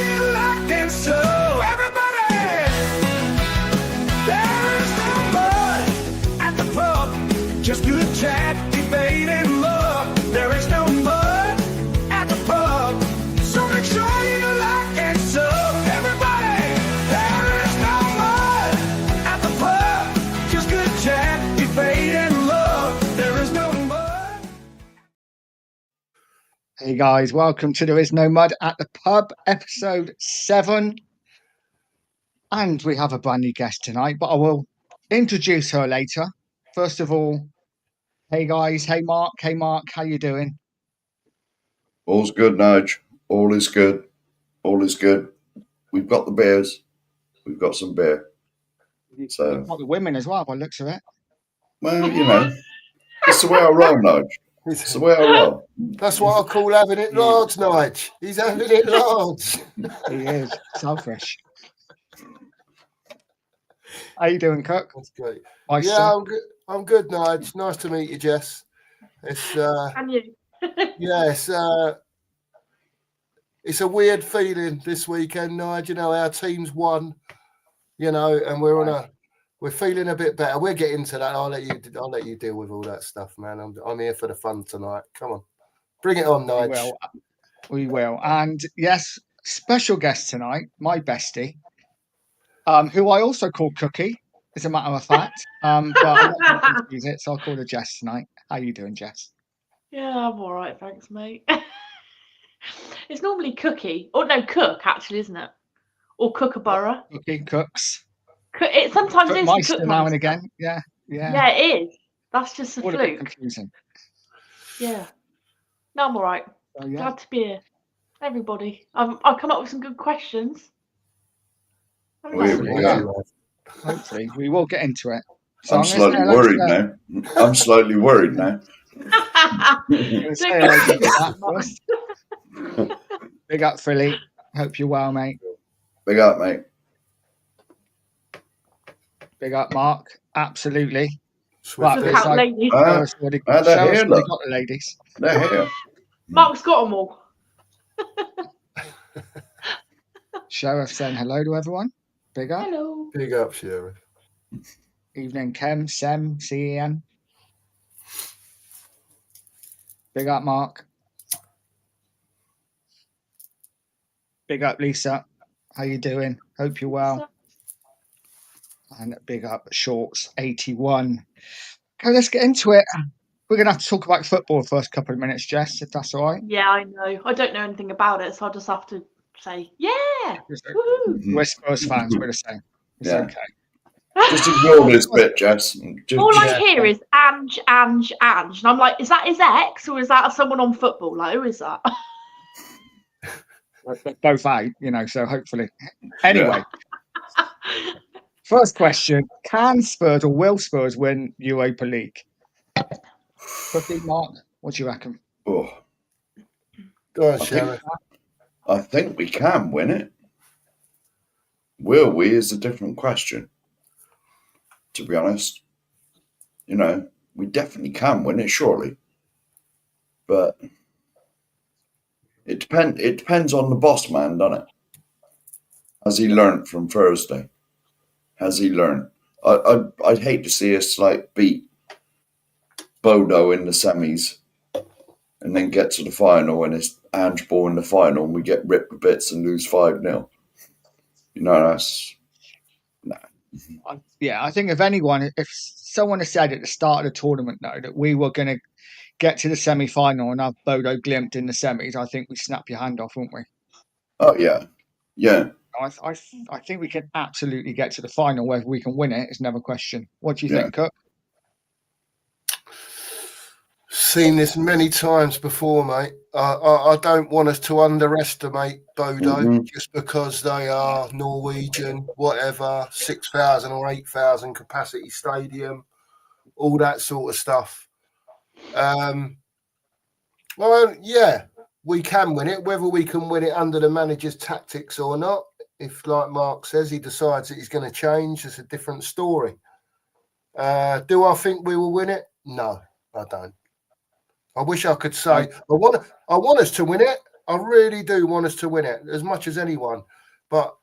you like and so everybody, there is no mud at the pub, just good chat, debate and love. There is no mud at the pub, so make sure you like and so everybody, there is no mud at the pub, just good chat, debate and love. There is no mud. Hey guys, welcome to There Is No Mud at the Pub, episode 7. And we have a brand new guest tonight, but I will introduce her later. First of all, hey guys, hey Mark, how you doing? All's good, Nige. All is good. All is good. We've got the beers. We've got some beer. So, You've got the women as well, by the looks of it. well, you know, it's the way I roll, Nige. It's the way I roll. That's what I call having it large, Nige. He's having it large. He is selfish. How you doing, Cook? That's great. Meister? Yeah, I'm good. I'm good, Nige. Nice to meet you, Jess. It's And you? yeah, it's a weird feeling this weekend, Nige. You know, our team's won. You know, and we're feeling a bit better. We'll get into that. I'll let you deal with all that stuff, man. I'm here for the fun tonight. Come on, bring it on, Nige. We will. And yes, special guest tonight, my bestie, who I also call Cookie, as a matter of fact. But I'm not going to confuse it, so I'll call her Jess tonight. How you doing, Jess? Yeah, I'm all right, thanks, mate. It's normally Cookie. Or no, Cook, actually, isn't it? Or Kookaburra. Cookie cooks. It sometimes is the Meister Cook now and Monster. again. Yeah. Yeah, it is. That's just a All a bit fluke. confusing. Yeah. No, I'm all right. So, yeah. Glad to be here. Everybody. I've come up with some good questions. Hopefully, we will get into it. So I'm slightly worried now. I'm slightly worried now. Big up, Philly. Hope you're well, mate. Big up, mate. Big up, Mark. Absolutely. Swift. Look out, ladies. Show us where they got the ladies. They're here. Mark's got them all. Sheriff saying hello to everyone. Big up. Hello. Big up, Sheriff. Evening, Kem, Sem, CEN. Big up, Mark. Big up, Lisa. How you doing? Hope you're well. And big up, Shorts 81. Okay, let's get into it. We're going to have to talk about football the first couple of minutes, Jess, if that's all right. Yeah, I know. I don't know anything about it, so I'll just have to say, yeah. Woohoo. We're Spurs fans. We're the same. It's Yeah. okay. Just ignore this bit, Jess. All I hear is Ange. And I'm like, is that his ex or is that someone on football? Like, who is that? We're both out, you know, so hopefully. Anyway, first question. Can Spurs or will Spurs win Europa League? Cookie, Mark, what do you reckon? Oh, Go on, Sheriff. I think we can win it. Will we is a different question. To be honest, you know, we definitely can win it, surely. But it depends on the boss man, doesn't it? Has he learnt from Thursday? Has he learned? I'd hate to see us like beat Bodo in the semis and then get to the final and it's Ange Ball in the final and we get ripped to bits and lose 5-0. You know, that's Yeah, I think if anyone, if someone had said at the start of the tournament, though, that we were going to get to the semi-final and have Bodo Glimt in the semis, I think we snap your hand off, wouldn't we? oh yeah. I think we can absolutely get to the final. Whether we can win it is another question. What do you Yeah. think, Cook? Seen this many times before, mate. I don't want us to underestimate Bodo just because they are Norwegian, whatever, 6,000 or 8,000 capacity stadium, all that sort of stuff. Well, yeah, we can win it. Whether we can win it under the manager's tactics or not, if, like Mark says, he decides that he's going to change, it's a different story. Do I think we will win it? No, I don't. I wish I could say I want us to win it. I really do want us to win it as much as anyone, but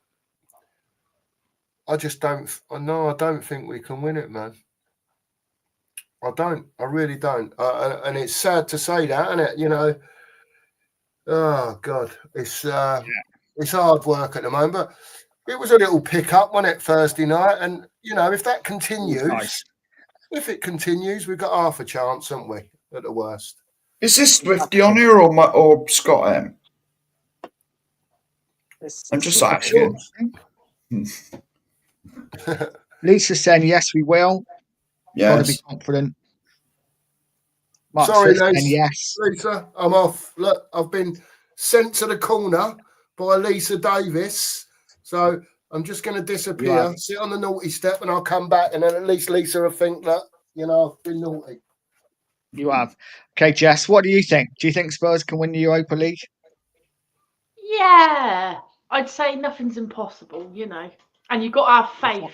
I just don't. No, I don't think we can win it, man. I don't. I really don't. And it's sad to say that, isn't it? You know. Oh God, it's hard work at the moment. But it was a little pickup, wasn't it, Thursday night? And you know, if that continues, Nice. if it continues, we've got half a chance, haven't we? At the worst. Is this Swifty on here or Scott M? I'm just asking. Lisa saying yes, we will. Got to be Yes. confident. Mark Sorry, Swift saying Lisa. yes. Lisa, I'm off. Look, I've been sent to the corner by Lisa Davis, so I'm just going to disappear, Right. sit on the naughty step, and I'll come back, and then at least Lisa will think that I've been naughty. You have. Okay, Jess, what do you think? Do you think Spurs can win the Europa League? Yeah, I'd say nothing's impossible, you know. And you've got to have faith.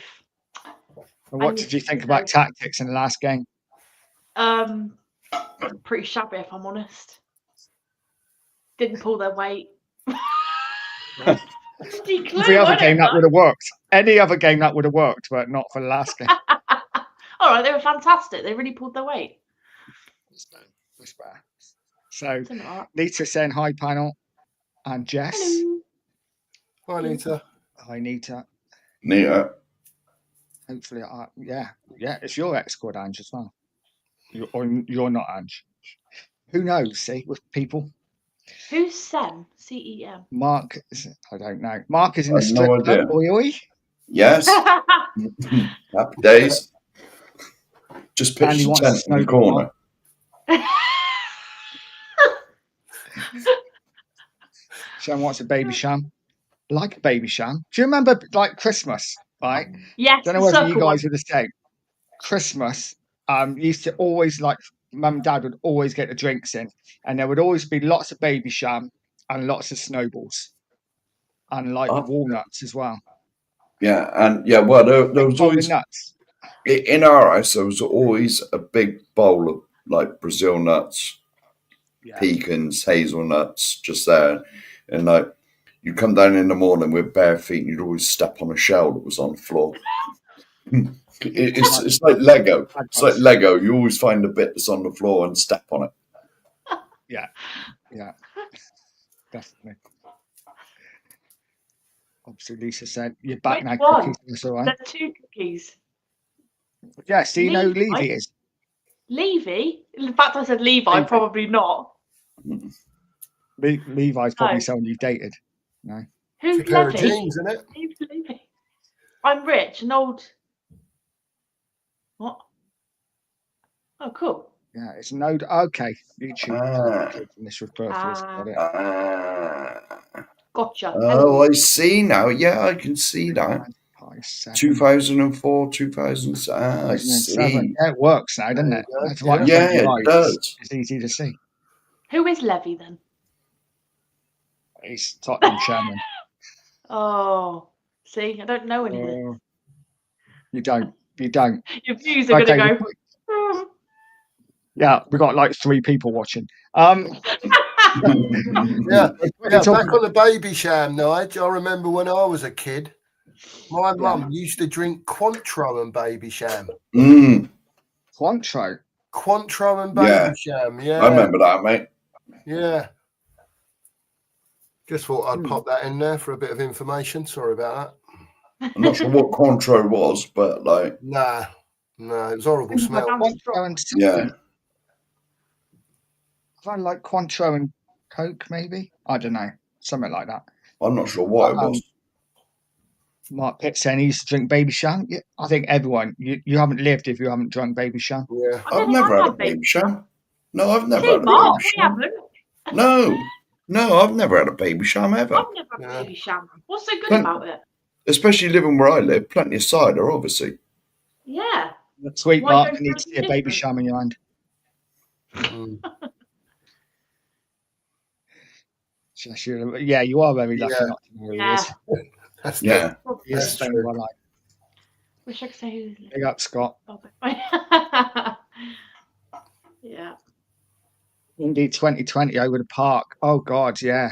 And what And did you think you about know- tactics in the last game? Pretty shabby, if I'm honest. Didn't pull their weight. Every other game that would have worked. Any other game that would have worked, but not for the last game. All right, they were fantastic. They really pulled their weight. So, Something like that. Nita saying hi, panel. And Jess. Hello. Hi, Nita. Hi, Nita. Neater. Hopefully, yeah, it's your ex called Ange as well. You're not Ange. Who knows? See, with people. Who's Sem? CEM. Mark, I don't know. Mark is in I the have strip no club. idea. Oi, oi. Yes. Happy days. Just pitch Andy the wants tent to in the snowball. corner. Sham wants a baby sham. Like a baby sham. Do you remember like Christmas? Right? Yes, Don't know the whether you circle one. guys were the same. Christmas, used to always like mum and dad would always get the drinks in, and there would always be lots of baby sham and lots of snowballs, and like Oh. walnuts as well. Yeah, and yeah, well, there was Bowl of always nuts. in our house. There was always a big bowl of like Brazil nuts, Yeah. pecans, hazelnuts, just there, and like you come down in the morning with bare feet, and you'd always step on a shell that was on the floor. It's like Lego. It's like Lego. You always find a bit that's on the floor and step on it. Yeah, definitely. Obviously, Lisa said you're back Which now. one? Cookies, that's all right. There are 2 cookies. Yes, do you know who Levi? Levy is? Levy? In fact, I said Levi, Levi. probably not. Levi's probably No. someone you dated. No. Who's It's a pair of Levy? jeans, isn't it? Who's Levy? I'm rich, an old. What? Oh, cool. Yeah, it's no. Okay, YouTube. Ah. This was perfect. Got it. Gotcha. Oh, I see now. Yeah, I can see that. 2004, 2000. I see. 2007. Yeah, it works now, doesn't There it? you go. That's why it's Yeah, on your it eyes. does. It's easy to see. Who is Levy then? He's Tottenham chairman. Oh, see, I don't know anything. Oh, you don't. You don't. Your views are Okay, going to go. Yeah, we got like 3 people watching. Yeah, It's all- back on the baby sham, Nigel. I remember when I was a kid, my mum used to drink Cointreau and baby sham. Cointreau. Cointreau and baby Yeah. sham, yeah. I remember that, mate. Yeah. Just thought I'd pop that in there for a bit of information. Sorry about I'm not sure what Cointreau was, but like, that. Nah, it was horrible smell. Cointreau and yeah. I like Cointreau and Coke, maybe. I don't know, something like that. I'm not sure what it was. Mark Pitt saying he used to drink baby sham. Yeah, I think everyone. You haven't lived if you haven't drunk baby sham. Yeah. I don't I've think never I've had a baby sham. No, I've never See, had a Mark, baby we sham. haven't. No, I've never had a baby sham ever. I've never had Yeah. a baby sham. What's so good Don't- about it? Especially living where I live, plenty of cider, obviously. Yeah. Sweet Why Mark, go you need for to see a baby anything sham in your hand. Mm. Yeah, you are very lucky Yeah. not to know who he Yeah. is. That's Yeah. He is That's staying true. well alive. Wish I could say who's Big up, Scott. Yeah. Indeed, 2020 over the park. Oh God, yeah.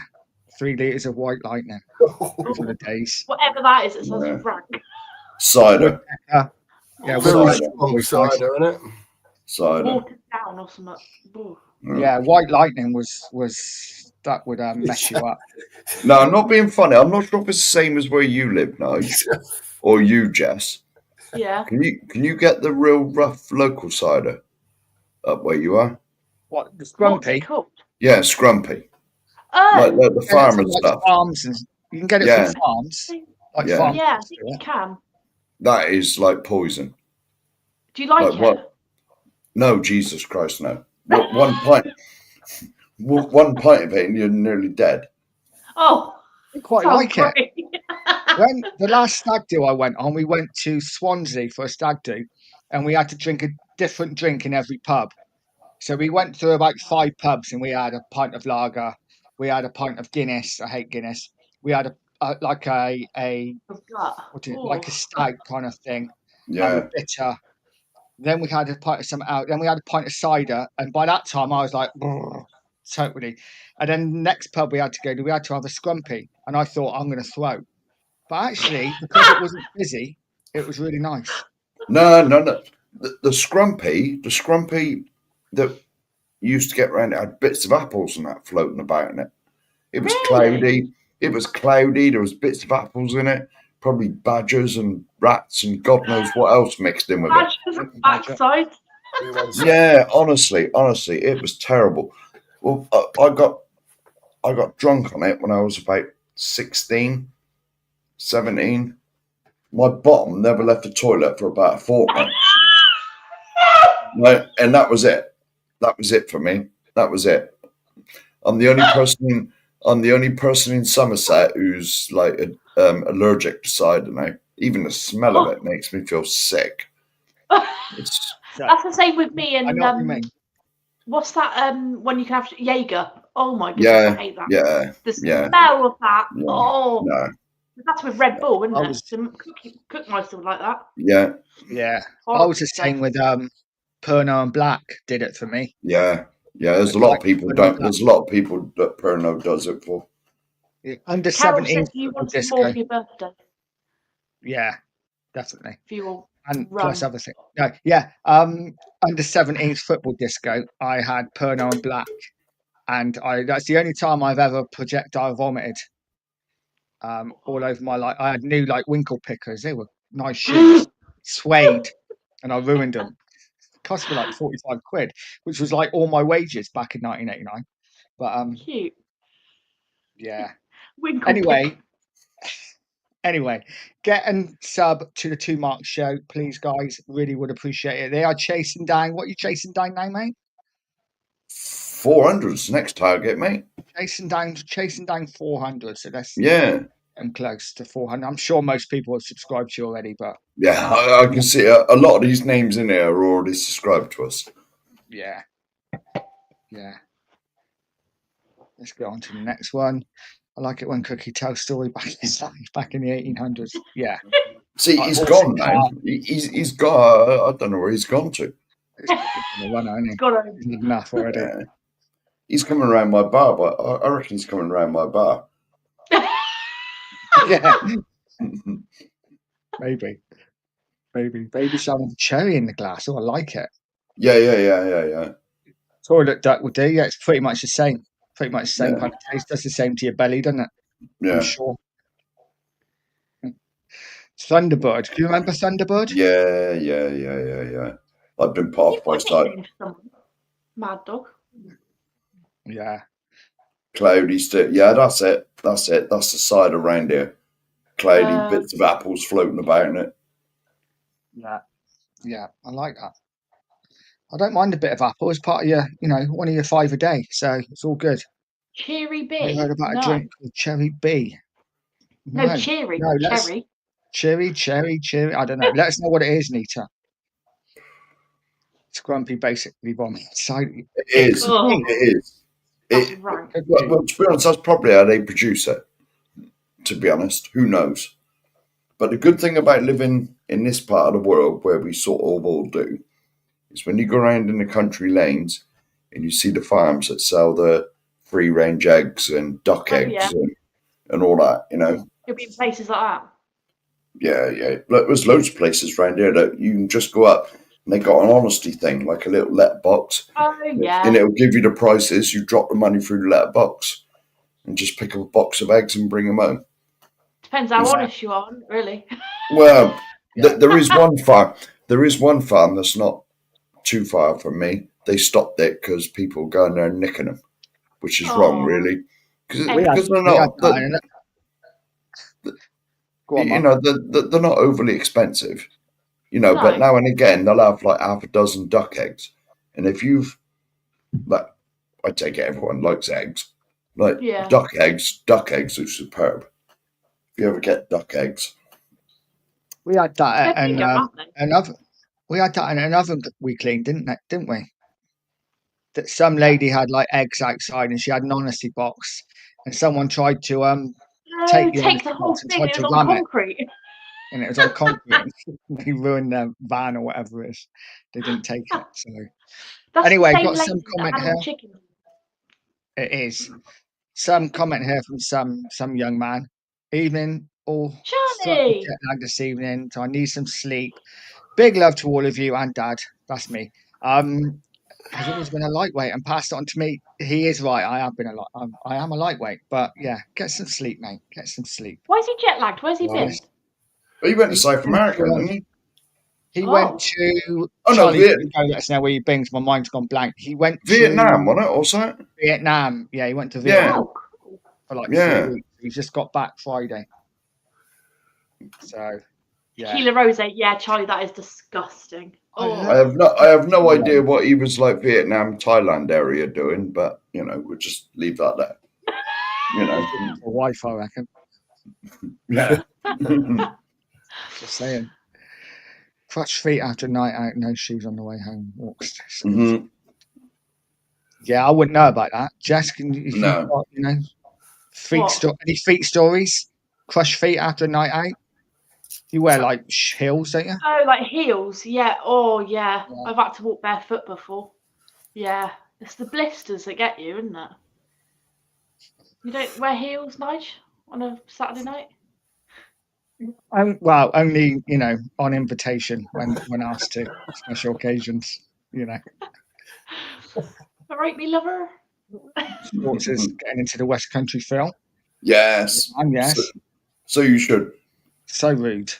3 litres of white lightning. Those were the days. Whatever that is, it sounds Yeah. rank. Cider. Yeah, Very white- Cider. strong was nice. cider, isn't it? Cider. Watered down or something. Ooh. Yeah, white lightning was that would mess you up. No, I'm not being funny. I'm not sure if it's the same as where you live now, or you, Jess. Yeah. Can you get the real rough local cider up where you are? What the What's scrumpy? it called? Yeah, scrumpy. Oh, Like the Yeah, it's farmer like stuff. farms and you can get it Yeah. from farms. Like Yeah. farms. yeah, I think you can. That is like poison. Do you like What? it? No, Jesus Christ, no. One pint of it and you're nearly dead. Oh, I quite sounds like it. great. When the last stag do I went on, we went to Swansea for a stag do, and we had to drink a different drink in every pub. So we went through about 5 pubs, and we had a pint of lager, we had a pint of Guinness. I hate Guinness. We had like a what is it, like a stag kind of thing, Yeah. with bitter. Then we had a pint of some out. Then we had a pint of cider, and by that time I was like, "Brr," totally. And then the next pub we had to go to, we had to have a scrumpy, and I thought I'm going to throw. But actually, because it wasn't busy, it was really nice. No. The scrumpy that used to get around, it had bits of apples and that floating about in it. It was cloudy. It was cloudy. There was bits of apples in it. Probably badgers and rats and God knows what else mixed in with it. Badger's backside. Yeah, honestly, it was terrible. Well, I got drunk on it when I was about 16, 17. My bottom never left the toilet for about a fortnight. No, and that was it. That was it for me. That was it. I'm the only person in Somerset who's like allergic to cider now. Even the smell of it makes me feel sick. It's, That's the same with me I and know what you mean. what's that when you can have Jaeger? Oh my goodness, yeah, I hate that. yeah, The yeah. smell of that. Yeah. Oh, No, that's with Red Bull, isn't I it? was- The Cookmeister would like that. yeah, Yeah, I Horrible was the stuff. same with Pernod and Black. Did it for me. yeah. There's a lot of people don't. There's a lot of people that Pernod does it for. Yeah, under Carol 17 said you want some disco. more for your birthday. Yeah, definitely. For your And rum. plus other things. No, yeah. Under 17s football disco, I had Pernod and Black, and that's the only time I've ever projectile vomited. All over my life. I had new like winkle pickers. They were nice shoes, suede, and I ruined them. Cost me like 45 quid, which was like all my wages back in 1989. But Cute. yeah. Winkle Anyway, get and sub to the 2 Mark Show, please, guys. Really would appreciate it. They are chasing down. What are you chasing down now, mate? 400's next target, mate. Chasing down 400. So that's I'm close to 400. I'm sure most people have subscribed to you already, but Yeah, I can see a lot of these names in there are already subscribed to us. yeah. Let's go on to the next one. I like it when Cookie tells story back in the 1800s. Yeah. See, Like he's horse gone and now. cart. He's gone. I don't know where he's gone to. It's a runner, isn't he? Got home. He's had enough already. Yeah. He's coming around my bar, but I reckon he's coming around my bar. Yeah. Maybe. Maybe some cherry in the glass. Oh, I like it. Yeah. Toilet duck will do. Yeah, it's pretty much the same. Pretty much the same Yeah. kind of taste. Does the same to your belly, doesn't it? I'm Yeah. sure. Thunderbird. Do you remember Thunderbird? Yeah. I've been passed by side. Mad Dog. Yeah. Cloudy stick. Yeah, that's it. That's the side around here. Cloudy bits of apples floating about in it. Yeah. I like that. I don't mind a bit of apple. It's part of your, one of your 5 a day. So it's all good. Cherry B. You heard about a drink called Cherry B? No, cherry. No, Cherry. Cherry. I don't know. Let us know what it is, Nita. Scrumpy basically vomit. It is. Oh. It is. That's rank. Well, to be honest, that's probably how they produce it. To be honest, who knows? But the good thing about living in this part of the world, where we sort of all do, is when you go around in the country lanes, and you see the farms that sell the free range eggs and duck eggs yeah. and all that, you know. You'll be in places like that. Yeah. Look, there's loads of places around here that you can just go up and they got an honesty thing, like a little letterbox. Oh yeah. And it'll give you the prices. You drop the money through the letterbox and just pick up a box of eggs and bring them home. Depends how honest you are, really. Well, there is one farm. There is one farm that's not too far from me. They stopped it because people go in there and nicking them, which is wrong, really. Because they're not. You know, they're not overly expensive. You know, but now and again they'll have like half a dozen duck eggs, and if you've, like, I take it everyone likes eggs, like duck eggs are superb. If you ever get duck eggs, we had that and another. We had that in another we cleaned, didn't we? That some lady had like eggs outside, and she had an honesty box, and someone tried to take the whole thing. It was on concrete. And it was on concrete. They ruined their van or whatever it is. They didn't take it. So anyway, got some comment here. It is some comment here from some young man. Evening, all Johnny. this evening, so I need some sleep. Big love to all of you and Dad. That's me. Has always been a lightweight and passed it on to me. He is right. I am a lightweight, but yeah, get some sleep, mate. Get some sleep. Why is he jet lagged? Where's he been? Well, he went to South America, didn't he? He went to. Vietnam. Let us know where you've been. My mind's gone blank. He went Vietnam, to wasn't it? Also Vietnam. Yeah, he went to Vietnam for like 3 weeks. He's just got back Friday. So, yeah. Gila Rose, yeah, Charlie, that is disgusting. Oh. I have no idea what he was like Vietnam, Thailand area doing, but you know, we'll just leave that there. You know, for wife, I reckon. Yeah. Just saying. Crutch feet after a night out, no shoes on the way home. Walks. Mm-hmm. Yeah, I wouldn't know about that. Jess, can you? No. Got, you know, any feet stories? Crushed feet after a night out. You wear like heels, don't you? Oh, like heels, yeah. Oh, yeah. I've had to walk barefoot before. Yeah, it's the blisters that get you, isn't it? You don't wear heels, Nige, on a Saturday night? Well, only, you know, on invitation when asked to, special occasions, you know. All right, me lover. Sports is getting into the West Country Phil. Yes. And yes. So you should. So rude.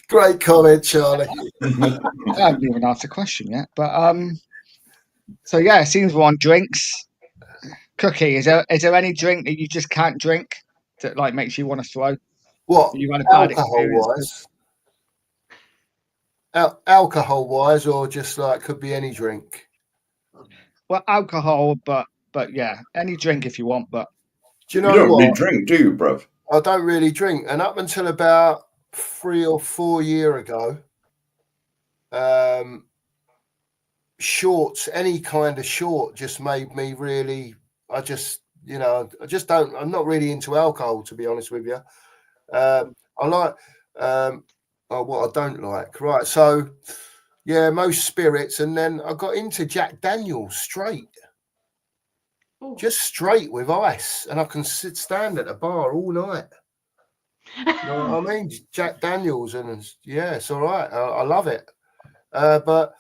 Great comment, Charlie. I haven't even asked a question yet, but so yeah, it seems we're on drinks. Cookie, is there any drink that you just can't drink that like makes you want to throw? What? You had a bad alcohol-wise? Alcohol-wise, or just like could be any drink? Well, alcohol, but yeah, any drink if you want. But do you know don't what? really drink, do you, bruv? I don't really drink, and up until about 3 or 4 years ago, shorts, any kind of short, just made me really. I just don't. I'm not really into alcohol, to be honest with you. I like what I don't like. Right, so yeah, most spirits, and then I got into Jack Daniels straight. Ooh. Just straight with ice, and I can stand at a bar all night. You know what I mean? Jack Daniels, and yeah, it's all right. I love it. But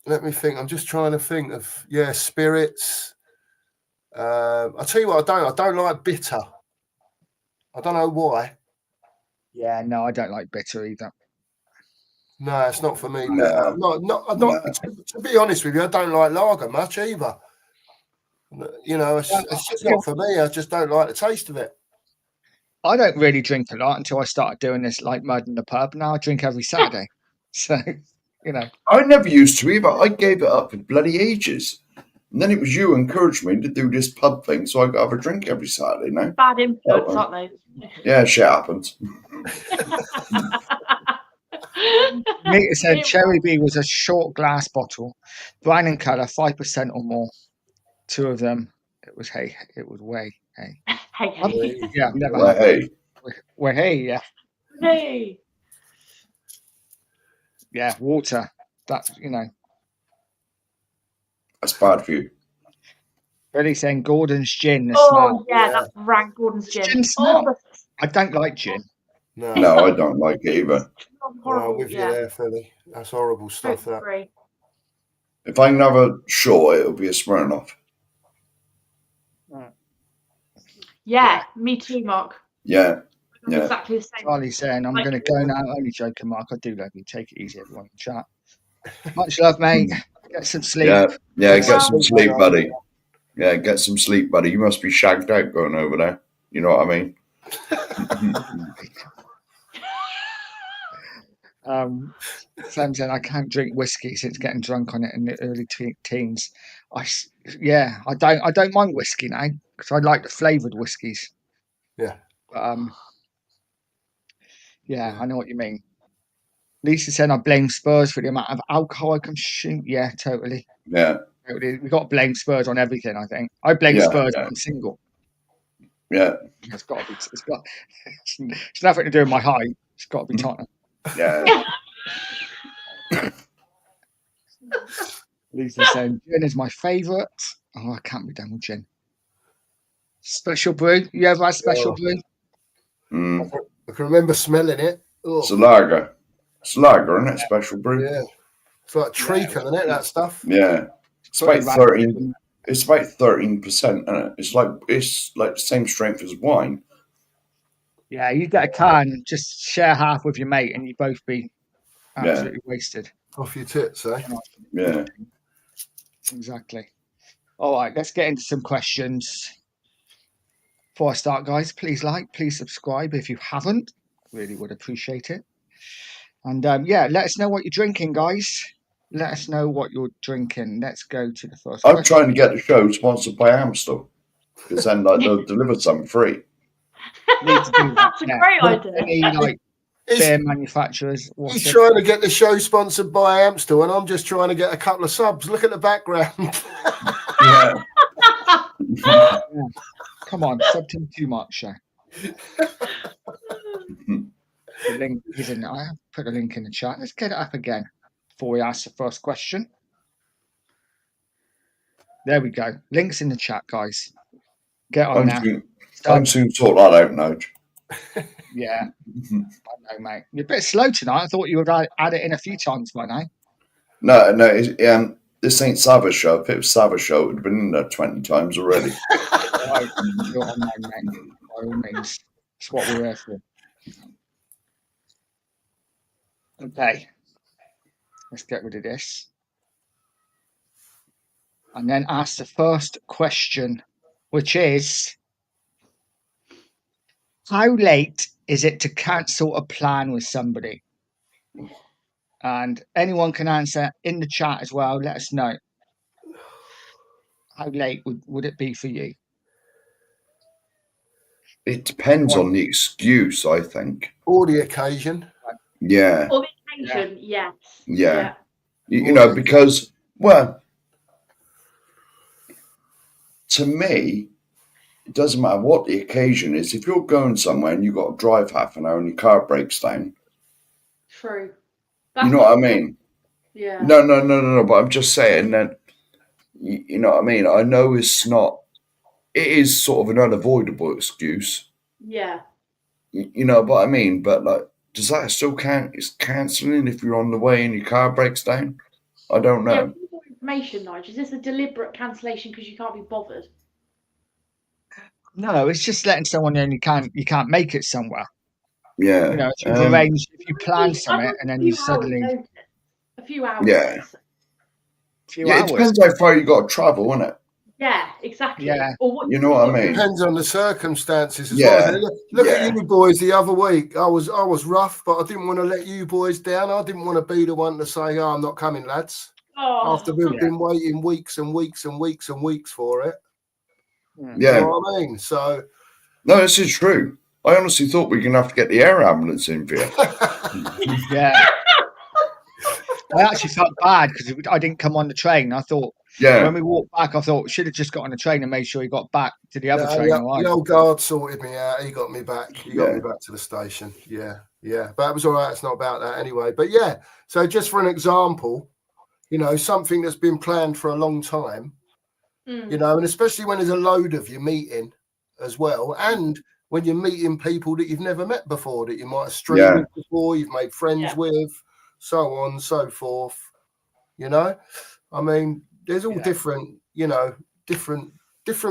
let me think. I'm just trying to think of spirits. I'll tell you what I don't like bitter. I don't know why. Yeah, no, I don't like bitter either. No, it's not for me. No. Not. To be honest with you, I don't like lager much either. You know, it's just not for me. I just don't like the taste of it. I don't really drink a lot until I started doing this like mud in the pub. Now I drink every Saturday. So, you know. I never used to either. I gave it up for bloody ages. And then it was you who encouraged me to do this pub thing, so I got to have a drink every Saturday now. Bad influence, aren't they? Yeah, shit happens. Meter said Cherry B was a short glass bottle, brown in colour, 5% or more. 2 of them. It was way. Hey. Hey. Yeah, I've never had. Hey. Well, hey, yeah. Hey. Yeah, water. That's, you know. That's bad for you. Really saying Gordon's gin. The Oh smell. yeah, Yeah. that's rank Gordon's gin. Gin Oh, smell. I don't like gin. No, No, I don't like it either. I'm horrible. with you Yeah, there, Philly. That's horrible stuff. That. free. If I can have a short, it'll be a Smirnoff. Yeah, me too, Mark. Yeah. I'm Yeah. exactly the same. Charlie's saying, I'm Like- going to go now. Only joking, Mark. I do love you. Take it easy, everyone in chat. Much love, mate. Get some sleep. Yeah. Yeah. Get Well- some sleep, buddy. Yeah. Get some sleep, buddy. You must be shagged out going over there. You know what I mean? Sam saying I can't drink whiskey since getting drunk on it in the early teens. I don't mind whiskey now because I like the flavoured whiskies. Yeah. But, yeah, I know what you mean. Lisa said I blame Spurs for the amount of alcohol I consume. Yeah, totally. Yeah. We've got to blame Spurs on everything, I think. I blame Yeah, Spurs yeah. when I'm single. Yeah. It's got to be. It's nothing to do with my height. It's got to be Tottenham. Yeah. Lisa saying gin is my favourite. Oh, I can't be done with gin. Special brew. You ever had special Oh. brew? Mm. I can remember smelling it. Oh, It's a lager. It's a lager, isn't it? Special brew. yeah. It's like treacle, isn't it? That stuff. Yeah. It's about 13. It's about 13%, isn't it? It's like the same strength as wine. Yeah, you get a can, just share half with your mate, and you both be absolutely wasted. Off your tits, eh? Yeah. Exactly. All right, let's get into some questions. Before I start, guys, please please subscribe if you haven't. Really would appreciate it. And yeah, let us know what you're drinking, guys. Let us know what you're drinking. Let's go to the first I'm question. trying to get the show sponsored by Amstel because then they'll deliver something free. Need to do that, That's a great idea. Any like beer manufacturers? what's He's it? trying to get the show sponsored by Amstel, and I'm just trying to get a couple of subs. Look at the background. Yeah. Come on, something too much. The link is in. I have put a link in the chat. Let's get it up again before we ask the first question. There we go. Links in the chat, guys. Get on now. I'm soon sort that out, Nudge. Yeah, I know, mate. You're a bit slow tonight. I thought you would add it in a few times by now. No. This ain't Savage Show. If it was Savage Show, it would have been in there 20 times already. Right, you're on now, mate. By all means, it's what we're here for. Okay, let's get rid of this. And then ask the first question, which is, how late is it to cancel a plan with somebody? And anyone can answer in the chat as well. Let us know. How late would it be for you? It depends on the excuse, I think. Or the occasion. Yeah. For the occasion, yes. Yeah. You know, because, well, to me, it doesn't matter what the occasion is. If you're going somewhere and you've got to drive half an hour and your car breaks down, True. you know what I mean? Yeah. No. But I'm just saying that, you know what I mean? I know it is sort of an unavoidable excuse. Yeah. You know what I mean? But like, does that still count as cancelling if you're on the way and your car breaks down? I don't Yeah, know. more information, Nigel. Is this a deliberate cancellation because you can't be bothered? No, it's just letting someone know you can't make it somewhere. Yeah. You know, if you've arranged, if you plan something and then you suddenly A few hours. Yeah. let's say. few Yeah, it hours. depends how far you got to travel, isn't it? Yeah, exactly. Yeah. Or what You know what I mean? Depends on the circumstances as Yeah. well. Look Yeah. at you boys the other week. I was rough, but I didn't want to let you boys down. I didn't want to be the one to say, "Oh, I'm not coming, lads." Oh, After we've Yeah. been waiting weeks and weeks and weeks and weeks for it. Mm. You Yeah. know what I mean? So No, this is true. I honestly thought we were going to have to get the air ambulance in for you. Yeah. I actually felt bad because I didn't come on the train. I thought Yeah. when we walked back, I thought should have just got on the train and made sure he got back to the other train. all right. the old guard sorted me out. He got me back. He got Yeah. me back to the station. Yeah. Yeah, but it was all right. It's not about that anyway. But yeah, so just for an example, you know, something that's been planned for a long time, you know, and especially when there's a load of you meeting as well, and when you're meeting people that you've never met before, that you might have streamed with before, you've made friends with, so on and so forth. You know, I mean, there's all different, you know, different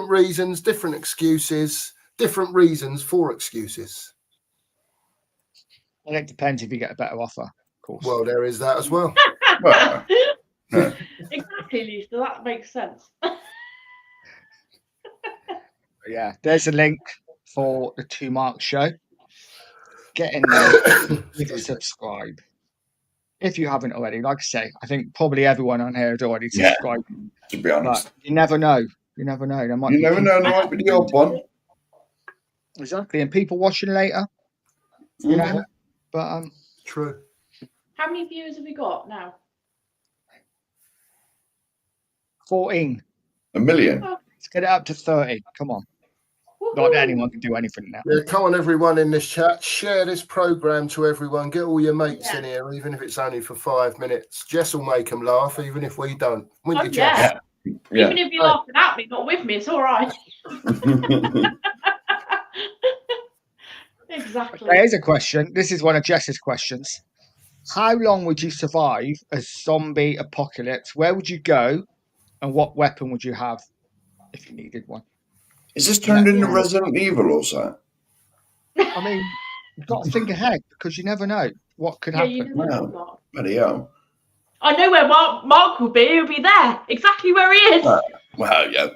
reasons, different excuses, different reasons for excuses. And it depends if you get a better offer, of course. Well, there is that as well. Well, yeah. Exactly, Lisa. That makes sense. Yeah, there's a link for the 2 Mark Show. Get in there, give a subscribe. If you haven't already, like I say, I think probably everyone on here has already subscribed. To be honest, but you never know. You never know. There might you be never know. people- There might be the odd one. Exactly, and people watching later. You know, but True. How many viewers have we got now? 14. 1 million. Let's get it up to 30. Come on. Not that anyone can do anything now. Yeah, come on, everyone in this chat. Share this program to everyone. Get all your mates in here, even if it's only for 5 minutes. Jess will make them laugh, even if we don't. Wouldn't you, Jess? Yeah. Even if you're laughing at me, not with me, it's all right. Exactly. Here's a question. This is one of Jess's questions. How long would you survive a zombie apocalypse? Where would you go, and what weapon would you have if you needed one? Is this turned into Resident Evil or something? I mean, you've got to think ahead because you never know what could happen. You never know, Mark. Bloody hell. I know where Mark will be. He'll be there, exactly where he is. Well, yeah.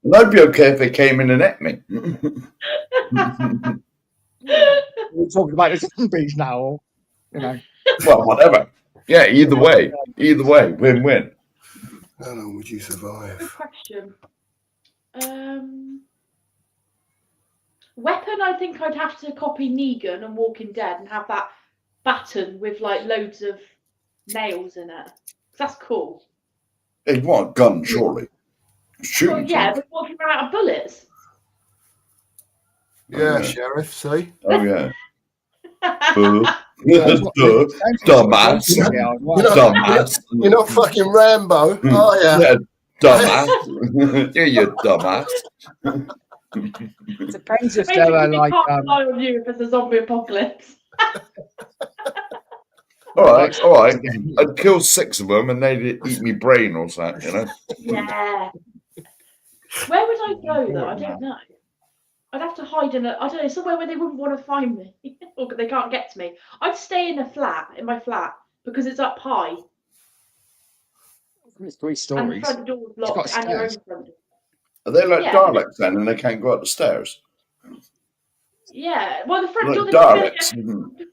And I'd be okay if they came in and ate me. We're talking about the zombies now, or, you know. Well, whatever. Yeah, either way, win-win. How long would you Good survive? question. Weapon, I think I'd have to copy Negan and Walking Dead and have that baton with like loads of nails in it. 'Cause that's cool. Hey, you want a gun, surely? Shoot. Well, yeah, but what if you run out of bullets? Yeah, Sheriff, see? Oh, yeah. That's what- Dumbass. Yeah, right. Dumbass. You're not fucking Rambo, are you? Yeah, dumbass. Yeah, you dumbass. It depends if Basically, there are we like can't rely on you if there's a zombie apocalypse. All right. I'd kill 6 of them and they'd eat me brain or something, you know? Yeah. Where would I go though? I don't know. I'd have to hide in I don't know, somewhere where they wouldn't want to find me or they can't get to me. I'd stay in my flat, because it's up high. It's 3 And the stories. front door's got locked and your own stairs. front door. Are they like Yeah. Daleks then and they can't go up the stairs? Yeah. Well, the front door. Like they're not Daleks. gonna get-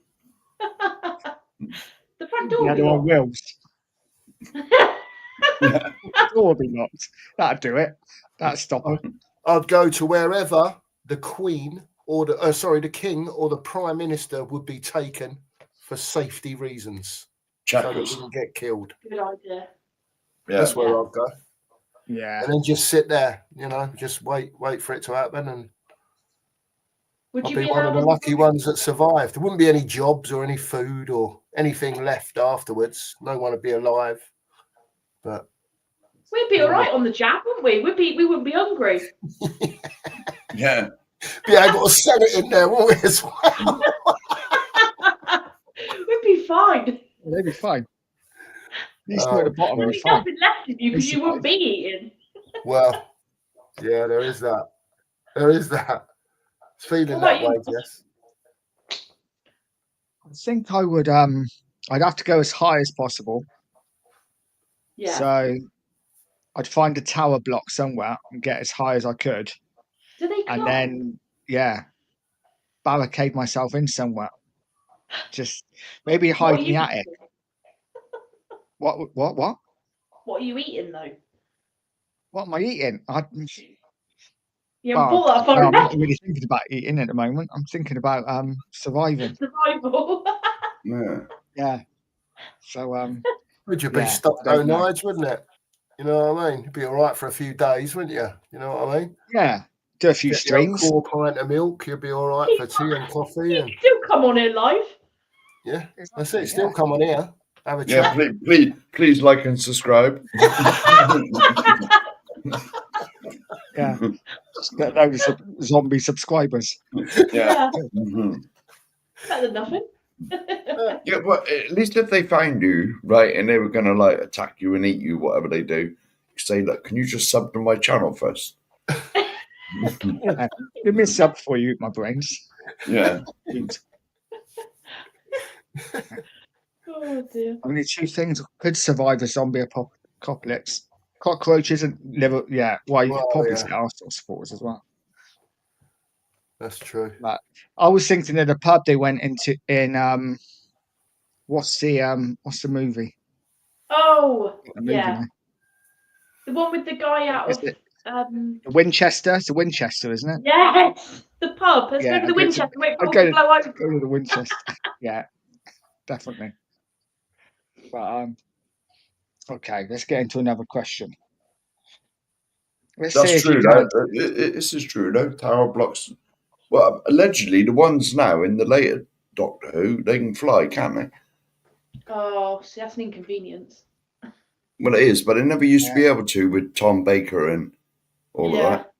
The front door. Yeah, will be there are locked. wheels. The door will be locked. That'd do it. That'd stop them. I'd go to wherever the Queen or the King or the Prime Minister would be taken for safety reasons, so they Chappers. wouldn't get killed. Good idea. Yeah. That's where I'd go, Yeah. and then just sit there, you know, just wait for it to happen, and Would I'd you be be one of the allowed lucky ones that survived. There wouldn't be any jobs or any food or anything left afterwards. No one would be alive. But We'd be all right on the jab, wouldn't we? We wouldn't be hungry. Yeah. be able to sell it in there, wouldn't we, as well? We'd be fine. They'd be fine. These two Oh, at the bottom There'd are be fine. nothing left of you because you wouldn't be eating. Well, yeah, there is that. There is that. It's feeling What that about way, you? yes. I think I would I'd have to go as high as possible. Yeah. So I'd find a tower block somewhere and get as high as I could. Do they And climb? then barricade myself in somewhere. Just maybe What hide are in the you attic. eating? What? What are you eating though? What am I eating? You haven't thought that no, far I'm not ahead. really thinking about eating at the moment. I'm thinking about surviving. Survival. Yeah. Yeah. So Would you be Yeah, stuck I don't no know. nights, wouldn't it? You know what I mean? You'd be all right for a few days, wouldn't you? You know what I mean? yeah. do a few Get the old streams. 4 pint of milk, you'll be all right for tea and coffee. You And can still come on here live. yeah, that's it. Still come on here, have a Yeah, chat. please like and subscribe. Yeah, just get those zombie subscribers. Yeah. Yeah, Mhm. better than nothing. Yeah, but at least if they found you, right, and they were going to like attack you and eat you, whatever they do, you say, look, can you just sub to my channel first? Yeah, give me a sub for you, my brains. Yeah. Oh dear. Only two things could survive a zombie apocalypse: cockroaches and liver. Yeah, well, you could Well, probably yeah. say Arsenal supporters as well. That's true. I was thinking of the pub they went into in what's the movie? Oh, The movie yeah. name? The one with the guy out Is of it the Winchester? It's a Winchester, isn't it? yes, the pub. Let's Yeah, go to the I'd go to- Winchester. Wait for I'd it go to blow over. Go to the Winchester. Yeah, definitely. But okay, let's get into another question. Let's see That's if you true, can. though. This is true, though. Tower blocks. Well, allegedly, the ones now in the later Doctor Who, they can fly, can't they? Oh, see, that's an inconvenience. Well, it is, but they never used to be able to with Tom Baker and all of that.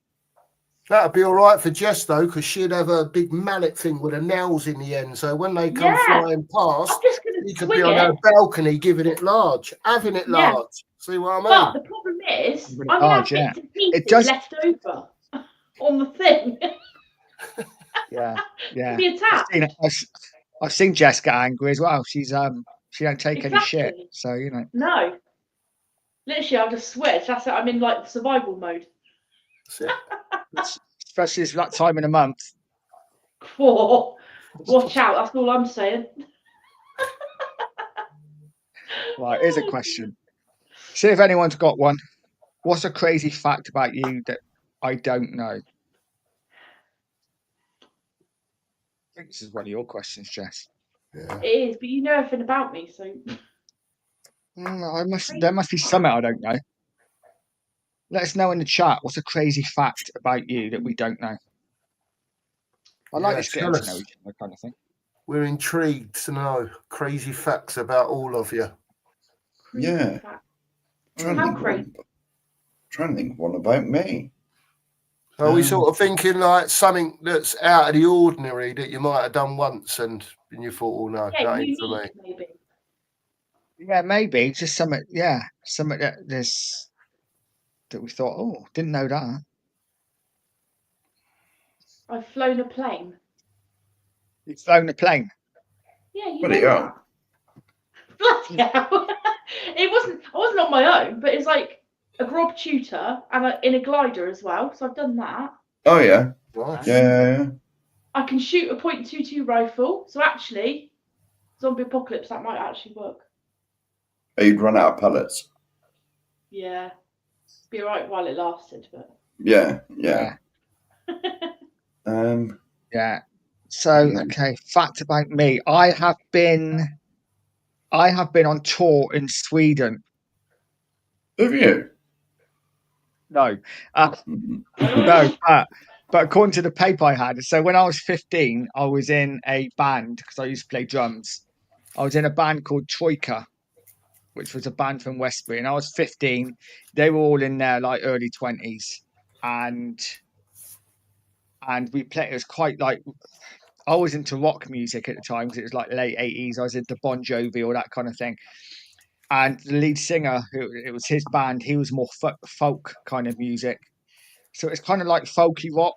That'd be all right for Jess though, because she'd have a big mallet thing with the nails in the end. So when they come Yeah. flying past, I'm just going you to could swing be on it. her balcony giving it large, having it Yeah. large. See what I But mean? the problem is, With I'm the going to large, have yeah. bits and pieces It does- left over on the thing. Yeah, yeah. Be attacked. I've seen Jess get angry as well. She don't take any shit. Exactly. So No. Literally, I'll just switch. That's it. I'm in like survival mode. That's it. especially it's that time in the month. Whoa. Watch out. That's all I'm saying. Right, here's a question. See if anyone's got one. What's a crazy fact about you that I don't know? I think this is one of your questions, Jess. Yeah. It is, but you know everything about me, so There must be something I don't know. Let us know in the chat. What's a crazy fact about you that we don't know? I like Yeah, this getting tell to know us. each other kind of thing. We're intrigued to know crazy facts about all of you. Yeah. Trying to How think crazy? trying to think one about me. Are we sort of thinking like something that's out of the ordinary that you might have done once and you thought, oh no, Yeah, that ain't for me. unique, maybe. Yeah, maybe just something. Yeah, something that we thought. Oh, didn't know that. I've flown a plane. You've flown a plane. Yeah, you Bloody know hell. that. Bloody hell. I wasn't on my own, but it's like a Grob tutor and in a glider as well. So I've done that. Oh, yeah. Nice. Yeah. I can shoot a .22 rifle. So actually, zombie apocalypse, that might actually work. Oh, you'd run out of pellets. Yeah. Be alright while it lasted, but Yeah. Yeah. Yeah. So, okay, fact about me. I have been on tour in Sweden. Have you? No, Mhm. no, but according to the paper I had, so when I was 15, I was in a band because I used to play drums. I was in a band called Troika, which was a band from Westbury, and I was 15. They were all in their like early 20s, and we played. It was quite like I was into rock music at the time because it was like late 80s. I was into Bon Jovi, all that kind of thing. And the lead singer, it was his band, he was more folk kind of music. So it's kind of like folky rock.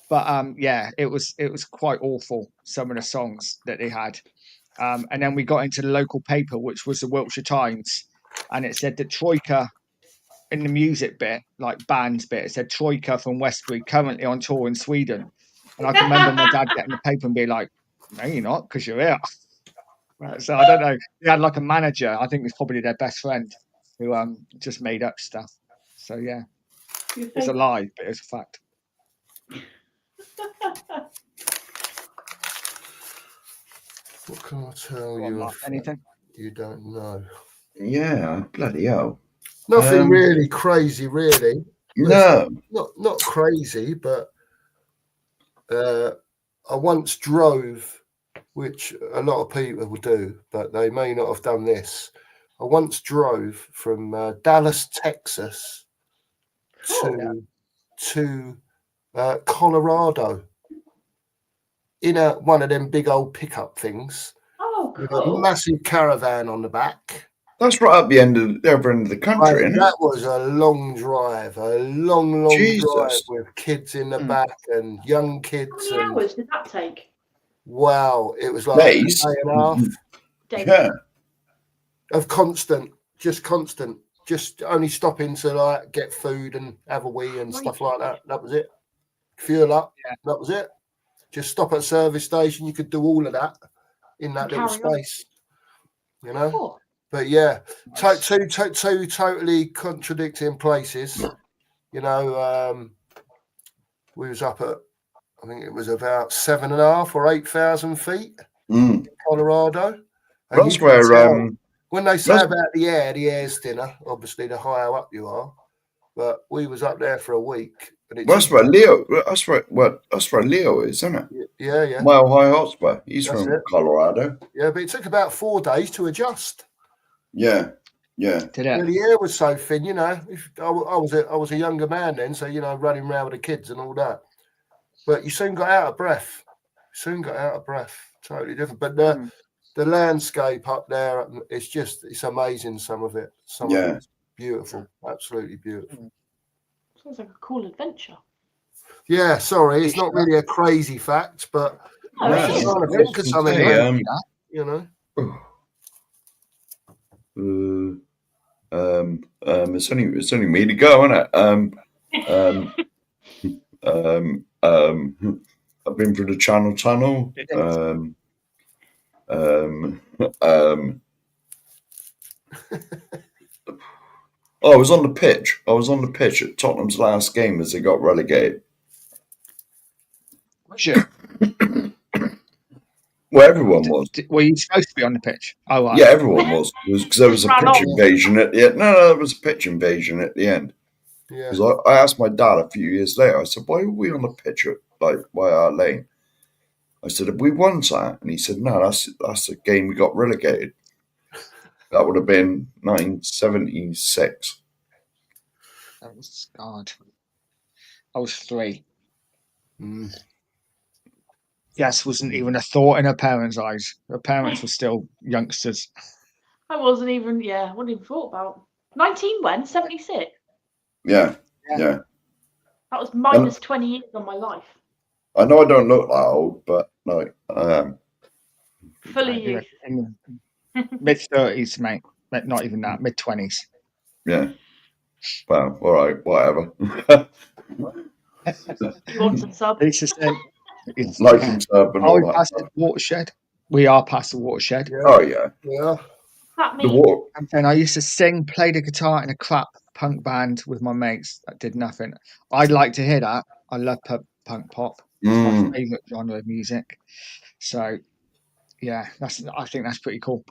But yeah, it was quite awful, some of the songs that they had. And then we got into the local paper, which was the Wiltshire Times. And it said that Troika, in the music bit, like bands bit, it said Troika from Westbury currently on tour in Sweden. And I can remember my dad getting the paper and be like, no, you're not, because you're here. Right, so I don't know. They had like a manager, I think it's probably their best friend, who just made up stuff. So yeah, it's a lie, but it's a fact. What can I tell Go on, you? Mark, anything? You don't know. Yeah. Bloody hell. Nothing really crazy, really. No. Not crazy, but I once drove, which a lot of people will do, but they may not have done this. I once drove from Dallas, Texas to Colorado in one of them big old pickup things Oh, with a cool. massive caravan on the back. That's right up the other end of the country, isn't it? That was a long drive, a long drive Jesus. with kids in the back and young kids. How many hours did that take? Wow, it was like Days. a day and a half Days. Yeah. of constant, just only stopping to like get food and have a wee and stuff like that. That was it. Fuel up. Yeah. That was it. Just stop at a service station. You could do all of that in that little Carry on. space. You know. Oh, But yeah, two totally contradicting places. You know, we was up at, I think it was about 7,500 or 8,000 feet Mm. in Colorado. And That's you can where tell when they say that's- about the air's thinner. Obviously, the higher up you are. But we was up there for a week, and it that's where Leo. That's where Leo is, isn't it? yeah. Mile High Hotspur. He's That's from it. Colorado. Yeah, but it took about 4 days to adjust. Yeah. Did it? The air was so thin, you know. I was a younger man then, so you know, running around with the kids and all that. But you soon got out of breath. Totally different. But the landscape up there, it's amazing. Some of it's beautiful, absolutely beautiful. sounds like a cool adventure. Yeah, sorry, it's not really a crazy fact, but No, Yeah. it is. trying to think of something, Hey, you know. It's only me to go, isn't it? I've been through the Channel Tunnel. I was on the pitch. I was on the pitch at Tottenham's last game as they got relegated. Was you? Well, everyone was. Were you supposed to be on the pitch? Oh, right. Yeah, everyone was. Because there was a Ran pitch off. invasion at the end. No, there was a pitch invasion at the end. Yeah. Because I asked my dad a few years later, I said, why were we on the pitch at White Hart Lane? I said, have we won that? And he said, no, that's the game we got relegated. That would have been 1976. That was God. I was 3. Yes, wasn't even a thought in her parents' eyes. Her parents were still youngsters. I wasn't even, wouldn't even thought about. 19 when? 76? Yeah. That was minus 20 years on my life. I know I don't look that old, but no, I am. Fully youth. Mid-30s, mate. Not even that. Mid-20s. Yeah. Well, all right, whatever. You want some sub? Lisa said, Like himself and are all we that. past the watershed? We are past the watershed. Oh, yeah. Yeah. That The means water. And then I used to sing, play the guitar in a crap punk band with my mates that did nothing. I'd like to hear that. I love punk pop. It's my favourite genre of music. So, yeah, I think that's pretty cool.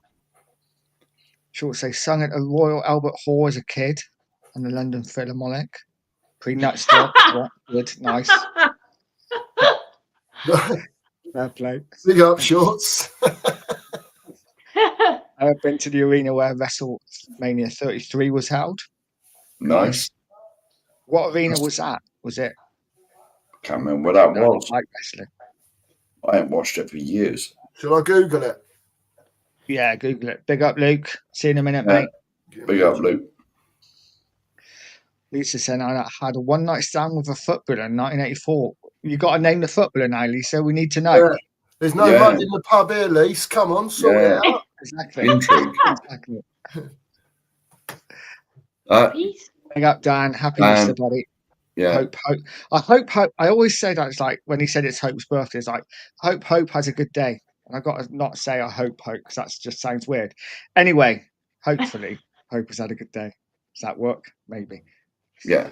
Short say, sung at the Royal Albert Hall as a kid and the London Philharmonic. Pre-Nutstop. Good, nice. Fair play. Big up shorts. I've been to the arena where WrestleMania 33 was held. Nice. What arena was that? Was it? Can't remember what that was. Like wrestling. I ain't watched it for years. Shall I Google it? Yeah, Google it. Big up, Luke. See you in a minute, Yeah. mate. Big up, Luke. Lisa said, I had a one-night stand with a footballer in 1984. You got to name the footballer now, Lisa. We need to know. Yeah. There's no Yeah. mud in the pub here, Lise. Come on, sort Yeah. it out. Exactly. Intrigue. Exactly. Peace. Big up, Dan. Happy Dan. Easter, buddy. Yeah. Hope. I always say that. It's like when he said it's Hope's birthday, it's like, Hope has a good day. And I've got to not say I hope, because that just sounds weird. Anyway, hopefully, Hope has had a good day. Does that work? Maybe. Yeah.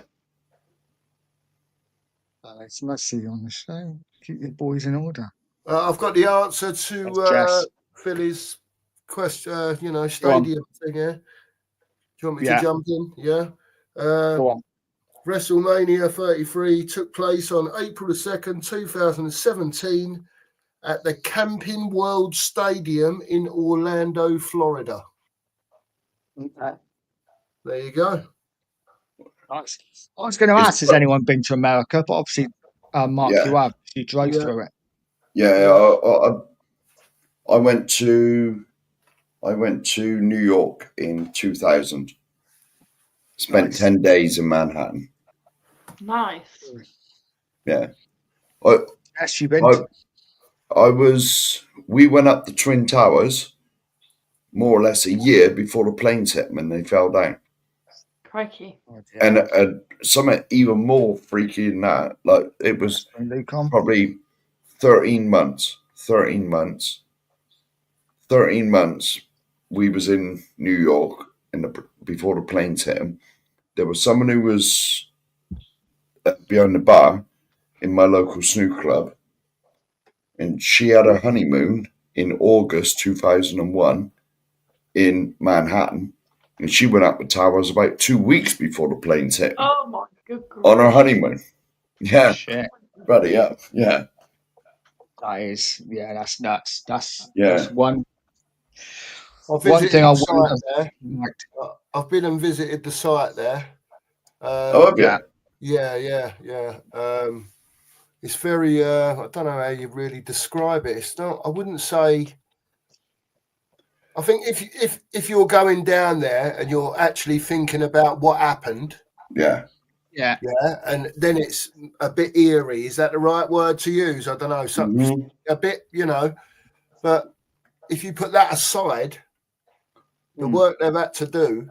It's nice to see you on the show. Keep your boys in order. I've got the answer to That's Jess. Philly's question. Stadium thing here. Do you want me to jump in? Yeah. Go on. WrestleMania 33 took place on April the 2nd, 2017 at the Camping World Stadium in Orlando, Florida. Okay. There you go. Nice. I was going to ask, has anyone been to America? But obviously, Mark, Yeah. you have. You drove Yeah. through it. Yeah, I went to New York in 2000. Spent Nice. 10 days in Manhattan. Nice. Yeah. Yes, you've been. We went up the Twin Towers more or less a year before the planes hit them and they fell down. Crikey. And something even more freaky than that, like it was probably 13 months. 13 months we was in New York before the planes hit them. There was someone who was behind the bar in my local snooker club, and she had her honeymoon in August 2001 in Manhattan, and she went up the towers about 2 weeks before the planes hit Oh my good grief. on her honeymoon. Yeah, Shit. bloody up. Yeah, That is, that's nuts. That's one I've thing visited I the wouldn't site there. liked. I've been and visited the site there. have you? Yeah. It's very. I don't know how you really describe it. It's not. I wouldn't say. I think if you're going down there and you're actually thinking about what happened, Yeah. and then it's a bit eerie. Is that the right word to use? I don't know. Something a bit, But if you put that aside, the work they've had to do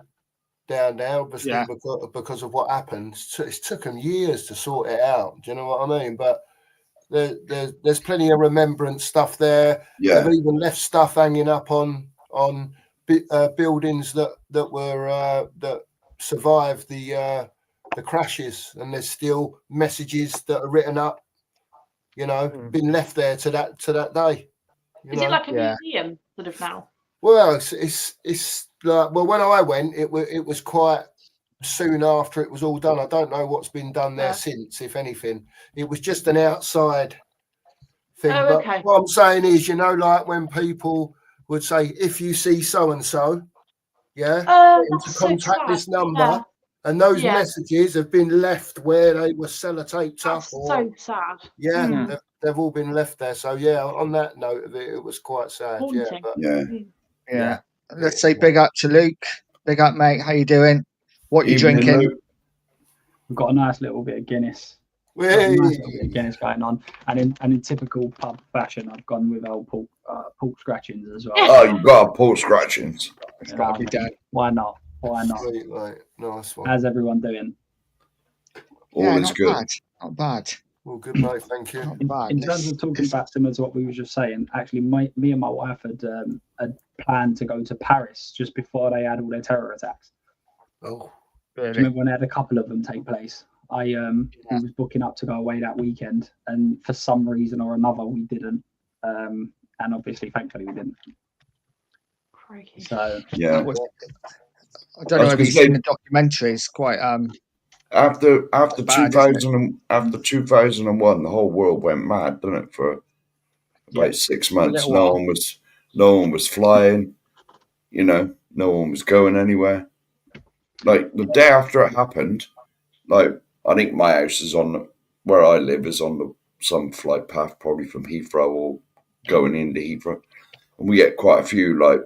down there, obviously because of what happened, it's took them years to sort it out. Do you know what I mean? But there's plenty of remembrance stuff there. Yeah. They've even left stuff hanging up on buildings that were that survived the crashes, and there's still messages that are written up. Been left there to that day. Is it like a museum sort of now? Well, it's like, well, when I went, it was quite soon after it was all done. I don't know what's been done there since, if anything. It was just an outside thing. Oh, okay. But what I'm saying is, like when people would say, if you see so and so, get him to contact this number. Yeah. And those messages have been left where they were sellotaped up. So sad. Yeah, they've all been left there. So on that note of it, it was quite sad. Haunting. Yeah. Let's say big up to Luke. Big up, mate. How you doing? What you drinking? Luke. We've got a nice little bit of Guinness. Guinness going on, and in typical pub fashion, I've gone with old pork scratchings as well. Oh, you've got pork scratchings. It's got to be done. Why not? Sweet, mate. Nice one. How's everyone doing? All is good. Not bad. All good, mate. Thank you. Not bad. In terms of talking about similar to what we were just saying, actually, me and my wife had planned to go to Paris just before they had all their terror attacks. Oh, Do you remember when they had a couple of them take place? I was booking up to go away that weekend, and for some reason or another, we didn't. And obviously, thankfully, we didn't. Crikey. So Yeah. I don't know if you've seen the documentary. It's quite After bad, 2000 after 2001, the whole world went mad, didn't it? For about 6 months, no one was flying. No one was going anywhere. Like the day after it happened, like I think my house is on where I live is on some flight path, probably from Heathrow or going into Heathrow, and we get quite a few like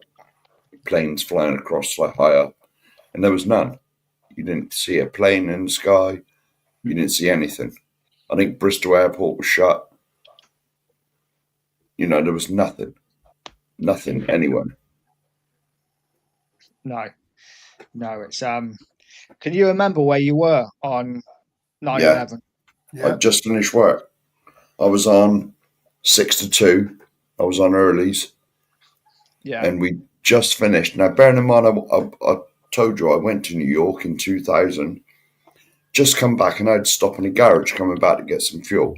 planes flying across like high up, and there was none. You didn't see a plane in the sky. You didn't see anything. I think Bristol Airport was shut. There was nothing anywhere. No. It's Can you remember where you were on 9/11? I just finished work. I was on 6 to 2. I was on earlies. Yeah. And we just finished. Now, bearing in mind, I told you I went to New York in 2000. Just come back and I had to stop in a garage coming back to get some fuel.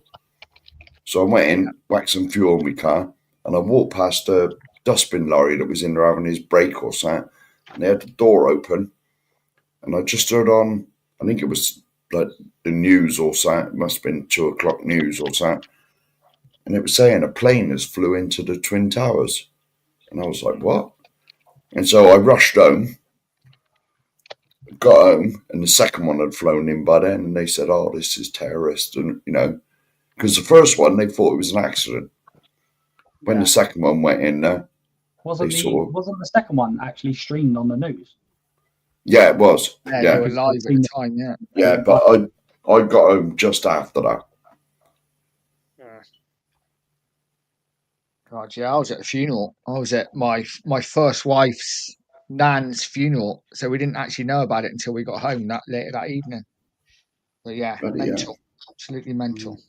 So I went in, whacked some fuel in my car, and I walked past a dustbin lorry that was in there having his brake or something. And they had the door open. And I just heard on, I think it was like the news or something. It must have been 2 o'clock news or something. And it was saying a plane has flew into the Twin Towers. And I was like, what? And so I rushed home, got home, and the second one had flown in by then. And they said, oh, this is terrorist. And, you know, because the first one, they thought it was an accident. When the second one went in there, wasn't the second one actually streamed on the news? Yeah, it was. Yeah, Yeah, they were live at the time. Yeah. yeah, but I got home just after that. God, yeah, I was at a funeral. I was at my first wife's nan's funeral, so we didn't actually know about it until we got home that later that evening. But yeah, Bloody mental, absolutely mental.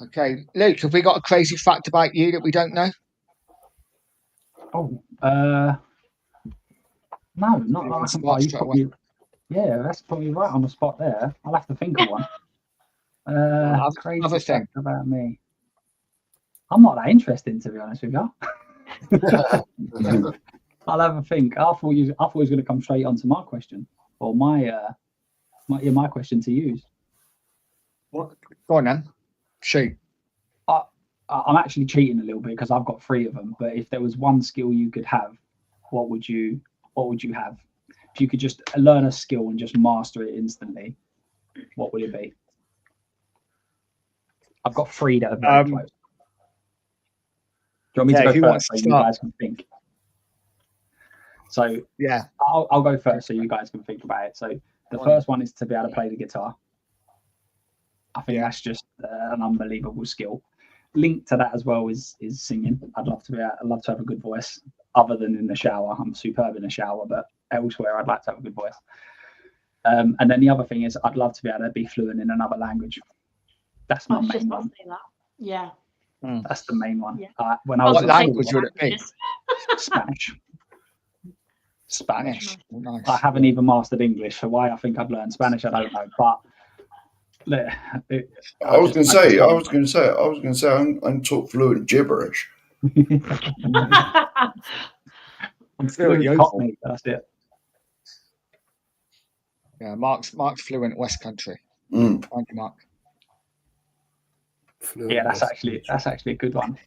Okay, Luke, have we got a crazy fact about you that we don't know? Oh, no, not that I can buy. You probably, yeah, that's probably right on the spot there. I'll have to think of one. Crazy fact about me. I'm not that interesting, to be honest with you. I'll have a think. I thought he was going to come straight onto my question, or my question to use. What? Go on then. Shoot. I'm actually cheating a little bit because I've got 3 of them. But if there was one skill you could have, what would you have? If you could just learn a skill and just master it instantly, what would it be? I've got 3 that are very close. Do you want me to go first so you guys can think? So yeah, I'll go first so you guys can think about it. So the first one is to be able to play the guitar. I think that's just an unbelievable skill. Linked to that as well is singing. I'd love to have a good voice. Other than in the shower, I'm superb in the shower, but elsewhere I'd like to have a good voice. And then the other thing is I'd love to be able to be fluent in another language. That's my main one. Yeah. That's the main one. Yeah. What language would it be? Spanish. Spanish. Oh, nice. I haven't even mastered English, so why I think I'd learn Spanish, I don't know. But I was going to say, I'm taught fluent gibberish. I'm fluent Cockney, that's it. Yeah, Mark's fluent West Country. Mm. Thank you, Mark. Yeah, that's actually a good one.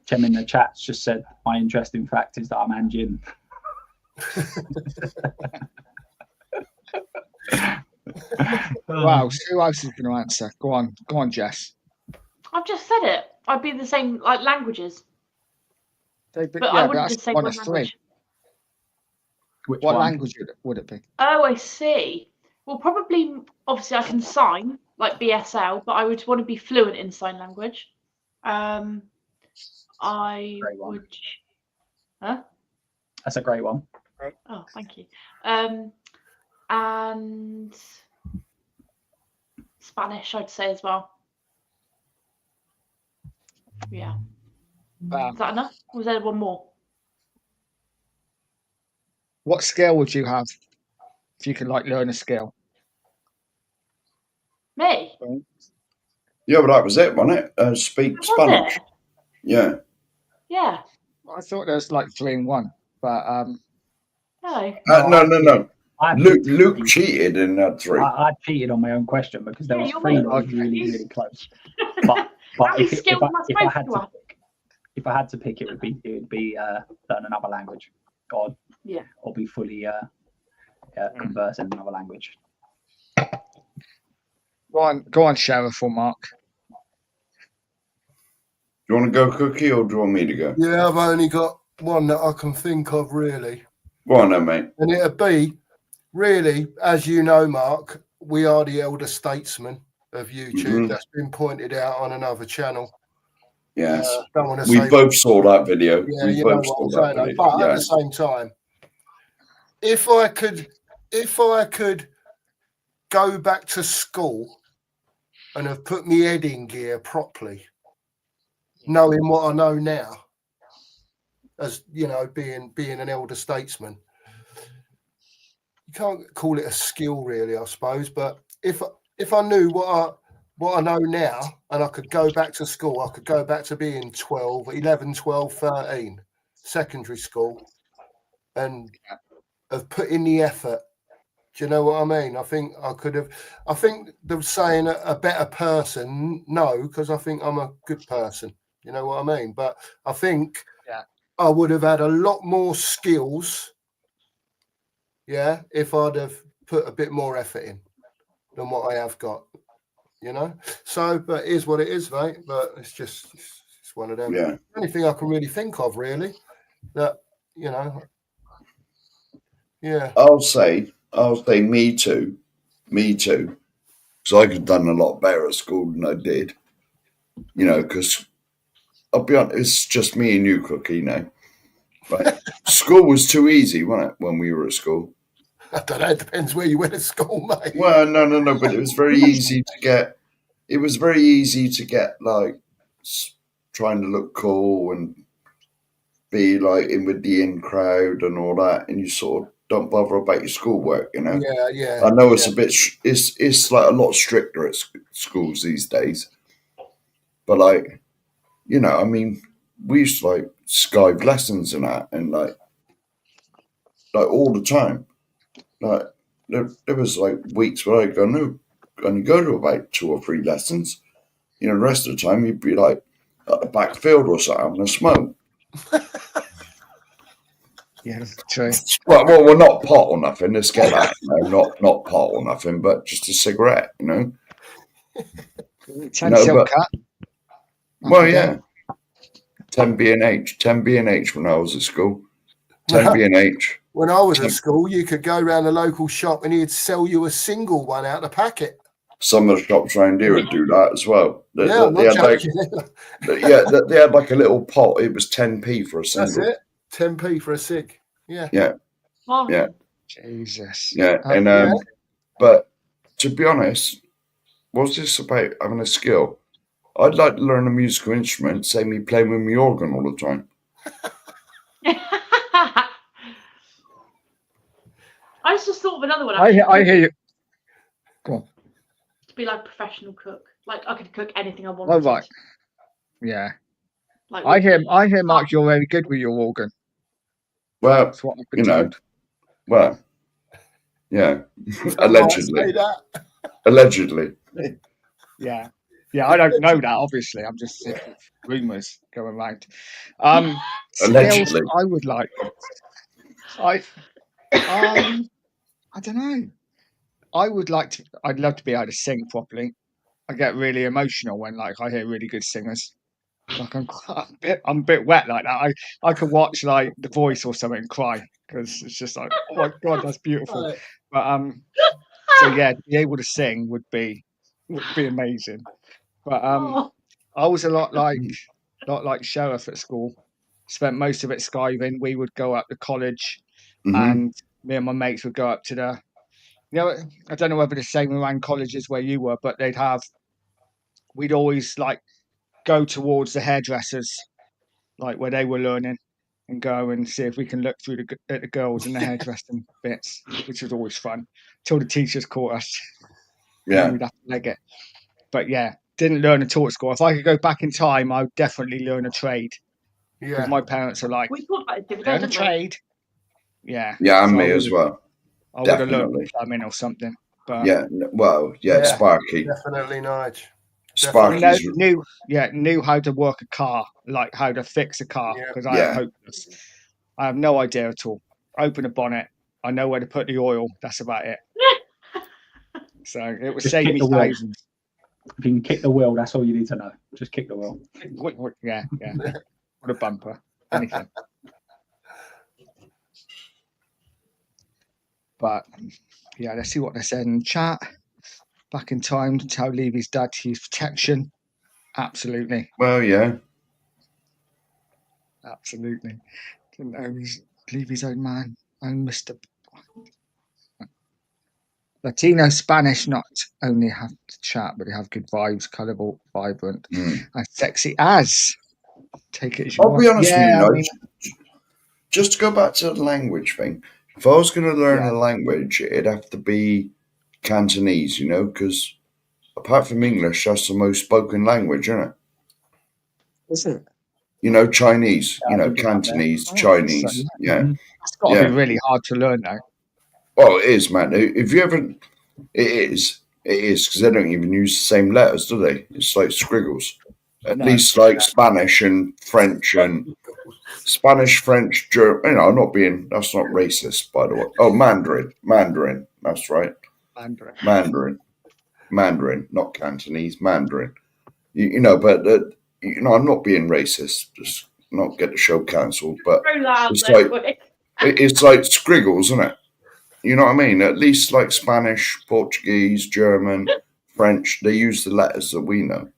Chem in the chat's just said my interesting fact is that I'm Anjin. Wow, who else is going to answer? Go on, Jess. I've just said it. I'd be the same, like languages. But I wouldn't just say one language. What language would it be? Oh, I see. Well, probably, obviously, I can sign, like BSL, but I would want to be fluent in sign language. I would... Huh? That's a great one. Oh, thank you. And Spanish, I'd say as well. Yeah. Is that enough? Or was there one more? What skill would you have if you could learn a skill? Me? Yeah, but that was it, wasn't it? Speak Spanish. Yeah. Yeah. I thought there was 3 in 1, but no. Luke cheated in that 3. I cheated on my own question because there was 3 that was really, really close. But if I had to pick, it would be learn another language, or be fully converse in another language. Go on, Sheriff or Mark. Do you want to go, Cookie, or do you want me to go? Yeah, I've only got one that I can think of, really. Go on then, mate. And it'd be, really, as you know, Mark, we are the elder statesmen of YouTube. Mm-hmm. That's been pointed out on another channel. Yes. We both saw that video. Yeah, you know what I'm saying. But at the same time, if I could go back to school and have put my head in gear properly, knowing what I know now, as you know, being an elder statesman, you can't call it a skill, really, I suppose. But if I knew what I know now, and I could go back to school, I could go back to being 11, 12, 13, secondary school, and have put in the effort Do you know what I mean? I think I could have. I think they're saying a better person. No, because I think I'm a good person. You know what I mean? But I think I would have had a lot more skills. Yeah, if I'd have put a bit more effort in than what I have got. You know. So, but it is what it is, mate. But it's one of them. Yeah. Only thing I can really think of, really, that Yeah. I'll say me too. Because I could have done a lot better at school than I did. Because I'll be honest, it's just me and you, Cookie, But school was too easy, wasn't it, when we were at school? I don't know. It depends where you went to school, mate. Well, no, but it was very easy to get. It was very easy to get, like, trying to look cool and be, like, in with the in crowd and all that, and you sort of don't bother about your schoolwork, Yeah. I know it's a bit. It's like a lot stricter at schools these days, but like, I mean, we used to like Skype lessons and that, and like all the time. Like there was like weeks where I'd only go to about 2 or 3 lessons. The rest of the time you'd be like at the backfield or something having a smoke. Yeah, true. Well, we're not pot or nothing. Let's get that. Not pot or nothing, but just a cigarette. 10 No, silk but- cat. Well, yeah. 10 B&H. 10 B&H when I was at school. 10 B&H. When I was at school, you could go around the local shop and he'd sell you a single one out of the packet. Some of the shops around here would do that as well. Yeah, I'm They not had like, joking. they had like a little pot. It was 10p for a single. That's it. 10p for a cig. Yeah. Oh, Yeah. Jesus. Yeah, and but to be honest, what's this about having a skill? I'd like to learn a musical instrument, save me playing with my organ all the time. I just thought of another one. I hear you. Go on. To be like a professional cook. Like I could cook anything I wanted. Oh, right. Yeah. Like I hear, Mark, you're very good with your organ. Well, That's what I've been told. well, yeah, Say allegedly. that. Allegedly. Yeah. Yeah, I don't know that, obviously. I'm just sick of rumours going around. Skills Allegedly. I would like. I don't know. I'd love to be able to sing properly. I get really emotional when like I hear really good singers. Like I'm a bit wet like that. I could watch like The Voice or something and cry because it's just like, oh my god, that's beautiful. Right. But so yeah, to be able to sing would be amazing. But oh, I was a lot like Sheriff at school. Spent most of it skiving. We would go up to college, Mhm. and me and my mates would go up to the. I don't know whether the same around colleges where you were, but we'd always like go towards the hairdressers, like where they were learning, and go and see if we can look through at the girls in the hairdressing bits, which was always fun. Till the teachers caught us. And then Yeah. we'd have to leg it. But yeah, didn't learn at all at school. If I could go back in time, I would definitely learn a trade. Because Yeah. my parents are like, we talked about it the other learn day, a didn't we? trade. Yeah. Yeah, and So me as well. I would have learned Definitely. plumbing or something. But Yeah. Well, yeah, Yeah. Sparky. Definitely, Nige. Sparky's. knew how to work a car, like how to fix a car, Yeah. because I Yeah. am hopeless. I have no idea at all. Open a bonnet, I know where to put the oil. That's about it. So it would Just save kick me the wheel. thousands. If you can kick the wheel, that's all you need to know. Just kick the wheel. Yeah. What a bumper. Anything. But yeah, let's see what they said in chat. Back in time to tell Levy's dad to use protection. Absolutely. Well, yeah. Absolutely. Didn't know he's Levy's own man, own Mr. Latino Spanish not only have to chat, but they have good vibes, colourful, vibrant, Mm. and sexy as. Take it as you I'll want. be honest Yeah, I with you, mean, just to go back to the language thing, if I was going to learn Yeah. a language, it'd have to be Cantonese, because apart from English, that's the most spoken language, isn't it? is it? Chinese, Yeah, I think it's up there. Cantonese, Oh, Chinese. so, Yeah. It's got to Yeah. be really hard to learn, though. Well, it is, man. If you ever, it is because they don't even use the same letters, do they? It's like squiggles. At No. least like Spanish and French and Spanish, French, German. You know, I'm not being. That's not racist, by the way. Oh, Mandarin. That's right. Mandarin, not Cantonese. Mandarin. You know, but you know, I'm not being racist. Just not get the show cancelled. But Throw that out it's there like quick. it's like squiggles, isn't it? You know what I mean? At least like Spanish, Portuguese, German, French, they use the letters that we know.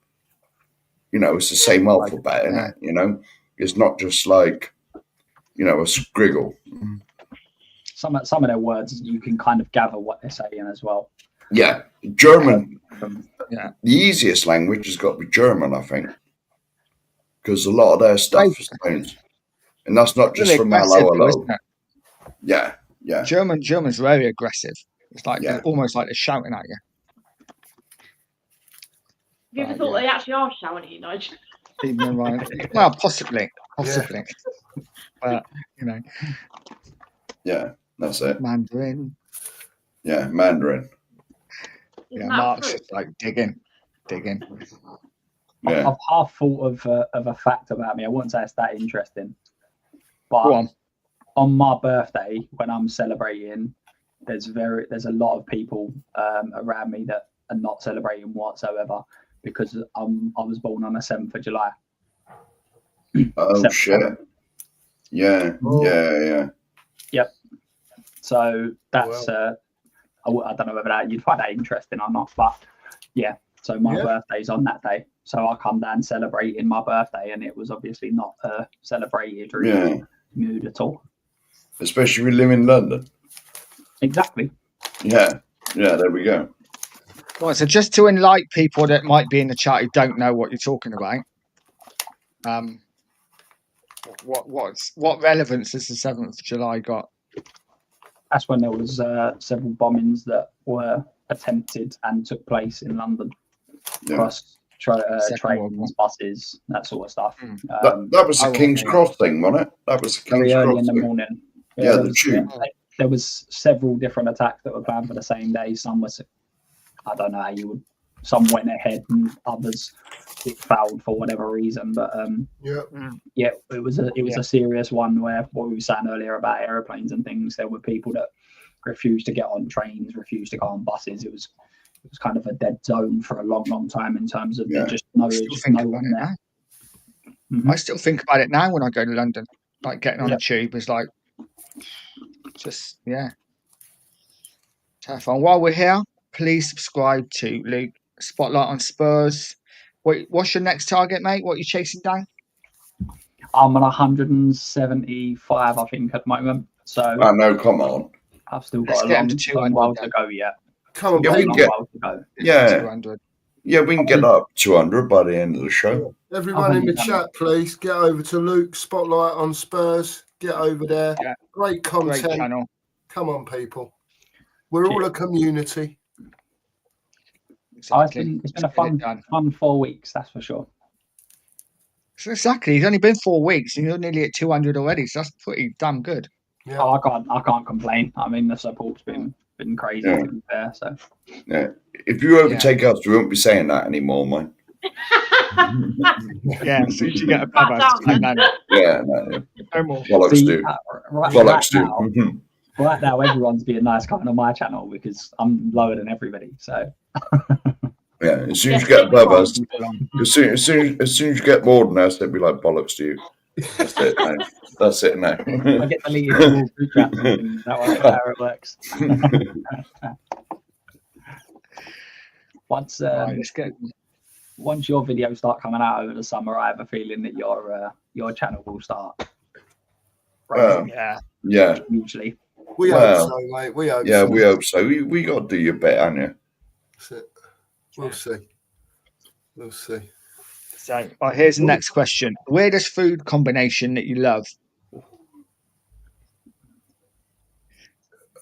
You know, it's the same alphabet, isn't it? You know, it's not just like, you know, a squiggle. Some of their words you can kind of gather what they're saying as well. Yeah, German. Yeah. The easiest language has got to be German, I think, because a lot of their stuff is Chinese, and that's not just Really from aggressive, hello, though, hello. isn't it? Yeah. German's very aggressive. It's like Yeah. almost like they're shouting at you. Have you ever Right, thought yeah. they actually are shouting at you, Nigel? Even in my, well, possibly. But you know, Yeah, that's it. Mandarin. Yeah, Mandarin. Yeah, Isn't that Mark's true? just like digging. Yeah. I've half thought of a fact about me. I wouldn't say it's that interesting, but Go on. my birthday when I'm celebrating, there's a lot of people around me that are not celebrating whatsoever because I was born on the 7th of July. Oh 7th. shit. Yeah. Yep. So that's I don't know whether you'd find that interesting or not, but yeah. So my birthday's on that day, so I come down celebrating my birthday, and it was obviously not a celebrated mood at all. Especially if you live in London. Exactly. Yeah. There we go. Right, so just to enlighten people that might be in the chat who don't know what you're talking about, what relevance has the 7th of July got? That's when there was several bombings that were attempted and took place in London across trains, buses, that sort of stuff. That was the King's Cross thing, wasn't it? That was the King's very early Cross in the thing. morning. Yeah, the tube. There was several different attacks that were planned for the same day. Some was, I don't know how you would. Some went ahead and others it failed for whatever reason. But it was a serious one where what we were saying earlier about aeroplanes and things. There were people that refused to get on trains, refused to go on buses. It was kind of a dead zone for a long time in terms of just no one there. I still think about it now when I go to London. Like getting on a tube is like just terrifying. While we're here, please subscribe to Luke Spotlight on Spurs. What's your next target, mate? What are you chasing down? I'm on 175, I think, at the moment. So I know, come on. I've still Let's got get a him to long 200 while then. to go yet. Come on, Yeah, we people. can get- While to go. Yeah. 200. Yeah, we can get up 200 by the end of the show. Everyone in the chat, please get over to Luke Spotlight on Spurs. Get over there. Yeah. Great Great content. channel. Come on, people. We're all a community. Exactly. It's been a fun 4 weeks, that's for sure. So exactly. It's only been 4 weeks and you're nearly at 200 already. So that's pretty damn good. Yeah. Oh, I can't complain. I mean, the support's been crazy to be fair. So Yeah. If you overtake us, we won't be saying that anymore, man. Yeah, as soon as you get a Back cover, down, then. Yeah, no, no more. bollocks See, do. right Bollocks do. now, right now, everyone's being nice coming on my channel because I'm lower than everybody. So Yeah, as soon as you get above us, as soon as you get more than us, they'll be like bollocks to you. That's it, mate. That's it now. I get deleted from all group chats and things. That's how it works. Once Right, let's get. once your videos start coming out over the summer, I have a feeling that your channel will start. Yeah. Yeah, Usually, We Well, hope so, mate. We hope yeah, so. we hope so. We got to do your bit, haven't you? That's it. We'll see. We'll see. So, here's the next question. Weirdest food combination that you love?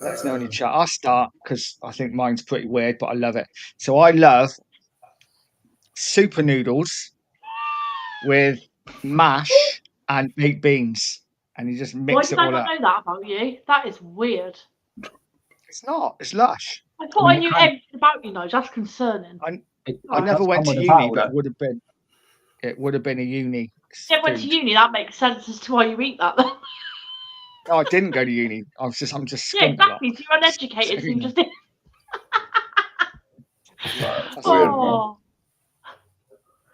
Let us know in your chat. I'll start because I think mine's pretty weird, but I love it. So I love super noodles with mash and baked beans, and you just Why mix did it I all not up. know that about you? That is weird. It's not. It's lush. I thought I knew everything about you, Nige. That's concerning. I never went to uni, but it would have been a uni. Yeah, went to food. uni. That makes sense as to why you eat that. Then. No, I didn't go to uni. I'm just Yeah, skunked a lot. exactly. So you're uneducated. So you just. That's Weird, Oh.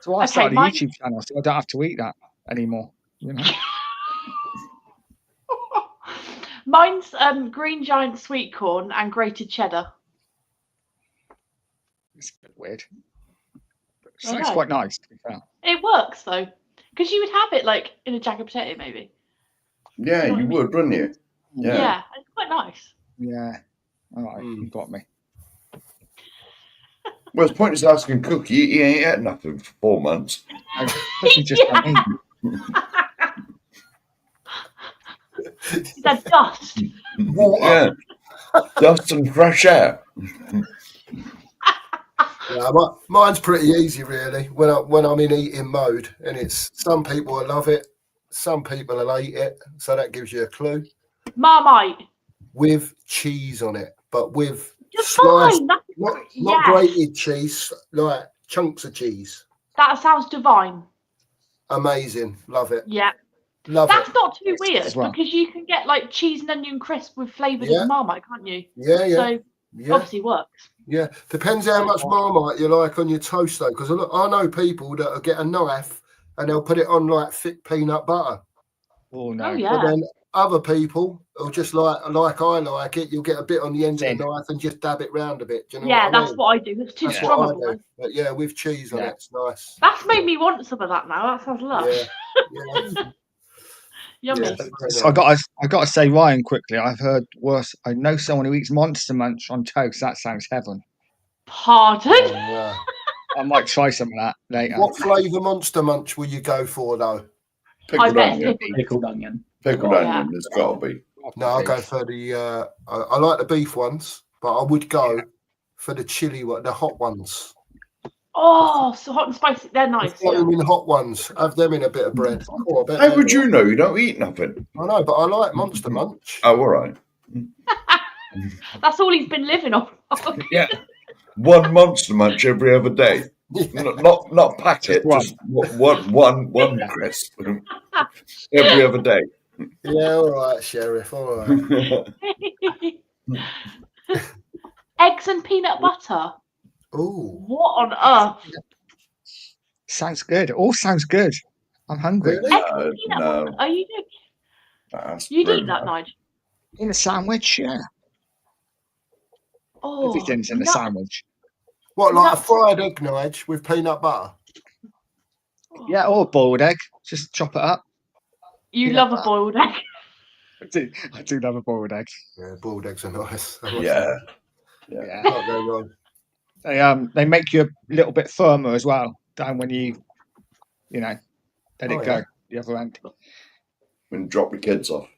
So I Okay, started a mine- YouTube channel, so I don't have to eat that anymore. You know? Mine's green giant sweet corn and grated cheddar. It's a bit weird. But it I sounds know. quite nice, to be fair. It works though, because you would have it like in a jagged potato, maybe. Yeah, you would, wouldn't you? Yeah. It's quite nice. Yeah. All right, you got me. Well, it's pointless asking Cookie. He ain't had nothing for 4 months. Cookie just went in. That dust. Yeah. Dust and fresh air. Yeah, mine's pretty easy, really. When I'm in eating mode, and it's some people will love it, some people will hate it. So that gives you a clue. Marmite. With cheese on it, but with You're sliced, fine. That's, not yes. grated cheese, like chunks of cheese. That sounds divine. Amazing, love it, Yeah. love That's it. not too weird as well. because you can get like cheese and onion crisp with flavoured Yeah. Marmite, can't you? Yeah, yeah, So yeah, obviously works. yeah. Depends how much Marmite you like on your toast, though, because I know people that will get a knife and they'll put it on like thick peanut butter. Oh, no. Oh But yeah. then other people will just like I like it. You'll get a bit on the end of Thin. the knife and just dab it round a bit. Do you know Yeah, what I that's mean? what I do. It's too That's strong what of I one. do. But yeah, with cheese on Yeah. it, it's nice. That's made me want some of that now. That sounds lush. Yeah, yeah. Yummy. Yeah. So I got to say, Ryan, quickly. I've heard worse. I know someone who eats Monster Munch on toast. That sounds heaven. Pardon? Yeah. I might try some of that later. What flavour Monster Munch will you go for, though? Pickled bet onion. it's Pickled onion. Pickled Oh, onion, it's got to be. No, I'll go for the. I like the beef ones, but I would go for the chili one, the hot ones. Oh, so hot and spicy. They're The nice. Yeah. flaming hot ones. Have them in a bit of bread. Oh, I bet How they're would you nice. know? You don't eat nothing. I know, but I like Monster Munch. Oh, all right. That's all he's been living on. Yeah. One Monster Munch every other day. Not packet, just one crisp every other day. Yeah, all right, Sheriff. All right. Eggs and peanut butter. Ooh, What on earth? Sounds good. All sounds good. I'm hungry. really? Eggs and peanut no. butter. Are you? That's You'd really eat that, nice. Nigel? In a sandwich, yeah. Oh, Everything's in a nuts. sandwich. What, like a Nuts. fried egg, Nige, with peanut butter? Yeah, or a boiled egg. Just chop it up. You peanut love a butter. boiled egg. I do love a boiled egg. Yeah, boiled eggs are nice. Yeah. Yeah. Can't go wrong. They make you a little bit firmer as well. Down when you let Oh, it go the other end. And drop your kids off.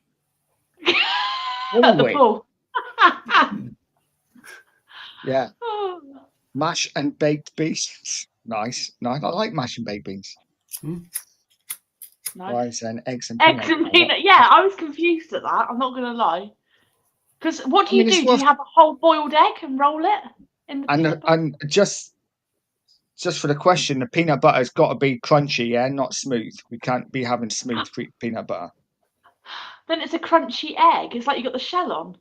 At the Wait. pool. Yeah. Oh. Mash and baked beans. Nice. I like mash and baked beans. Nice. Right, then eggs and Eggs peanut and peanut. Yeah, I was confused at that. I'm not going to lie. Because what do I you mean, it's do? Do worth- you have a whole boiled egg and roll it in the peanut butter? And just for the question, the peanut butter's got to be crunchy, yeah, not smooth. We can't be having smooth peanut butter. Then it's a crunchy egg. It's like you got the shell on.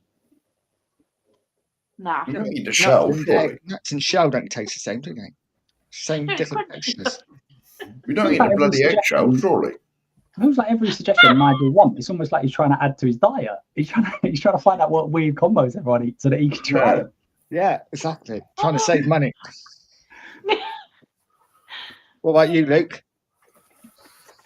Nah. You don't eat the shell, surely. Nuts and shell don't taste the same, do they? Same No, it's different crunchy. textures. You don't eat the bloody eggshell, surely. It feels like every suggestion Nigel wants, it's almost like he's trying to add to his diet. He's trying to find out what weird combos everyone eats so that he can try Yeah. them. Yeah, exactly. Trying to save money. What about you, Luke?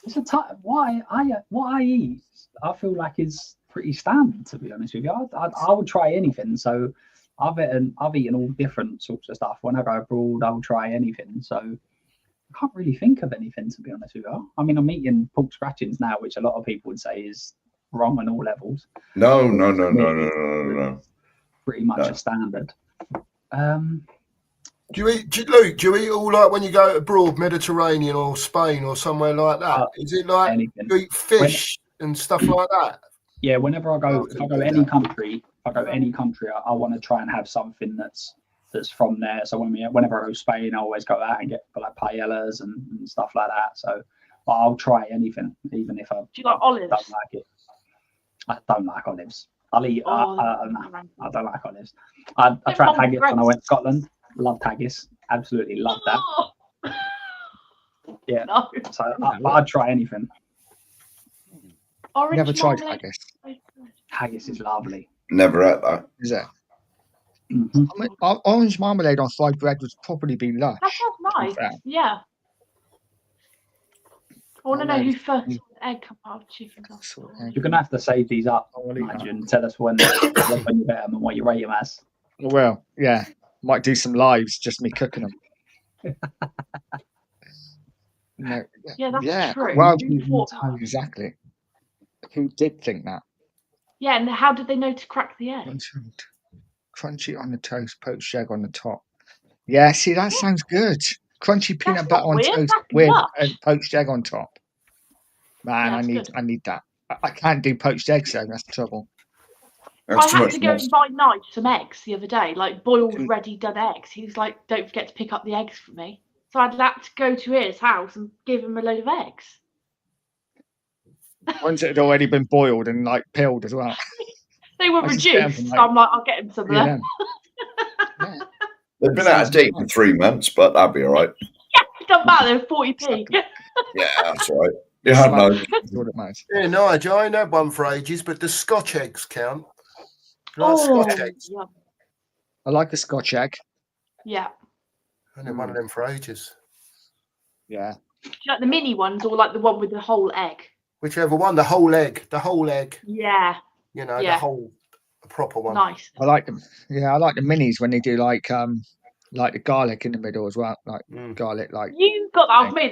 It's a what I eat, I feel like is pretty standard, to be honest with you. I would try anything. So I've eaten all different sorts of stuff. When I go abroad, I'll try anything. So I can't really think of anything, to be honest with you. I mean, I'm eating pork scratchings now, which a lot of people would say is wrong on all levels. No. Pretty much No. a standard. Do you eat all like when you go abroad, Mediterranean or Spain or somewhere like that? Is it like Anything. you eat fish and stuff like that? Yeah, whenever I go, if I go any country, if I go any country, I want to try and have something that's from there. So whenever I go to Spain, I always go out and get like paellas and stuff like that. So I'll try anything, even if I Do you like olives? don't like it. I don't like olives. I'll eat. Oh, I don't like olives. I tried haggis when I went to Scotland. Loved haggis. Absolutely loved that. Oh. Yeah. No. So I'd try anything. Orange Never tried marmalade. haggis. Haggis is lovely. Never had that. Is it? Mm-hmm. I mean, orange marmalade on fried bread would probably be lush. That sounds nice. fair. Yeah. I want to know Marmalade. who first saw the egg come out of chicken. Sort of egg. You're gonna have to save these up, I'll eat that. Nigel, and tell us when you bet them and what you rate them as. Well, yeah, might do some lives, just me cooking them. No, Yeah, that's yeah. true. Well, Who thought that? exactly. Who did think that? Yeah, and how did they know to crack the egg? Crunchy on the toast, poached egg on the top. Yeah, see, that sounds good. Crunchy peanut That's butter not on weird, toast that's with lush. a poached egg on top. Man, Yeah, I that's need that. I can't do poached eggs though. That's the trouble. That's I too had much to go and mustard. buy Nige some eggs the other day, like boiled, Mm. ready, done eggs. He was like, "Don't forget to pick up the eggs for me." So I'd had to go to his house and give him a load of eggs. Ones that had already been boiled and like peeled as well. They were I just get 'em reduced, from, so like, I'm like, "I'll get him some of Yeah, them." yeah. They've been out of date for 3 months, but that'd be all right. It doesn't matter. They're 40p. Yeah, that's all right. You had no. That's all that matters. Yeah, Nigel, I ain't had one for ages, but the Scotch eggs count. You like Oh, Scotch eggs? yeah. I like a Scotch egg. Yeah. I had one of them for ages. Yeah. Do you like the mini ones or like the one with the whole egg? Whichever one, the whole egg, Yeah. you know, Yeah. the whole proper one. Nice. I like them. Yeah, I like the minis when they do like the garlic in the middle as well. Like Mm. garlic, like You got that off me.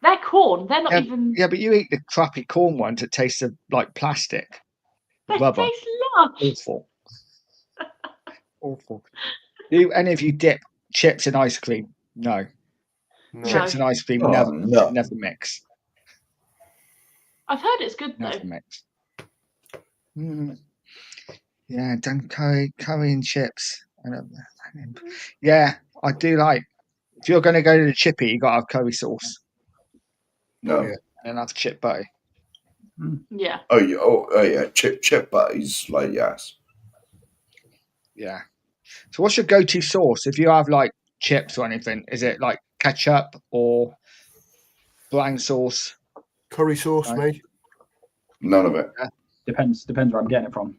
They're corn. They're not even. yeah, but you eat the crappy corn ones that taste of like plastic, They rubber. taste lush. Awful. Awful. Do any of you dip chips in ice cream? No. No. Chips and ice cream Oh, no. never mix. I've heard it's good though. Never mix. Mm. Yeah, done curry and chips. Yeah, I do like. If you're going to go to the chippy, you got to have curry sauce No. Yeah. and have chip butter. Yeah. Oh yeah. Chip buddies, like yes. Yeah. So, what's your go-to sauce if you have like chips or anything? Is it like ketchup or brown sauce? Curry sauce, Right. me. None of it. Depends where I'm getting it from.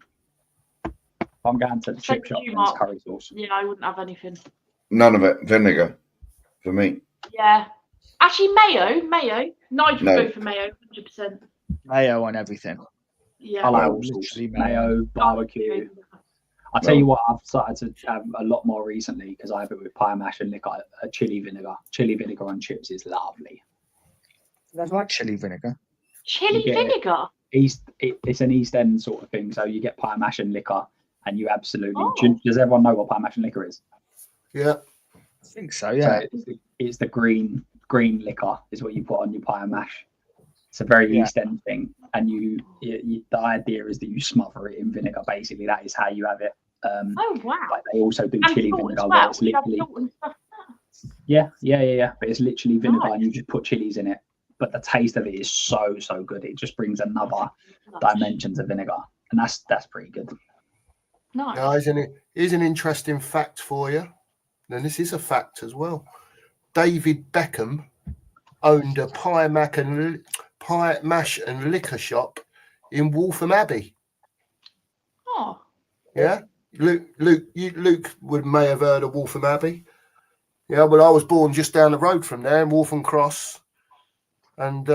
If I'm going to the Same chip shop, as you, then it's Mark. curry sauce. Yeah, I wouldn't have anything. None of it. Vinegar for me. Yeah. Actually, mayo. Nigel No. go for mayo, 100%. Mayo on everything. Yeah. I like Oh, all sorts. literally mayo. Mayo, barbecue. I'll tell you what, I've started to have a lot more recently because I have it with pie mash and liquor, chili vinegar. Chili vinegar on chips is lovely. I like chili vinegar. Chili You get it. vinegar. It's an East End sort of thing. So you get pie mash and liquor, and you absolutely. Oh. Does everyone know what pie mash and liquor is? Yeah. I think so. Yeah. So it's the green liquor is what you put on your pie and mash. It's a very Yeah. East End thing, and the idea is that you smother it in vinegar. Basically, that is how you have it. Oh wow. But they also do And chili salt vinegar, as where well. it's You have literally salt and stuff. yeah. But it's literally vinegar, Nice. and you just put chilies in it. But the taste of it is so good. It just brings another Nice. dimension to vinegar, and that's pretty good. Nice. Now, here's an interesting fact for you. And this is a fact as well. David Beckham owned a pie mash and liquor shop in Waltham Abbey. Oh. Yeah, Luke may have heard of Waltham Abbey. Yeah, well, I was born just down the road from there in Waltham Cross, and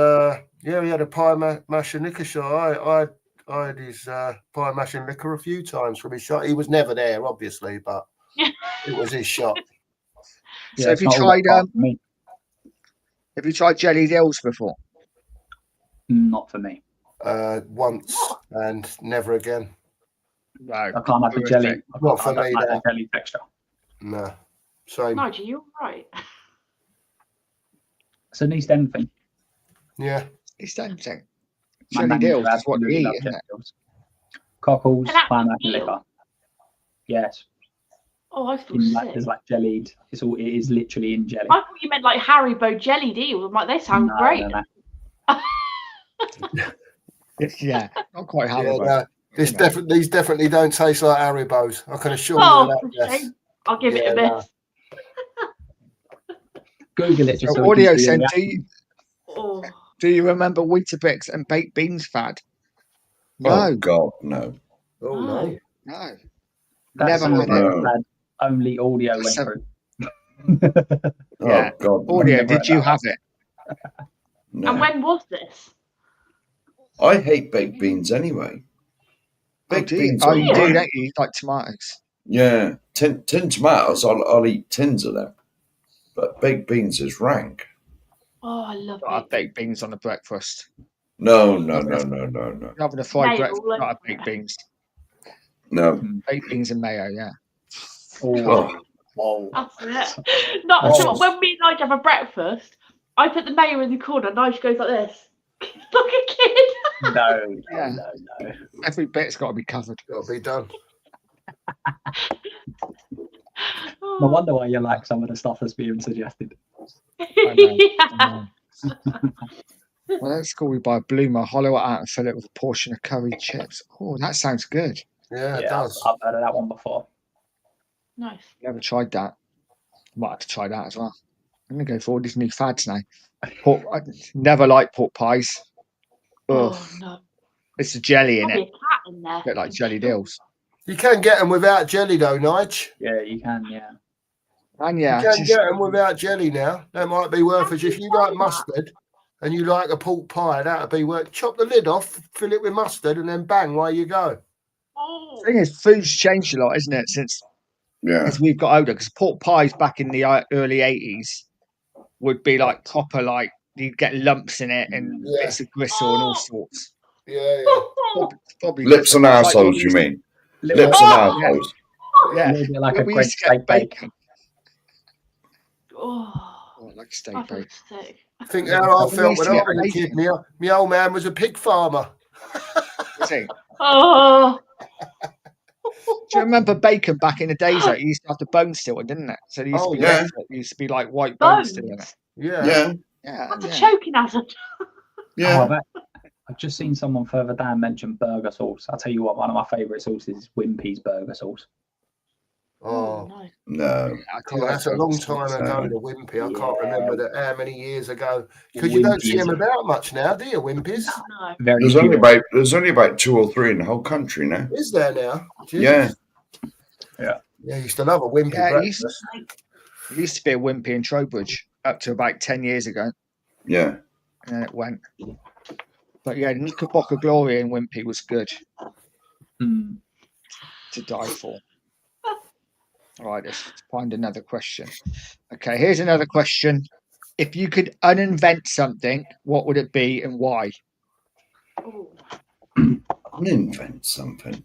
he had a pie mash and liquor shop. I had his pie mash and liquor a few times from his shop. He was never there, obviously, but it was his shop. So have it's you not all tried that far from me. have you tried jelly dills before? Not for me. Once and never again. No. I can't have the Horrific. jelly. Not for I don't me, like that. the jelly texture. No, same. Nigel, you're right. It's an East End thing. Yeah, It's the same thing. My Jelly nan dills used to is what they absolutely eat, love isn't jelly it? dills. Cockles, An actual pineapple eel? liquor. Yes, Oh, I feel in like sick. there's like jellied. It is literally in jelly. I thought you meant like Haribo jellied eel. I'm like, they sound No, great. no, no. Yeah, not quite Yeah, Haribo. no, these definitely don't taste like Haribos. I can assure Oh, you that. for Yes. shame. I'll give it Yeah, a no. miss. Google it just So so we Audio can see said, the Oh, do you remember Weetabix and baked beans fad? Oh No, God, no. Oh no. no. That's Never had something it. No. that only Audio went So- through. Yeah. Oh God, no. Audio, Never did had you that have it? No. And when was this? I hate baked beans anyway. Oh, Baked do you? beans Oh, are you do, great. don't you? You like tomatoes. Yeah, tin tomatoes. I'll eat tins of them, but baked beans is rank. Oh, I love Got it. baked beans on the breakfast. No. You're having a fried Mayo breakfast, all not a over baked it. beans. No. Baked beans and mayo, yeah. Oh, Whoa. That's it. Not Oh. so when me and Nige have a breakfast, I put the mayo in the corner. Nige goes like this, like a kid. No, Yeah. no. Every bit's got to be covered. Got to be done. No wonder why you like some of the stuff that's being suggested. Yeah. Well, at school we buy a bloomer, hollow it out and fill it with a portion of curried chips. Oh, that sounds good. Yeah, it Yeah, does. I've heard of that one before. Nice. Never tried that. Might have to try that as well. I'm gonna go for all these new fads now. I never liked pork pies. Ugh, Oh no. it's a jelly in Probably it, a cat in there. a bit like jelly deals. You can get them without jelly though, Nige. Yeah, you can. Yeah. And yeah, You can just- get them without jelly now. That might be worth it. If you like that? mustard and you like a pork pie, that'd be worth. Chop the lid off, fill it with mustard, and then bang, away you go. Oh. the thing is, food's changed a lot, isn't it, since yeah. as we've got older? Because pork pies back in the early '80s would be like proper, like you'd get lumps in it and Yeah. bits of gristle and all sorts. Yeah, Probably Lips and it's like assholes, we you used- mean? Little, Lips and Yeah. assholes. a Yeah, little bit like a we Greg's used to get steak bake. bacon. Oh. Oh, like steak I feel bake. sick. I think how I We felt used when to I get was a kid. bacon. My old man was a pig farmer. Was he? Oh. Do you remember bacon back in the days? Like, you used to have the bone still, didn't it? So there used Oh, to be yeah. bits that used to be like white bones still in it. Bones. Yeah. Yeah, Yeah, That's a yeah. choking hazard. yeah. Oh, I've just seen someone further down mention burger sauce. I'll tell you what, one of my favourite sauces is Wimpy's burger sauce. Oh, no. No. I do God, like that's a bones long still. time ago, the Wimpy. I can't Yeah. remember how many years ago. Because you don't Wimpy see is them about much now, do you, Wimpies? No. very There's pure. only about 2 or 3 in the whole country now. Is there now? Jeez. Yeah. Yeah, I used to love a Wimpy Yeah, it breakfast. used to be a Wimpy in Trowbridge up to about 10 years ago, Yeah. and then it went. But yeah, Knickerbocker Glory in Wimpy was good Mm. to die for. All right, let's find another question. Okay, here's another question. If you could uninvent something, what would it be and why? Oh. Uninvent something.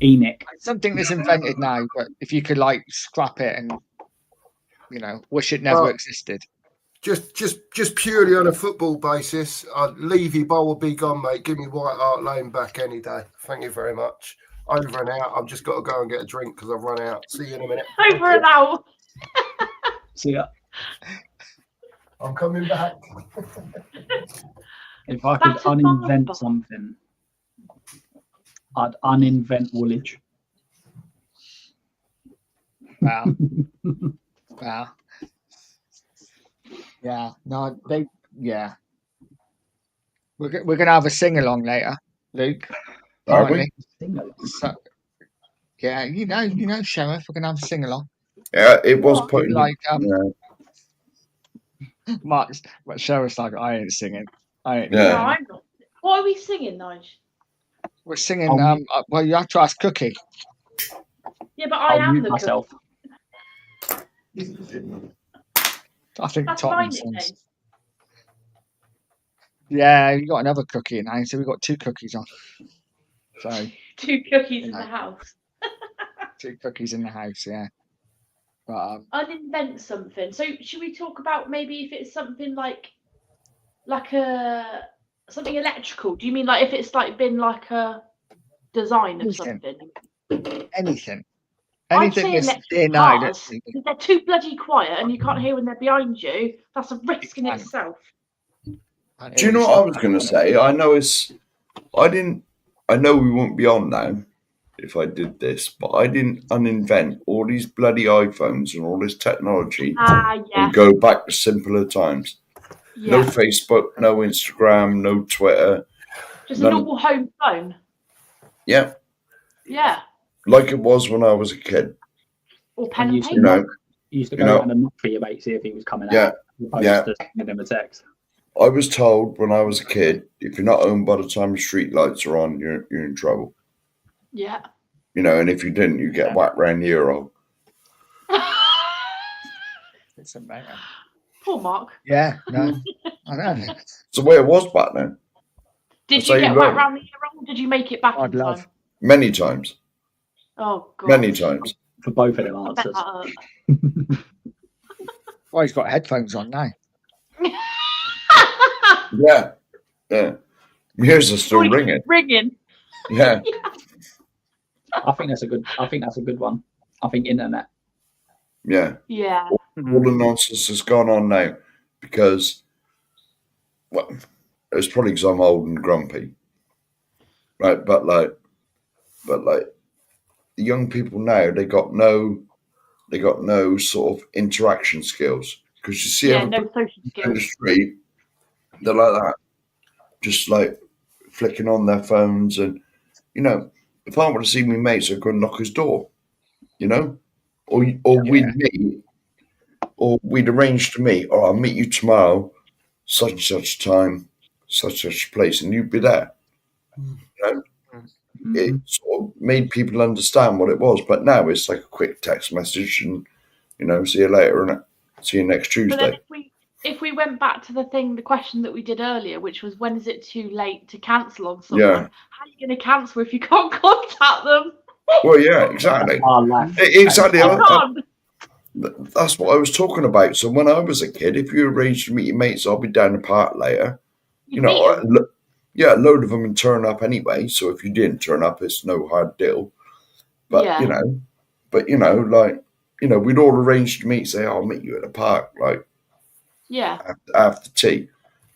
Enoch. Something that's invented now, but if you could like scrap it and wish it never Well, existed. Just purely on a football basis, Levy Bowl would be gone, mate. Give me White Hart Lane back any day. Thank you very much. Over and out. I've just got to go and get a drink because I've run out. See you in a minute. Over and out. See, I'm coming back. if I could That's a uninvent barber. something, I'd uninvent Woolwich. Wow. Wow. Yeah. No, yeah. We're gonna have a sing along later, Luke. Are apparently. we? Sing along. So, yeah, Sheriff, we're gonna have a sing along. Yeah, it was What? put in. Like Yeah. Mark's, but Sheriff's like, I ain't singing. I ain't. Yeah. No, I'm not. What are we singing, Nige? We're singing. I'll Well, you have to ask Cookie. Yeah, but I I'll am mute the myself. I think That's my Tottenham nickname. sings. Yeah, you got another cookie now, so we've got 2 cookies on. So 2 cookies in the house. 2 cookies in the house, yeah. But Uninvent something. So should we talk about maybe if it's something like something electrical? Do you mean like if it's like been like a design of Anything. something. Anything. I'd Anything say that's electric in now. cars, if they're too bloody quiet and you can't hear when they're behind you, that's a risk in can't. itself. Do you know what I was going to say? I know I know we wouldn't be on now if I did this, but I didn't uninvent all these bloody iPhones and all this technology Ah, yeah. and go back to simpler times. No Yeah. Facebook, no Instagram, no Twitter. Just a none- normal home phone. Yeah, Yeah. like it was when I was a kid. Or pen And and you paper. know, used to You go know- around and knock for your mate, see if he was coming Yeah, out, as opposed yeah. to sending him a text. I was told when I was a kid, if you're not home by the time the street lights are on, you're in trouble. Yeah. You know, and if you didn't, you get whacked round the ear hole. It's a matter. Poor Mark. Yeah, no. I know. It's the way it was back then. Did That's you how get you whacked learn. round the ear roll? Did you make it back I'd in love. time? Many times. Oh, God. Many times. For both of them I bet answers. that hurt. Well, he's got headphones on now. Yeah. Yeah. Ears are still Already ringing. Ringing. Yeah. I think that's a good one. I think internet. Yeah. Yeah. All the nonsense has gone on now because, well, it's probably because I'm old and grumpy, right? But like the young people now, they got no sort of interaction skills because you see Yeah, everybody no social in the skills. street, they're like that, just like flicking on their phones, and you know, if I want to see my mates, I go and knock his door, you know, or we'd meet. Or we'd arrange to meet, or I'll meet you tomorrow, such and such time, such and such place, and you'd be there. You know, it sort of made people understand what it was. But now it's like a quick text message, and you know, see you later, and see you next But then Tuesday. if we went back to the question that we did earlier, which was when is it too late to cancel on someone? Yeah. How are you going to cancel if you can't contact them? Well, yeah, exactly, Our life. exactly. You can't. That's what I was talking about. So when I was a kid, if you arranged to meet your mates, I'll be down the park later. You meet know, 'em. yeah, a load of them would turn up anyway. So if you didn't turn up, it's no hard deal. But Yeah. we'd all arrange to meet. Say, I'll meet you at the park, like Yeah. after tea.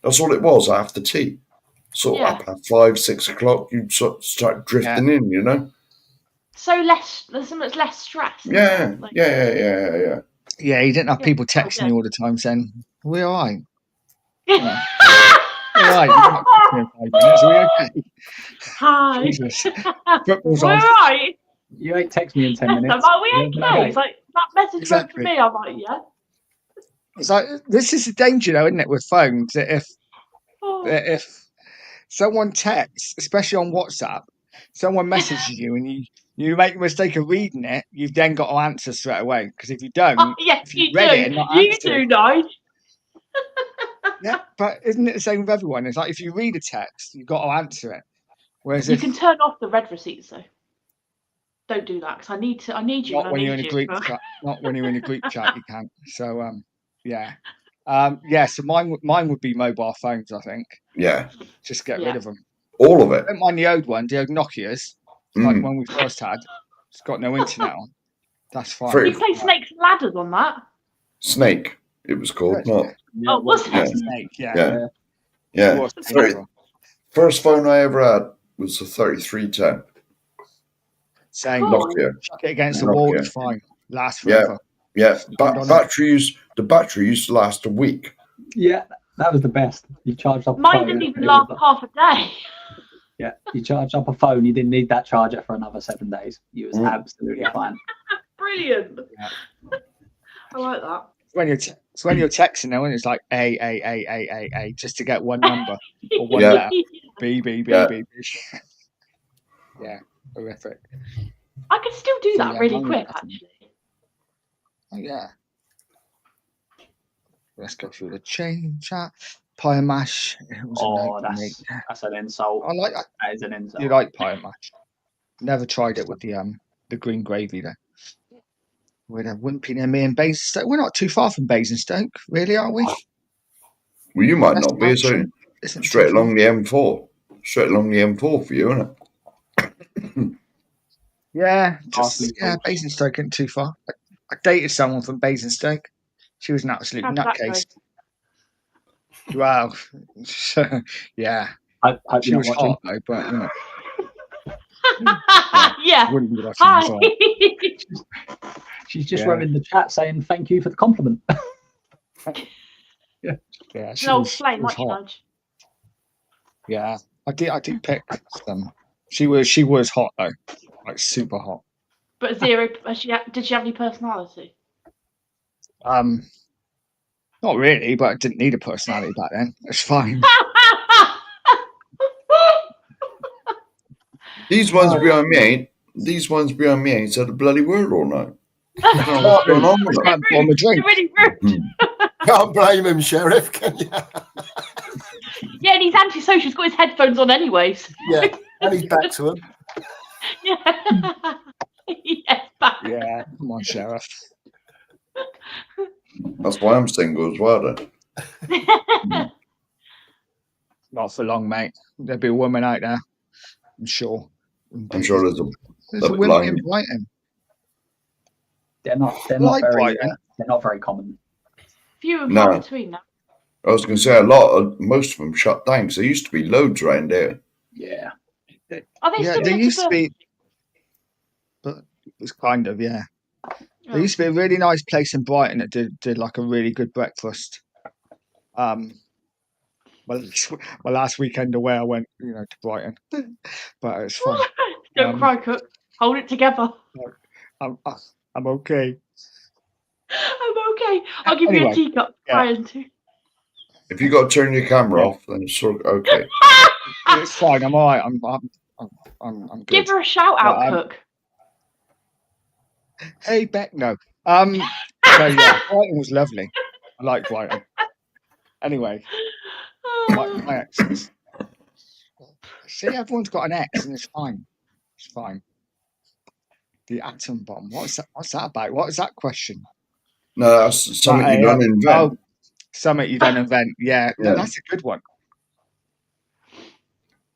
That's all it was after tea. Sort Yeah. of up at 5, 6 o'clock, you'd sort of start drifting in. You know. There's so much less stress. Yeah, Like, yeah. Yeah, you didn't have Yeah, people okay. texting you all the time saying, "Are we all right? Yeah. All right, you're not texting me in 5 minutes. Are we okay?" Hi. Jesus. Football's We're on. right. You ain't text me in 10 minutes. Are we Yeah, okay? okay. It's like that message went Exactly. for me. I'm like, yeah. It's like, this is the danger, though, isn't it, with phones? That Oh, if someone texts, especially on WhatsApp, someone messages you and you make a mistake of reading it, you've then got to answer straight away. Because if you don't, oh, yes, if you you read do. it and not You answered do, it- Nige. yeah, but isn't it the same with everyone? It's like if you read a text, you've got to answer it. Whereas You if can turn off the red receipts though. Don't do that because I need you. not and when I you're in need a you. group chat, not when you're in a group chat, you can't. So yeah. So mine would be mobile phones, I think. Yeah, Just get Yeah. rid of them. all of I it. don't mind the old one, the old Nokias, like Mm. when we first had. It's got no internet on. That's fine. Very- You play Snakes and Ladders on that? Snake, it was called, not. Oh, was Yeah. it? Snake, yeah. Yeah. It Yeah. was Sorry. painful. First phone I ever had was the 3310 Same. Cool. Nokia. Chuck it against the wall, Nokia. it's fine. Lasts Yeah. forever. Yeah, Stand on it. the battery used to last a week. Yeah, that was the best. You charged up a Mine phone. didn't even it last was- half a day. Yeah, you charged up a phone. You didn't need that charger for another 7 days. You was Mm. absolutely fine. Brilliant. Yeah. I like that. It's when you're texting now, and it's like A, just to get one number or one Yeah. letter. B. Yeah. Yeah, horrific. I could still do that Yeah, really mine quick, was- actually. Oh, yeah. Let's go through the chain chat. Pie and mash. It was a Oh, no for me. that's an insult. I like that. That is an insult. You like pie and mash? Never tried it with the green gravy though. We're Wimpy near me and Basingstoke. We're not too far from Basingstoke, really, are we? Well, you might That's not be, so option. Isn't straight too far. along the M4. Straight along the M4 for you, isn't it? Yeah, Hardly Basingstoke isn't too far. I dated someone from Basingstoke. She was an absolute How'd that nutcase. Wow. Yeah. I hope She you're was not watching. hot though, but you know, Yeah. wouldn't be watching Hi. as well. She's just Yeah. wrote in the chat saying thank you for the compliment. Yeah, she No was, flame, she was like you hot. nudge. Yeah, I did pick some. She was hot though, like super hot. But zero. Did she have any personality? Not really, but I didn't need a personality back then. It's fine. These ones behind me ain't said a bloody word all night. I don't know what's going on with them. Can't pour me a drink. You're really rude. Can't blame him, Sheriff, can you? Yeah, and he's antisocial. He's got his headphones on, anyways. Yeah, and he's back to him. Yeah. Yes, back. Yeah, come on, Sheriff. That's why I'm single as well then. Not for long, mate. There'll be a woman out there. I'm sure. I'm sure there's There's a they're woman in blind. Brighton. They're not Like very Brighton. they're not very common. Few and No. far between now. I was going to say most of them shut down because there used to be loads around there. Yeah. Are they Yeah, similar there used to Burton? be, but it was kind of, yeah. Oh. There used to be a really nice place in Brighton that did like a really good breakfast. Well, last weekend away, I went, to Brighton, but it's fun. Don't cry, Cook. Hold it together. I'm okay. I'm okay. I'll give you Anyway, a teacup. yeah. Cry into. If you got to turn your camera off, then it's sort of okay. It's fine. I'm all right. I'm good. Give her a shout out, Yeah, Cook. Hey, Beck, no. So yeah, Brighton was lovely. I like Brighton. Anyway, my exes. See, everyone's got an ex, and it's fine. It's fine. The atom bomb. What's that about? What is that question? No, that's something you don't invent. Oh, something you don't invent. Yeah, no, Yeah. that's a good one.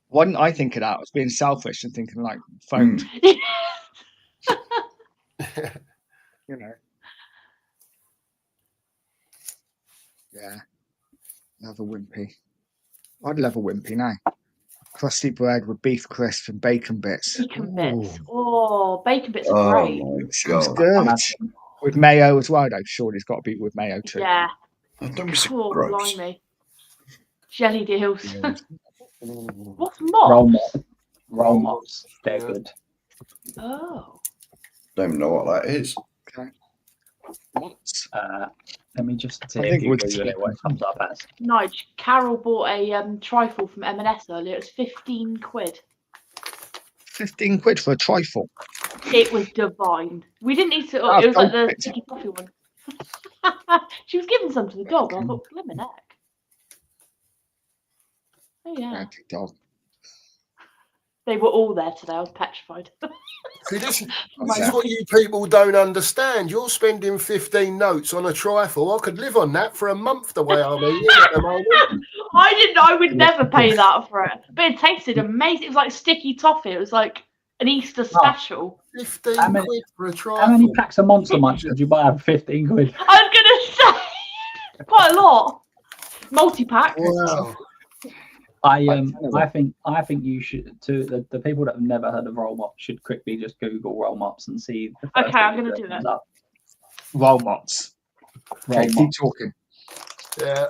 One I think of that I was being selfish and thinking like phones. Yeah. Love a wimpy. I'd love a wimpy now. Crusty bread with beef crisp and bacon bits. Bacon bits. Ooh, Oh, bacon bits are Oh great. my sounds god! good. With mayo as well, though. Surely it's got to be with mayo too. Yeah. Oh, don't be so Oh, gross. blimey. Jelly deals. Yeah. What's mop? Roll mops. They're good. Oh. Don't even know what that is. What? Let me just see I if think you we're Google it what it comes up as. Nige, Carol bought a trifle from M&S earlier. It was 15 quid. 15 quid for a trifle. It was divine. We didn't need to. Oh, It was like the perfect. sticky coffee one. She was giving some to the dog. I thought, blimmin' heck. Oh yeah. Okay, dog. They were all there today. I was petrified. See, this is Yeah. what you people don't understand. You're spending 15 notes on a trifle. I could live on that for a month the way I'm eating at the moment. I didn't know. I would never pay that for it. But it tasted amazing. It was like sticky toffee. It was like an Easter special. 15 How many- quid for a trifle. How many packs of Monster Munch did you buy for 15 quid? I was going to say quite a lot. Multi-pack. Wow. I think you should the people that have never heard of roll mops should quickly just Google roll mops and see. The first Okay, I'm thing gonna that do comes that. up. Roll mops. Roll Okay, keep mops. talking. Yeah.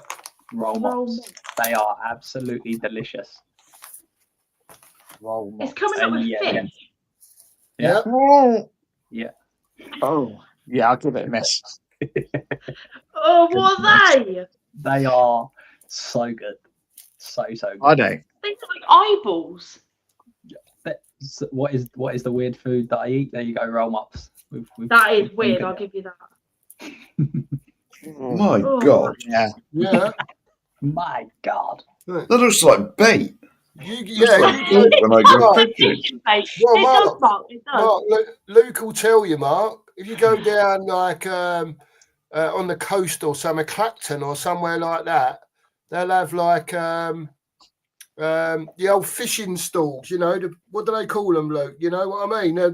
Roll Roll mops. mops. They are absolutely delicious. Roll It's mops. coming up with Yeah, fish. yeah. Yeah. Oh. Yeah. Oh. Yeah, I'll give it a miss. Oh, what are they? They are so good. So good. Are they? They look like eyeballs. What is the weird food that I eat? There you go, roll mops. That is weird. I'll give you that. My Oh. god, Yeah. Yeah. My God. that looks like bait. Yeah. When I go Right. fishing. Fish bait. Well, It Mark- does, Mark. It does. Mark, Luke will tell you, Mark, if you go down like on the coast or somewhere, Clacton or somewhere like that, they'll have like The old fishing stalls, you know, what do they call them, Luke? You know what I mean? They're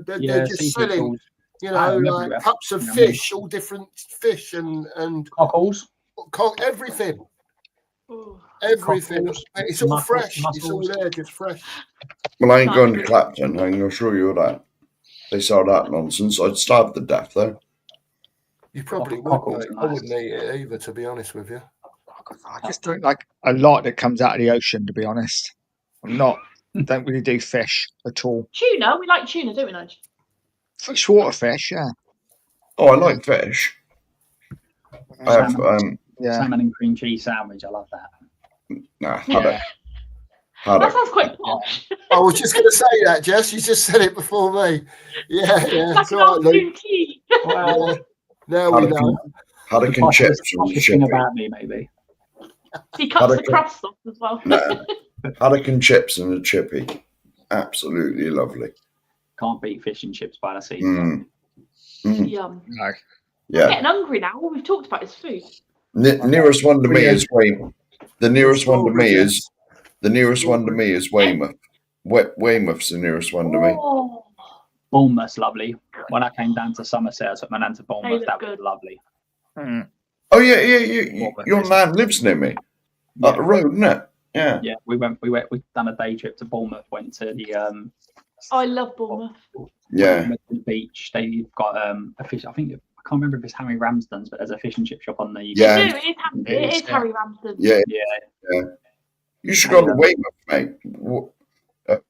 just seafood selling, stalls. you know, them like everywhere. cups of You know what I mean? fish, all different fish and Cockles. everything. Ooh. Everything. Cockles, It's all mussels, fresh. It's all mussels. there, just fresh. Well, I ain't Not going to true. Clapton. I can assure you of that. They sell that nonsense. I'd starve to death, though. You probably would, Cockles mate. are I nice. wouldn't eat it either, to be honest with you. I just don't like a lot that comes out of the ocean, to be honest. Don't really do fish at all. Tuna, we like tuna, don't we, Nigel? Freshwater fish, yeah. Oh, I like fish. I have, Yeah. Salmon and cream cheese sandwich. I love that. nah, Yeah. had That it. sounds quite posh. I was just going to say that, Jess. You just said it before me. Yeah, Like it's an all right, Luke. afternoon tea. Yeah. Now we know. Haddock and chips from the thing chippy. about me, maybe. He cuts the Haddock- crust off as well. No. Haddock and chips and a chippy. Absolutely lovely. Can't beat fish and chips by the season. Yum. No. I'm Yeah. getting hungry now. All we've talked about is food. Nearest one to me is Weymouth. The nearest one to me Strawberry, is the nearest one to me is Weymouth. Weymouth's the nearest one to me. Oh, Bournemouth's lovely. When I came down to Somerset, I took my nan to Bournemouth. look That was good. lovely. Mm. Oh yeah. Your man lives near me. Up the road, isn't it? Yeah. Yeah, we done a day trip to Bournemouth. Went to the I love Bournemouth. Yeah. went to the beach. They've got a fish. I can't remember if it's Harry Ramsden's, but there's a fish and chip shop on the. Yeah. They do, it is Harry Ramsden. Yeah. Yeah. You should go to Weymouth, mate.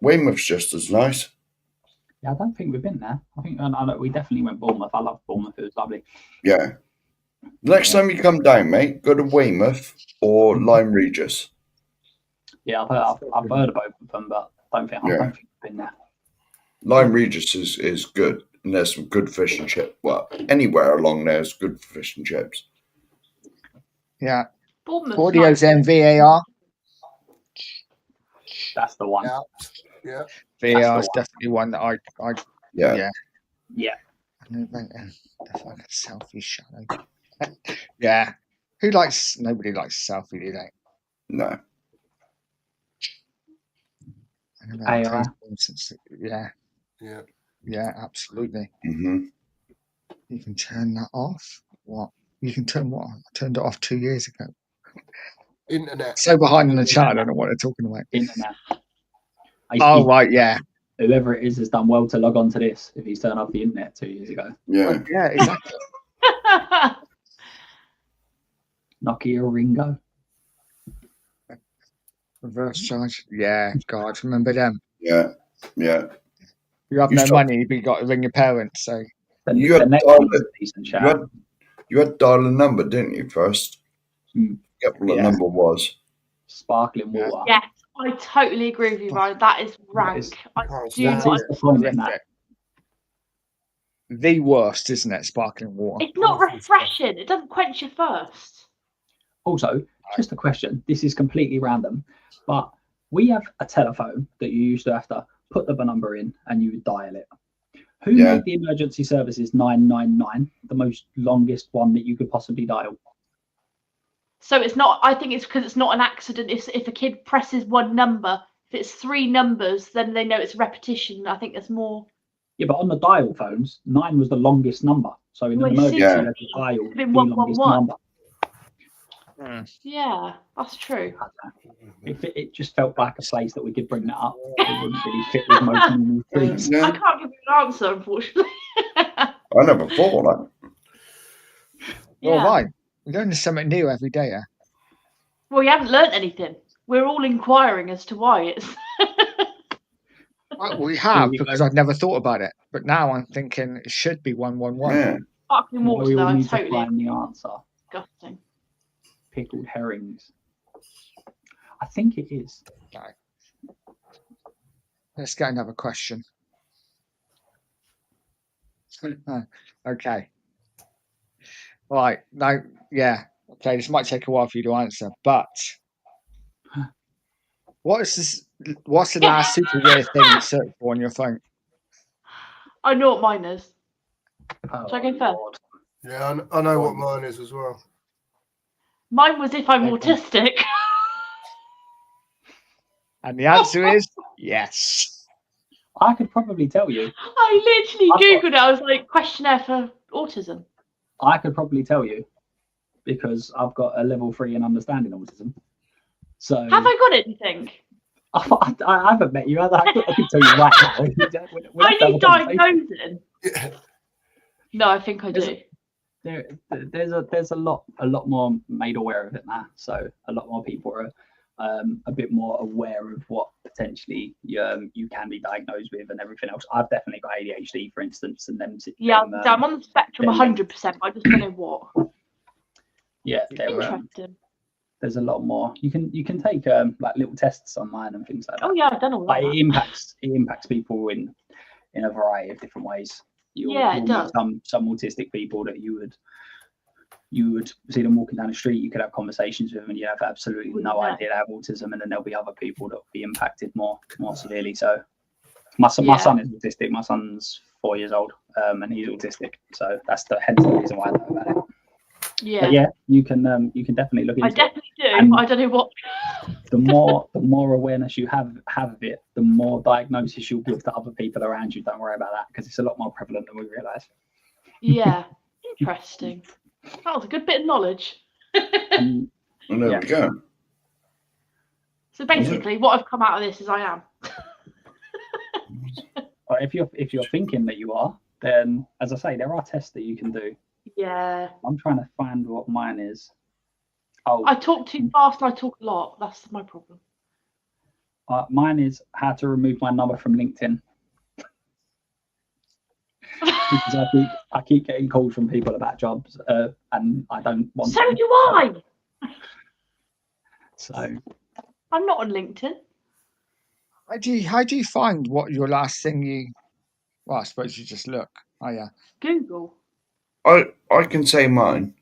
Weymouth's just as nice. Yeah, I don't think we've been there. I know we definitely went Bournemouth. I love Bournemouth. It was lovely. Yeah. Next time you come down, mate, go to Weymouth or Lyme Regis. Yeah, I've heard of both of them, but I don't think we've been there. Lyme Regis is good, and there's some good fish and chips. Well, anywhere along there is good fish and chips. Yeah. Bournemouth. Audio's in VAR. That's the one. Yeah. VAR is one. definitely one that I Yeah. Yeah. Yeah. That's like a selfie shadow. Yeah. Nobody likes selfie, do they? No. I don't know, AR. Yeah. Yeah. Yeah, absolutely. Hmm. You can turn that off. What? You can turn what? I turned it off 2 years ago. Internet. So behind in the chat, I don't know what they're talking about. Internet. Oh, right, yeah. Whoever it is has done well to log on to this if he's turned off the internet 2 years ago. Yeah. Yeah, exactly. Nokia Ringo. Reverse charge. Yeah, God, remember them? Yeah. Yeah. You have You no stop- money, but you got to ring your parents. So You had next dial one's it. a decent You shout. had to dial a number, didn't you, first? Hmm. Get what the Yeah. number was. Sparkling Yeah. water. Yes, I totally agree with you, Ryan. That is rank. I Can't do stand not. it. The point in that. horrific. The worst, isn't it? Sparkling water. It's not refreshing. It doesn't quench your thirst. Also, just a question. This is completely random, but we have a telephone that you used to have to put the number in and you would dial it. Who Yeah. made the emergency services 999 the most longest one that you could possibly dial? So it's not. I think it's because it's not an accident. If a kid presses one number, if it's 3 numbers, then they know it's repetition. I think there's more. Yeah, but on the dial phones, 9 was the longest number. So in Well, an you emergency, see, you Yeah. had to dial the been longest 111. number. Yeah, that's true. It just felt like a place that we could bring that up. It wouldn't really fit with most normal things. I Yeah. can't give you an answer, unfortunately. I never thought of that. All Yeah. right. We're learning something new every day, yeah? Well, we haven't learnt anything. We're all inquiring as to why it's. Well, we have, you go. because I've never thought about it. But now I'm thinking it should be 111. Yeah. Sparkling water, We all though, need to totally find the answer. disgusting. Pickled herrings. I think it is. Let's get another question. Okay. Right. Now, yeah. Okay, this might take a while for you to answer, but what's the last super weird thing you searched for on your phone? I know what mine is. Oh, Shall I go first? Lord. Yeah, I know what mine is as well. Mine was if I'm Okay. autistic. And the answer is yes. I could probably tell you. I literally I've got- googled it. I was like, questionnaire for autism. I could probably tell you because I've got a level 3 in understanding autism. So Have I got it? Do you think? I haven't met you. I can tell you right now. We'll I have to have need a conversation. diagnosing. Yeah. No, I think I do. There's a lot more made aware of it now. So a lot more people are a bit more aware of what potentially you can be diagnosed with and everything else. I've definitely got ADHD, for instance, and them. Yeah, I'm on the spectrum then- 100%, but I just don't know what. Yeah, Interesting. there's a lot more. You can take like little tests online and things like that. Oh yeah, I've done all But that. it impacts people in a variety of different ways. You'll It meet does. some autistic people that you would see them walking down the street. You could have conversations with them, and you have absolutely no Yeah. idea they have autism. And then there'll be other people that will be impacted more severely. So my son Yeah. is autistic. My son's 4 years old, and he's autistic. So that's hence the reason why I know about it. Yeah. But yeah, you can definitely look into I it. definitely do, And- but I don't know what. The more awareness you have of it, the more diagnosis you'll give to other people around you. Don't worry about that because it's a lot more prevalent than we realise. Yeah. Interesting. That was a good bit of knowledge. And And there Yeah. we go. So basically, what I've come out of this is I am. if you're thinking that you are, then as I say, there are tests that you can do. Yeah. I'm trying to find what mine is. Oh, I talk too fast and I talk a lot. That's my problem. mine is how to remove my number from LinkedIn. Because I keep getting calls from people about jobs, and I don't want. So to. do I. So I'm not on LinkedIn. How do you find what your last thing you? Well, I suppose you just look. Oh yeah. Google. I can say mine.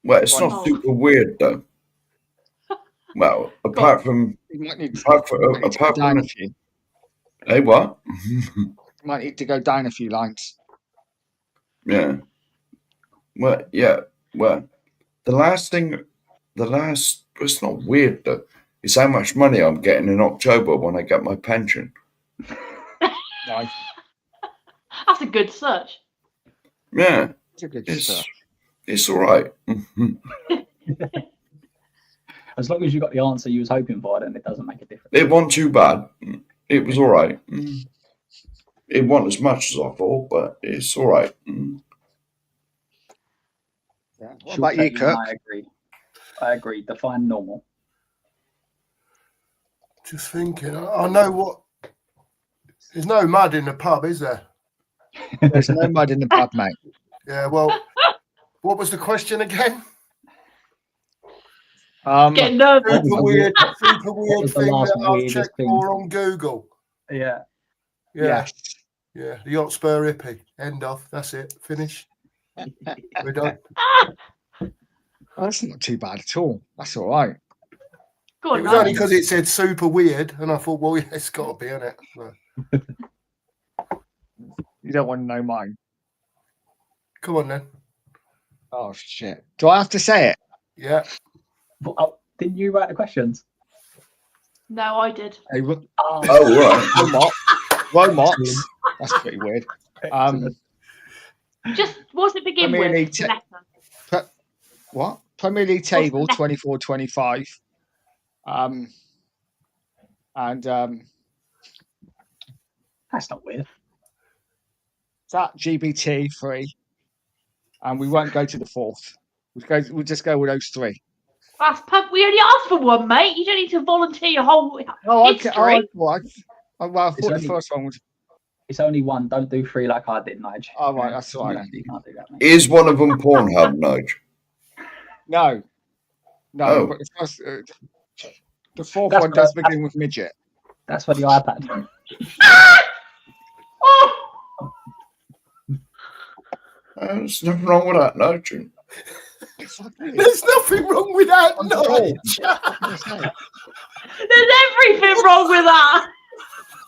Well, it's Go not on. super weird though. Well, apart from You might need to, apart from, you might need to go apart down from a few. hey, what? You might need to go down a few lines. Yeah. Well, yeah. Well, it's not weird though. It's how much money I'm getting in October when I get my pension. Nice. That's a good search. Yeah, It's a good it's stuff. it's all right. as long as you got the answer you was hoping for, then it doesn't make a difference. It wasn't too bad. It was all right. It wasn't as much as I thought, but it's all right. Yeah. What Short about you, statement, Kirk? I agree. Define normal. Just thinking. I know what. There's no mud in the pub, is there? There's no mud in the pub, mate. Yeah. Well, what was the question again? Get nervous. Super weird was the thing last that I've weirdest checked thing? for on Google. Yeah. Yeah. Yes. Yeah. The Hotspur hippie. End of. That's it. Finish. We're done. Oh, that's not too bad at all. That's all right. Go on, It was only Nigel. because it said super weird, and I thought, well, yeah, it's got to be, isn't it? So, You don't want to know mine. come on then. Oh shit! Do I have to say it? Yeah. Oh, didn't you write the questions? No, I did. Hey, Oh, right. Romots. That's pretty weird. Just what's it begin Premier with? League The letter. What? Premier League table next? 24-25. That's not weird. It's at GBT 3. And we won't go to the fourth. We'll just go with those three. That's we only asked for one, mate. You don't need to volunteer your whole Oh, history. okay. I thought It's the only- first one was. It's only one. Don't do three like I did, Nige. Oh, right, that's all right then. You can't do that, mate. Is one of them Pornhub, Nige? No. Oh. But the fourth That's one does correct. begin with midget. That's for the iPad. Oh, There's nothing wrong with that, Nige. There's nothing wrong with that. I'm No. sure. there's everything wrong with that.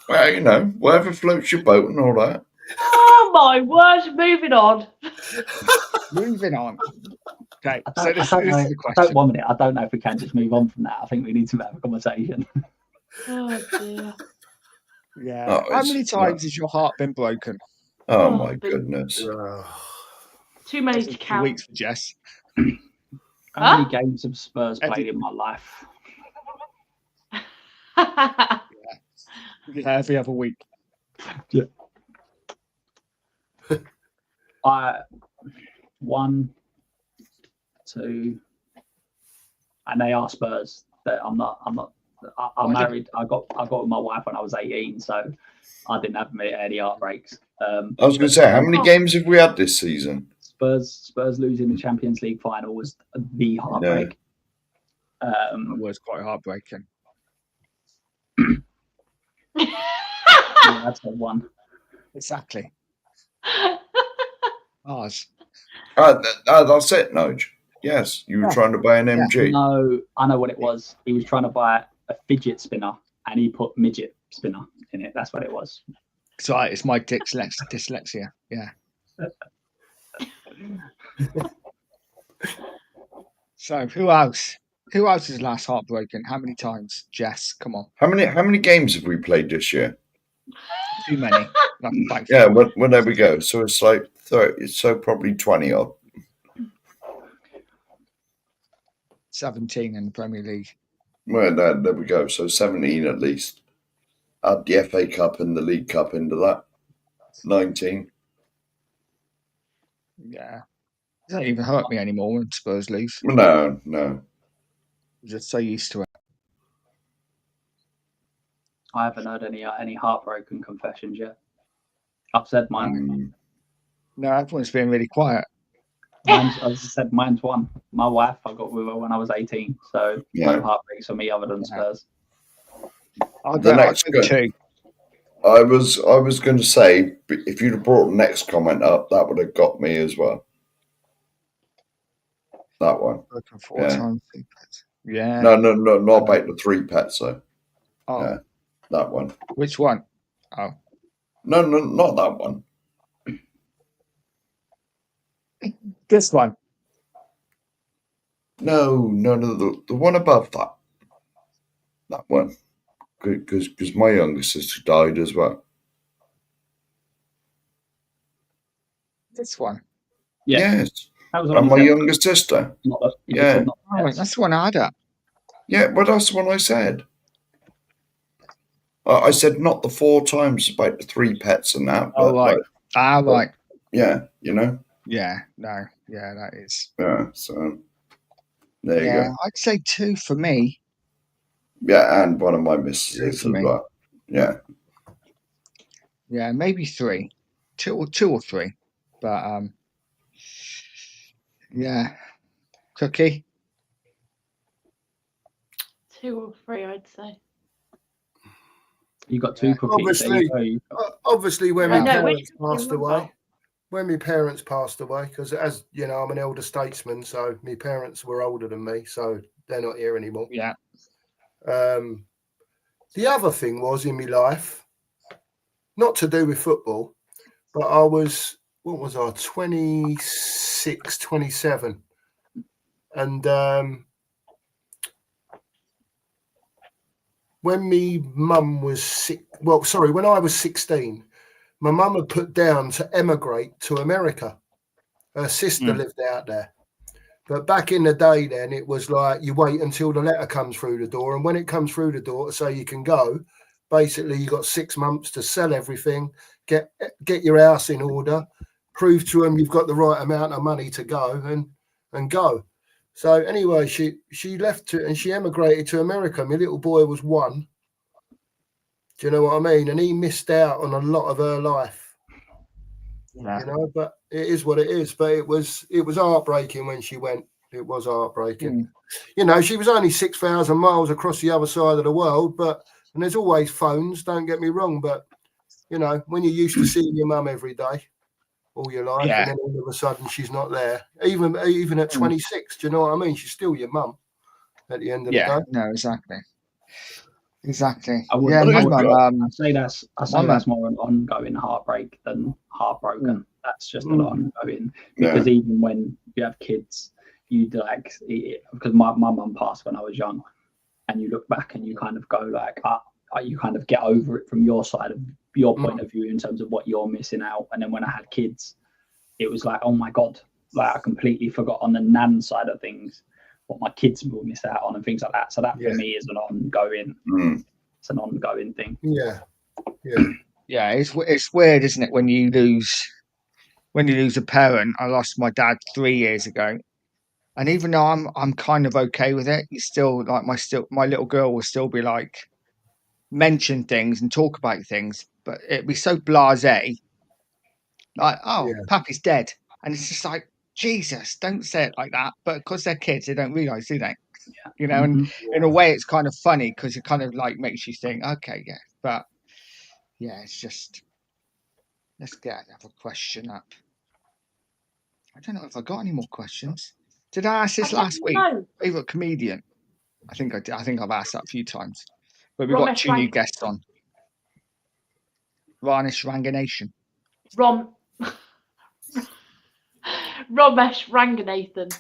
Well, you know, whatever floats your boat and all that. Oh my word! Moving on. Moving on. Okay, I so don't, this I don't is know. the I question. don't, 1 minute. I don't know if we can just move on from that. I think we need to have a conversation. Oh dear. Yeah. Oh, How it's many not. times has your heart been broken? Oh Oh, my big- goodness. Too many This to is 2 count. weeks for Jess. How many Huh? games have Spurs played in my life? Yeah, every other week. I 1, 2, and they are Spurs. That I'm not. I'm married. I got with my wife when I was 18, so I didn't have any heartbreaks. I was going to say, how many Oh. games have we had this season? Spurs losing the Champions League final was the heartbreak. That was quite heartbreaking. Yeah, that's the one. Exactly. Ours. That's it, Nige. Yes, you were Yeah. trying to buy an MG. No, I know what it was. He was trying to buy a fidget spinner, and he put midget spinner in it. That's what it was. Sorry, it's my dyslexia. Yeah. So who else? Who else is last heartbroken? How many times? Jess, come on. How many games have we played this year? Too many. Yeah, well, there we go. So it's like 30. So probably 20 odd. 17 in the Premier League. Well, there we go. So 17 at least. Add the FA Cup and the League Cup into that. 19. Yeah. It doesn't even hurt me anymore when Spurs lose. No. I'm just so used to it. I haven't heard any heartbroken confessions yet. I've said mine. No, everyone's been really quiet. As I said, mine's one. My wife, I got with her when I was 18, so no heartbreaks for me other than Spurs. I'll The go next good. 2. I was going to say, if you'd have brought the next comment up, that would have got me as well. That one. Broken 4 times. Yeah. No, not about the 3 pets though. Oh. Yeah, that one. Which one? Oh. No, not that one. This one. No, the one above that. That one. Because my younger sister died as well. This one. Yeah. Yes. That was And my younger sister. Yeah. Oh, that's the one I had at. Yeah, well, that's the one I said. I said not the 4 times about the 3 pets and that. Oh, but right. Right. Yeah, you know? Yeah, no. Yeah, that is. Yeah, so there you go. I'd say 2 for me. Yeah, and one of my misses as well. Yeah. Yeah, maybe 3. 2 or 3. But yeah. Cookie? 2 or 3, I'd say. You got 2 cookies. Obviously, when I my know, parents which passed one away, because as you know, I'm an elder statesman, so my parents were older than me, so they're not here anymore. Yeah. The other thing was in my life, not to do with football, but I was, 26, 27. And when me mum was when I was 16, my mum had put down to emigrate to America. Her sister lived out there. But back in the day then, it was like you wait until the letter comes through the door. And when it comes through the door to say you can go, basically you got 6 months to sell everything, get your house in order, prove to them you've got the right amount of money to go and go. So anyway, she left and she emigrated to America. My little boy was 1. Do you know what I mean? And he missed out on a lot of her life. Yeah. You know, but it is what it is. But it was heartbreaking when she went. It was heartbreaking. You know, she was only 6,000 miles across the other side of the world, and there's always phones, don't get me wrong, but you know, when you're used to seeing your mum every day all your life, and then all of a sudden she's not there, even at 26, do you know what I mean? She's still your mum at the end of the day. No, exactly. I would, yeah, my mum. I'd say that's more an ongoing heartbreak than heartbroken. That's just an ongoing, because even when you have kids, you like, because my mum passed when I was young, and you look back and you kind of go like, you kind of get over it from your side of your point of view in terms of what you're missing out. And then when I had kids, it was like, oh my God, like I completely forgot on the nan side of things what my kids will miss out on and things like that. So that for me is an ongoing, it's an ongoing thing. Yeah. It's weird, isn't it, when you lose a parent? I lost my dad 3 years ago, and even though I'm kind of okay with it, you still like my little girl will still be like mention things and talk about things, but it'd be so blasé, like, oh, Pappy's dead, and it's just like, Jesus, don't say it like that. But because they're kids, they don't realise, do they? Yeah. You know, and in a way, it's kind of funny because it kind of like makes you think, okay, yeah, but yeah, it's just. Let's get another question up. I don't know if I got any more questions. Did I ask this last week? No. Favorite comedian? I think I did. I think I've asked that a few times. But we've got two new guests on. Ramesh Ranganathan. Ramesh Ranganathan.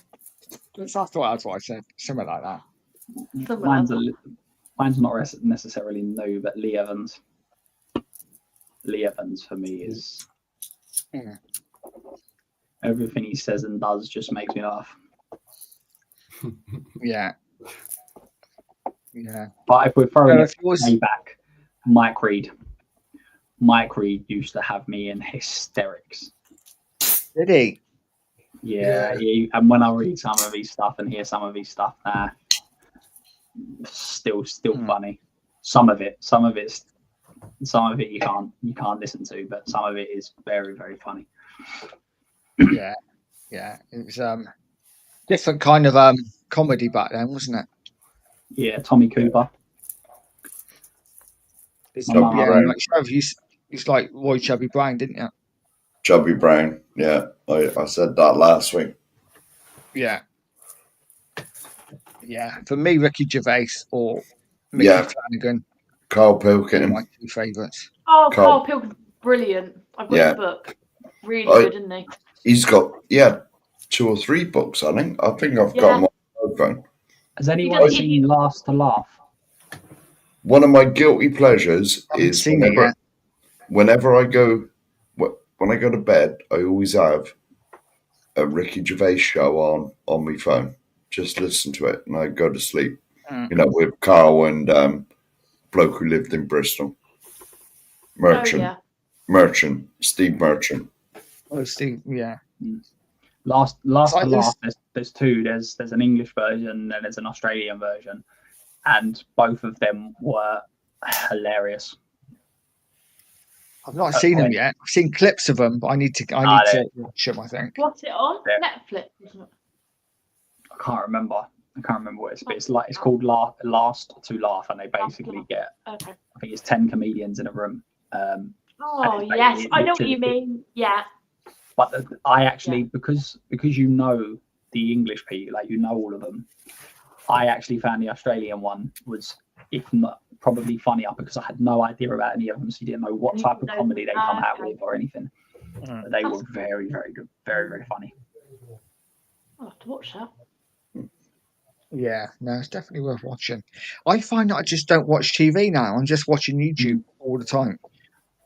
That's what I said. Something like that. Mine's not necessarily new, but Lee Evans. Lee Evans for me is everything he says and does just makes me laugh. Yeah. But if we're throwing it way back, Mike Reed. Mike Reed used to have me in hysterics. Did he? Yeah. And when I read some of his stuff and hear some of his stuff, still funny. Some of it you can't listen to, but some of it is very, very funny. Yeah. It was different kind of comedy back then, wasn't it? Yeah, Tommy Cooper. He's like Roy Chubby Brown, didn't you? Chubby Brown, yeah. I said that last week. Yeah. For me, Ricky Gervais or Mickey Flanagan. Carl Pilkington. My two favourites. Oh, Carl Pilkington, brilliant. I've read the book. Really good, isn't he? He's got 2 or 3 books, I think. I've got them on my phone. Has anyone seen Last to Laugh? One of my guilty pleasures is whenever I go to bed, I always have a Ricky Gervais show on my phone. Just listen to it and I go to sleep. You know, with Carl and bloke who lived in Bristol. Steve Merchant. Oh, Steve, yeah. Last to Laugh, there's two. There's an English version and there's an Australian version, and both of them were hilarious. I've not seen them yet. I've seen clips of them, but I need to watch them, I think. What's it on? Netflix, isn't it? I can't remember what it's, but it's called Last to Laugh, and they basically get I think it's 10 comedians in a room. Oh yes, I know what you mean. Yeah. But I actually, because you know the English people, like you know all of them, I actually found the Australian one was, if not probably funnier, because I had no idea about any of them, so you didn't know what type of comedy they come out with or anything. But they were very, very good, very, very funny. I'll have to watch that. Yeah, no, it's definitely worth watching. I find that I just don't watch TV now. I'm just watching YouTube all the time.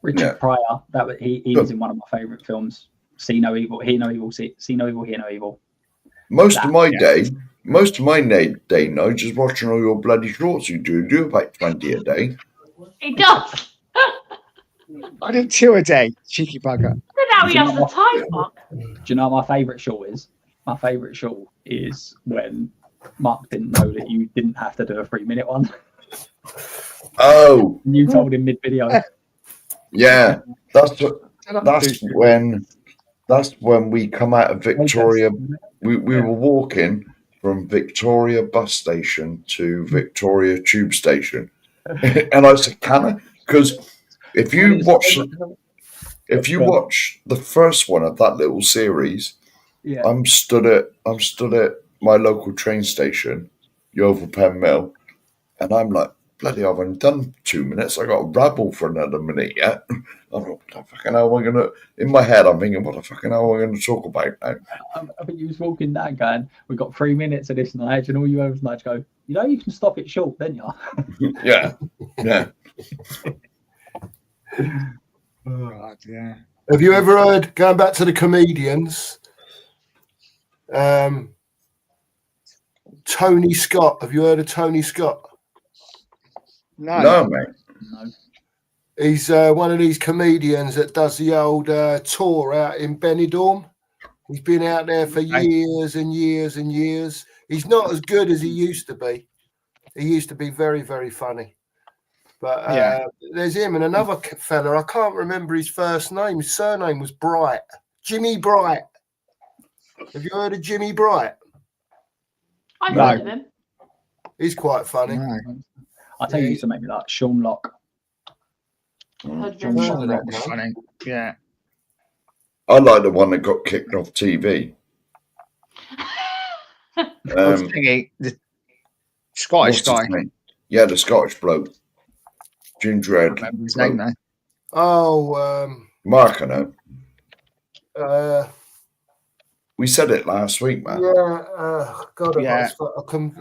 Richard Pryor, he was in one of my favourite films. See No Evil, Hear No Evil, See No Evil, Hear No Evil. Most of my day, no, just watching all your bloody shorts you do about 20 a day. He does. I do 2 a day, cheeky bugger. I don't know how he has the time, Mark. Do you know what my favourite short is? My favourite short is when Mark didn't know that you didn't have to do a 3-minute one. Oh. You told him mid-video. Yeah, that's when we come out of Victoria. We were walking from Victoria bus station to Victoria tube station, and I said, "Can I?" Because if you watch the first one of that little series, I'm stood at my local train station, Yeovil Pen Mill, and I'm like, bloody hell, I've only done 2 minutes. I got a rabble for another minute yet. I'm like, what the fucking hell am I gonna? In my head, I'm thinking, what the fucking hell am I going to talk about now? I think you was walking down going, we've got 3 minutes of this night, and all you ever night go, you know, you can stop it short, then you. Yeah, yeah. God, yeah. Have you ever heard, going back to the comedians, Tony Scott? Have you heard of Tony Scott? No, mate. No. He's one of these comedians that does the old tour out in Benidorm. He's been out there for years and years and years. He's not as good as he used to be. He used to be very, very funny. But there's him and another fella. I can't remember his first name. His surname was Bright. Jimmy Bright. Have you heard of Jimmy Bright? I've No. heard of him. He's quite funny. No. I tell you, used to make me like Sean Locke. Heard of John him. Sherlock was funny. Yeah. I like the one that got kicked off TV. Thingy, the Scottish What's his guy. name? Yeah, the Scottish bloke. I Gingerhead. can't remember his name though. Oh, Mark, I know. We said it last week, man. God, Yeah.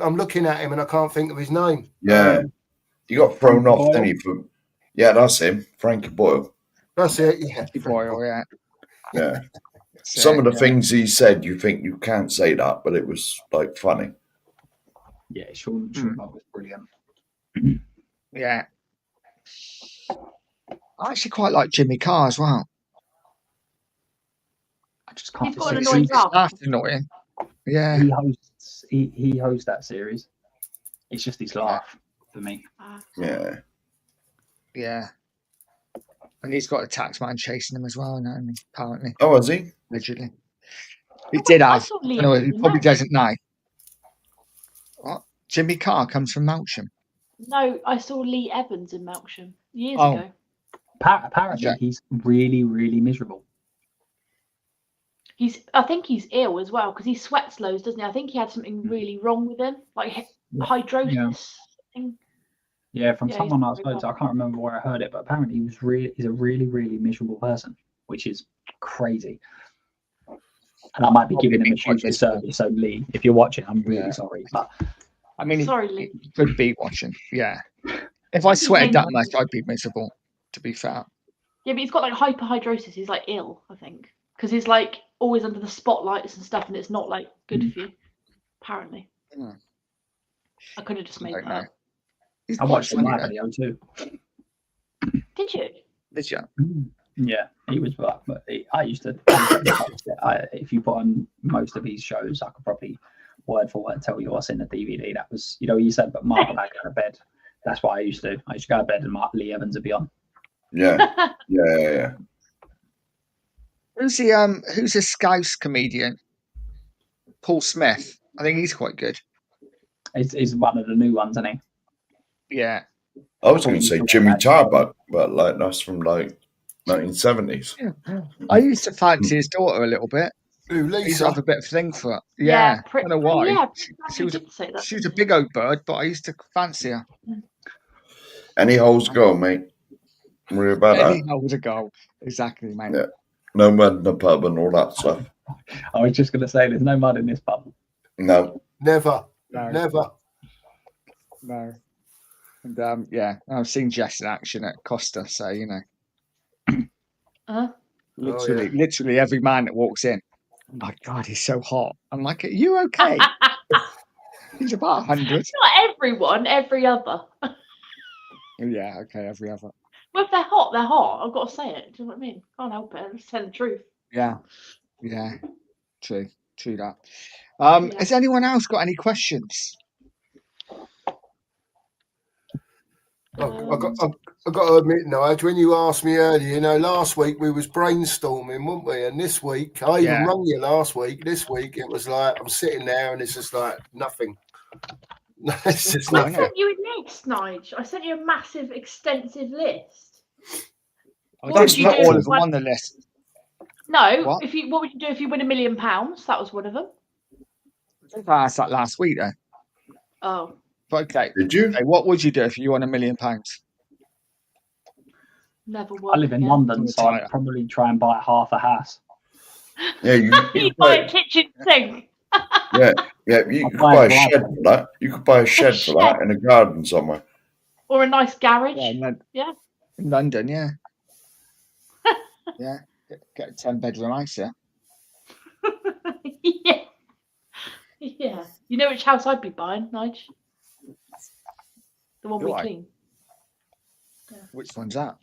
I'm looking at him and I can't think of his name. Yeah. He got thrown Frankie off, Boyle? didn't he? Yeah, that's him. Frankie Boyle. That's it. Yeah. Boyle, yeah. Yeah. So, Some of the yeah. things he said, you think you can't say that, but it was like funny. Yeah, Sean Locke was brilliant. Yeah. I actually quite like Jimmy Carr as well. I just can't. He's got an decide. annoying laugh. That's annoying. Yeah. He hosts that series. It's just his laugh for me. Yeah. Yeah. And he's got a tax man chasing him as well, now, apparently. Oh, is he? Allegedly. He did I have. saw Lee No, he Evans in probably that. doesn't now. What? Jimmy Carr comes from Melksham. No, I saw Lee Evans in Melksham years Oh. ago. Apparently, Yeah. he's really, really miserable. I think he's ill as well because he sweats loads, doesn't he? I think he had something really wrong with him, like hydrosis. Thing. Yeah, from Yeah, someone he's I spoke to, I can't remember where I heard it, but apparently he's a really, really miserable person, which is crazy. And I might be giving him a huge disservice. So Lee, if you're watching, I'm really sorry. But I mean, Sorry, Lee. he could be watching. Yeah. If I sweated that much, I'd be miserable, to be fair. Yeah, but he's got like hyperhidrosis. He's like ill, I think, because he's like always under the spotlights and stuff, and it's not like good for you. Apparently, Hmm. I could have just made Don't that know. up. He's I quite watched him funny, live though. at the O2. Did you? Did you? Yeah, he was. But I used to. If you put on most of his shows, I could probably word for word tell you what's in the DVD. That was, you said, but Mark about going to bed. That's what I used to. I used to go to bed and Lee Evans would be on. Yeah. Yeah. Who's a Scouse comedian? Paul Smith. I think he's quite good. He's one of the new ones, isn't he? Yeah. I was going to say Jimmy Tarbuck, but like that's from like 1970s. I used to fancy his daughter a little bit. Ooh, I used to Lisa. have a bit of thing for her. Yeah. I don't know why. Yeah, She was a, did say that. she was a big old bird, but I used to fancy her. Any holes go, mate. Don't worry about Any that. hole to go. Exactly, mate. Yeah. No mud in the pub and all that stuff. I was just going to say, there's no mud in this pub. No. Never. No. Never. No. And yeah, I've seen Jess in action at Costa, so you know. Literally every man that walks in, oh my God, he's so hot. I'm like, are you okay? He's about 100. Not everyone, every other. Yeah, okay, every other. Well, if they're hot, they're hot. I've got to say it. Do you know what I mean? Can't help it. I'm just telling the truth. Yeah, yeah, true that. Yeah. Has anyone else got any questions? I've got to admit, Nigel, when you asked me earlier, last week we was brainstorming, weren't we? And this week, I even rang you last week. This week, it was like I'm sitting there and it's just like nothing. It's just I nothing. sent you a list, Nige. I sent you a massive, extensive list. I What would did you put do all if of them one- on the list. No, What? what would you do if you win £1 million? That was one of them. I think I asked that last week, though. Oh, But okay, Did you? okay, what would you do if you won £1 million? Never work I live in again. London, so Retire. I'd probably try and buy half a house. Yeah, you You could buy a buy, kitchen sink. yeah, you I'll could buy buy a a shed driveway. for that. You could buy a shed for that in a garden somewhere. Or a nice garage. Yeah, Yeah. in London, yeah. Yeah, get a 10-bedroom house there. Yeah. Yeah. You know which house I'd be buying, Nige? The one Do we I? clean. Which one's that?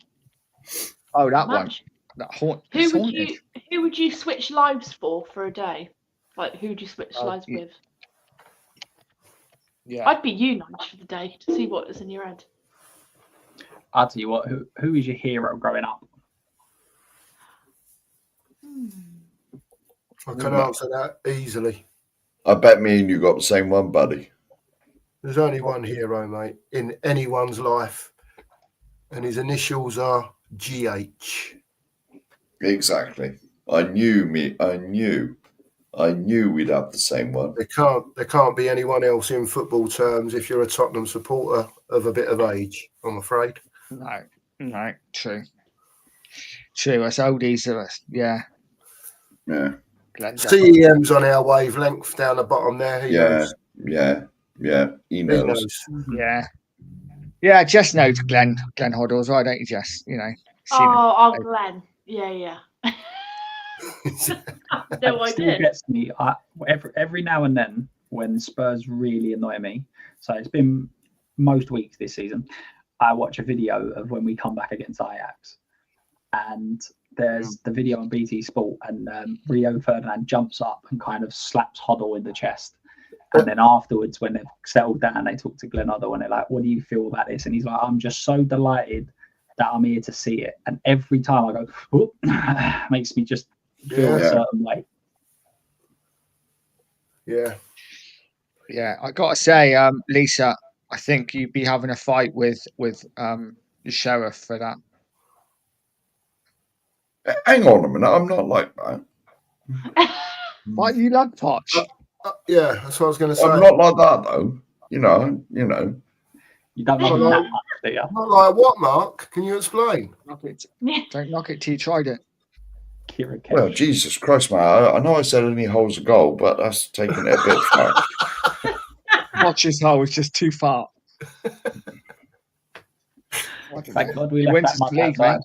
Oh, that one. Match. That Who it's would haunted. who would you switch lives for a day? Like who would you switch Oh, lives yeah. with? Yeah. I'd be you, Nige, for the day to see what is in your head. I'll tell you what, who is your hero growing up? I can answer that easily. I bet me and you got the same one, buddy. There's only one hero, mate, in anyone's life, and his initials are GH. Exactly. I knew we'd have the same one. There can't be anyone else in football terms if you're a Tottenham supporter of a bit of age, I'm afraid. No, true. True, us oldies of us, yeah. Yeah. CEM's on our wavelength down the bottom there. He knows. Yeah. He He knows. knows. Yeah. Yeah, Jess knows Glenn Hoddle as well, don't you, Jess? You know. seen him. Oh, Glenn. Yeah. No, I It still did. gets me. Every now and then when Spurs really annoy me. So it's been most weeks this season. I watch a video of when we come back against Ajax, and there's the video on BT Sport, and Rio Ferdinand jumps up and kind of slaps Hoddle in the chest. And then afterwards, when they've settled down, they talk to Glenn Hoddle and they're like, "What do you feel about this?" And he's like, "I'm just so delighted that I'm here to see it." And every time I go, "Oh," makes me just feel a certain way. Yeah. Yeah, I gotta say, Lisa, I think you'd be having a fight with the sheriff for that. Hang on a minute. I'm not like that. Why you love Poch? Yeah, that's what I was going to say. I'm not like that though. You know. You don't love him that much, do you? Not like what, Mark? Can you explain? Don't knock it till you tried it. Kira Kesh. Well, Jesus Christ, man. I know I said only holds a goal, but that's taking it a bit far. Poch's hole is just too far. Thank God we He left wins that his much league, outside.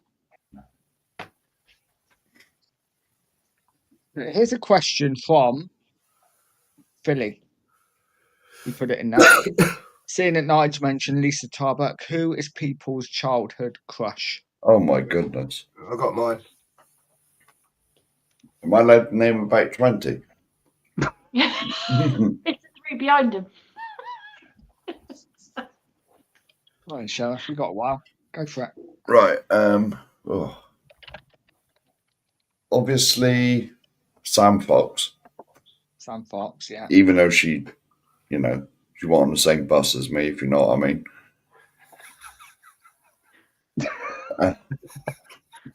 mate. Here's a question from Philly. We put it in there. Seeing that Nigel mentioned Lisa Tarbuck, who is people's childhood crush? Oh my goodness. I got mine. Am I allowed to name about 20? It's the three behind him. Come on, Sheriff, you got a while. Go for it. Right. Obviously, Sam Fox. Sam Fox, yeah. Even though she wasn't on the same bus as me, if you know what I mean.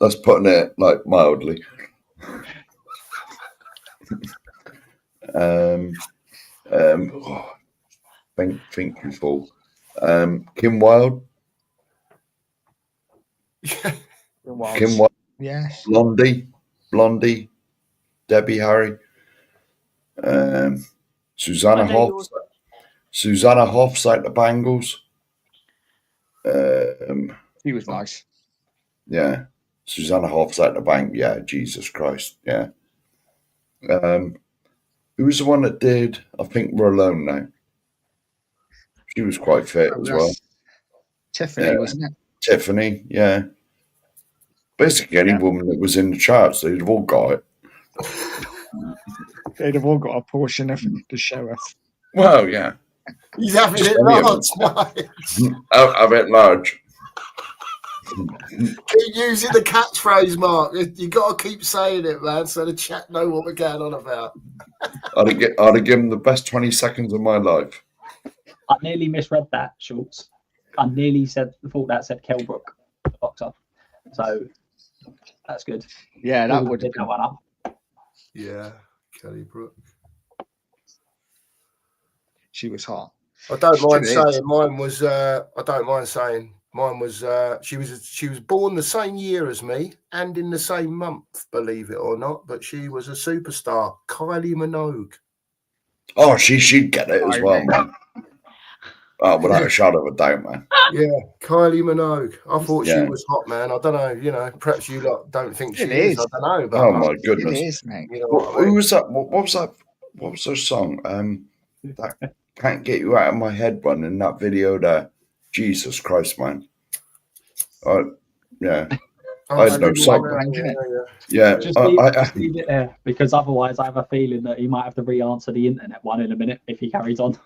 That's putting it like mildly. Think before. Kim Wilde. Kim Wilde. Yes. Blondie. Debbie Harry. Susanna Hoffs. Susanna Hoffs out the Bangles. He was nice. Yeah. Susanna Hoffs out the bank. Yeah, Jesus Christ. Yeah. Who was the one that did I Think We're Alone Now? She was quite fit as well. Tiffany, wasn't it? Tiffany, yeah. Basically, any woman that was in the charts, they'd have all got it. They'd have all got a portion of the sheriff. Well, yeah. He's having Just it any of large, mate. Have it large. Keep using the catchphrase, Mark. You got to keep saying it, man, so the chat know what we're going on about. I'd have given them the best 20 seconds of my life. I nearly misread that, Schultz. I nearly thought that said Kelbrook, the boxer. So that's good. Yeah, that would have pick that one up. Yeah, Kelly Brook. She was hot. I don't mind Still is. saying mine was. I don't mind saying mine was. She was born the same year as me and in the same month, believe it or not. But she was a superstar, Kylie Minogue. Oh, she'd get it as I well, mean- man. Oh, without a shadow of a doubt, man. Yeah, Kylie Minogue. I thought she Yeah. was hot, man. I don't know. You know, perhaps you lot don't think she It is. is. I don't know, but Oh my It goodness. is, mate. you know What, what I who mean. was that? What was that? What was her song? That Can't Get You Out of My Head one in that video there. Jesus Christ, man. Yeah. I had no sock. Yeah. Just leave it there, because otherwise I have a feeling that he might have to re-answer the internet one in a minute if he carries on.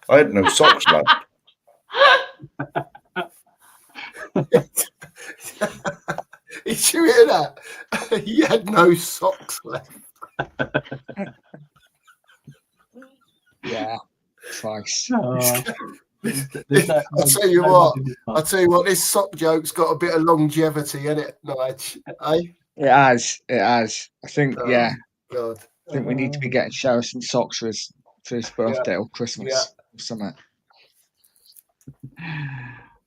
I had no socks left. Did you hear that? He had no socks left. Yeah. Christ. Oh, I'll tell you what. I'll tell you what. This sock joke's got a bit of longevity in it, Nige. Eh? It has. It has. I think. Oh, Yeah. God. I think we need to be getting Sheriff some socks for his birthday or Christmas or something.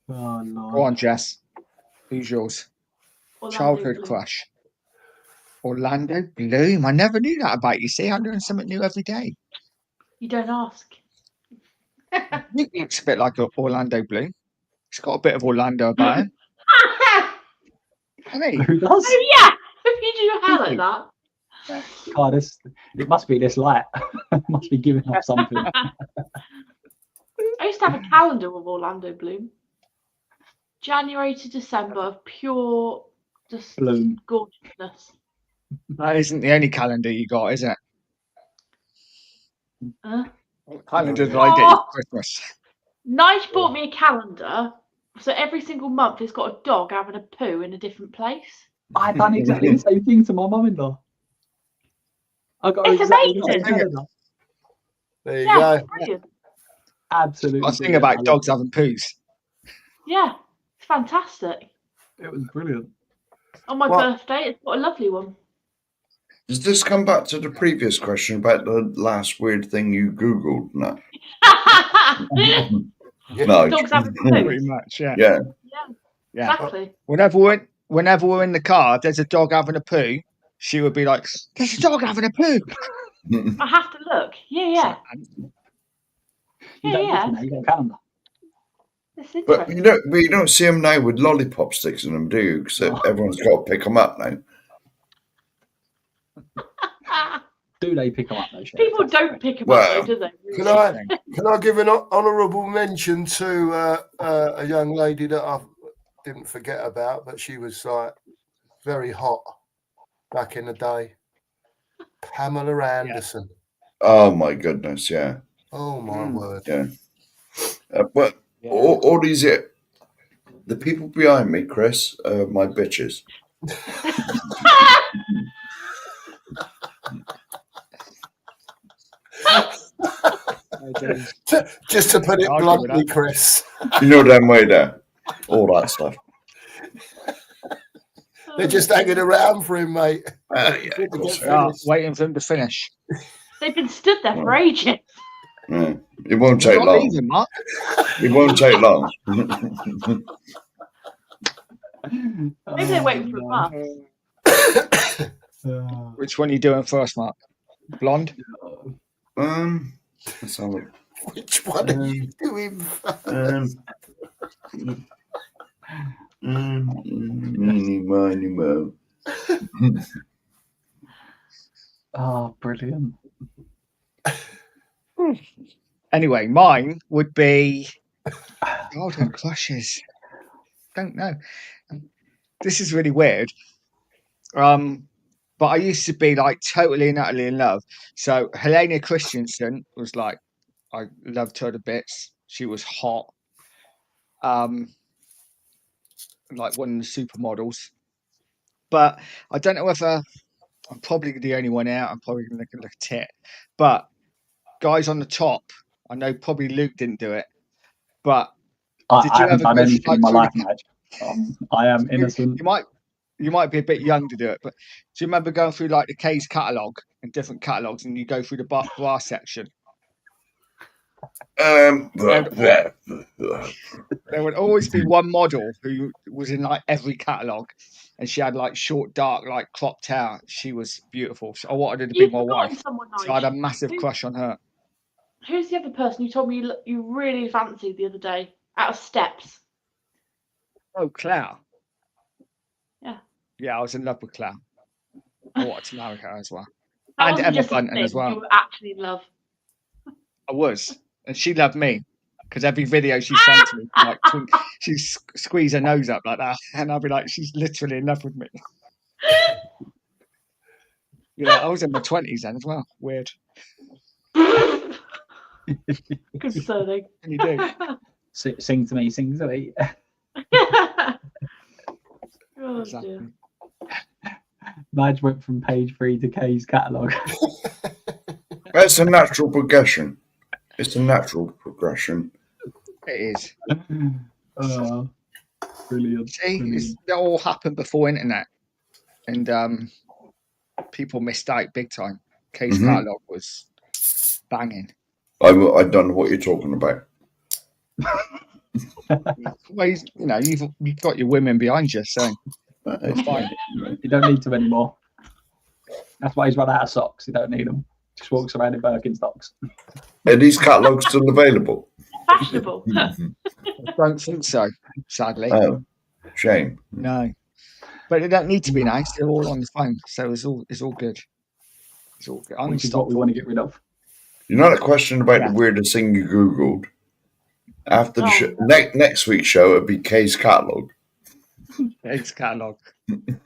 Oh, no. Go on, Jess. Who's yours? Orlando Childhood Bloom. crush. Orlando Bloom. I never knew that about you. See, I'm doing something new every day. You don't ask. He looks a bit like Orlando Bloom. He's got a bit of Orlando about him. Hasn't he? Who does? Oh yeah, if you do your hair like that. God, it must be this light. Must be giving off something. I used to have a calendar with Orlando Bloom. January to December of pure just Bloom. gorgeousness. That isn't the only calendar you got, is it? Calendars I get you for Christmas. Nige bought me a calendar, so every single month it's got a dog having a poo in a different place. I done exactly the same thing to my mum-in-law. I got It's exactly the amazing. same calendar. There you Yeah, go. it's brilliant. Absolutely. I was thinking brilliant. about dogs having poos. Yeah, it's fantastic. It was brilliant. On my Well- birthday, it's got a lovely one. Does this come back to the previous question about the last weird thing you Googled? No. No. Dogs having Pretty poos. much, yeah. Yeah. Yeah. Exactly. Whenever we're in the car, there's a dog having a poo. She would be like, "There's a dog having a poo." I have to look. Yeah. You Yeah, don't yeah. listen now, you got a calendar. It's But interesting. you don't see them now with lollipop sticks in them, do you? Because everyone's got to pick them up now. Do they pick them up though? Sheriff? People don't pick them Well, up, though, do they? Can I give an honourable mention to a young lady that I didn't forget about, but she was like very hot back in the day. Pamela Anderson. Oh my goodness, yeah. Oh my word. Yeah. But all these the people behind me, Chris, are my bitches. Just to put it I'll give it bluntly, that. Chris, You know them way there. All that stuff. they're just hanging around for him, mate. Yeah, of course. Yeah, waiting for him to finish. They've been stood there for ages. Yeah. It won't take You're not long. leaving, Mark. It won't take long. Maybe they're waiting for a month. Which one are you doing first, Mark? Blonde? Let's have a Which one are you doing? Meeny, miny, mo. Oh, brilliant. Anyway, mine would be childhood crushes. Don't know. This is really weird. But I used to be like totally and utterly in love. So Helena Christensen was like, I loved her to bits. She was hot. Like one of the supermodels. But I don't know whether I'm probably the only one out. I'm probably going to look a tit. But guys on the top, I know probably Luke didn't do it. But I Did you haven't ever done go anything like in my through life, the- mate. I am innocent. you might be a bit young to do it, but do you remember going through like the K's catalogue and different catalogues and you go through the bra section? There would always be one model who was in like every catalogue, and she had like short, dark, like cropped hair. She was beautiful. So I wanted her to be You've my forgotten wife. someone, So I had a Nige. massive crush on her. Who's the other person you told me you really fancied the other day? Out of Steps. Oh, Claire. Yeah. Yeah, I was in love with Claire. I wanted to marry her as well. That And wasn't Emma just a Bunton as thing, well. you were actually in love. I was. And she loved me. Because every video she sent to me, like, she'd squeeze her nose up like that. And I'd be like, she's literally in love with me. Yeah, I was in my 20s then as well. Weird. Concerning. What can you do? Sing to me, sing to me. Oh, Exactly. dear. Madge went from page 3 to Kay's catalogue. It's a natural progression. It's a natural progression. It is. Brilliant. See, brilliant. it all happened before internet. And people missed out big time. Kay's catalogue was banging. I don't know what you're talking about. Well, you've got your women behind you, so it's fine. You don't need them anymore. That's why he's run out of socks. You don't need them. Just walks around in Birkenstocks. Are these catalogues still available? Fashionable. I don't think so, sadly. Oh, shame. No. But they don't need to be nice. They're all on the phone, so it's all good. It's all good. I'm Which is what we want to get rid of. You know that question about Yeah. the weirdest thing you Googled? After the Oh. show, next week's show, it'll be Kay's catalogue. Kay's catalogue.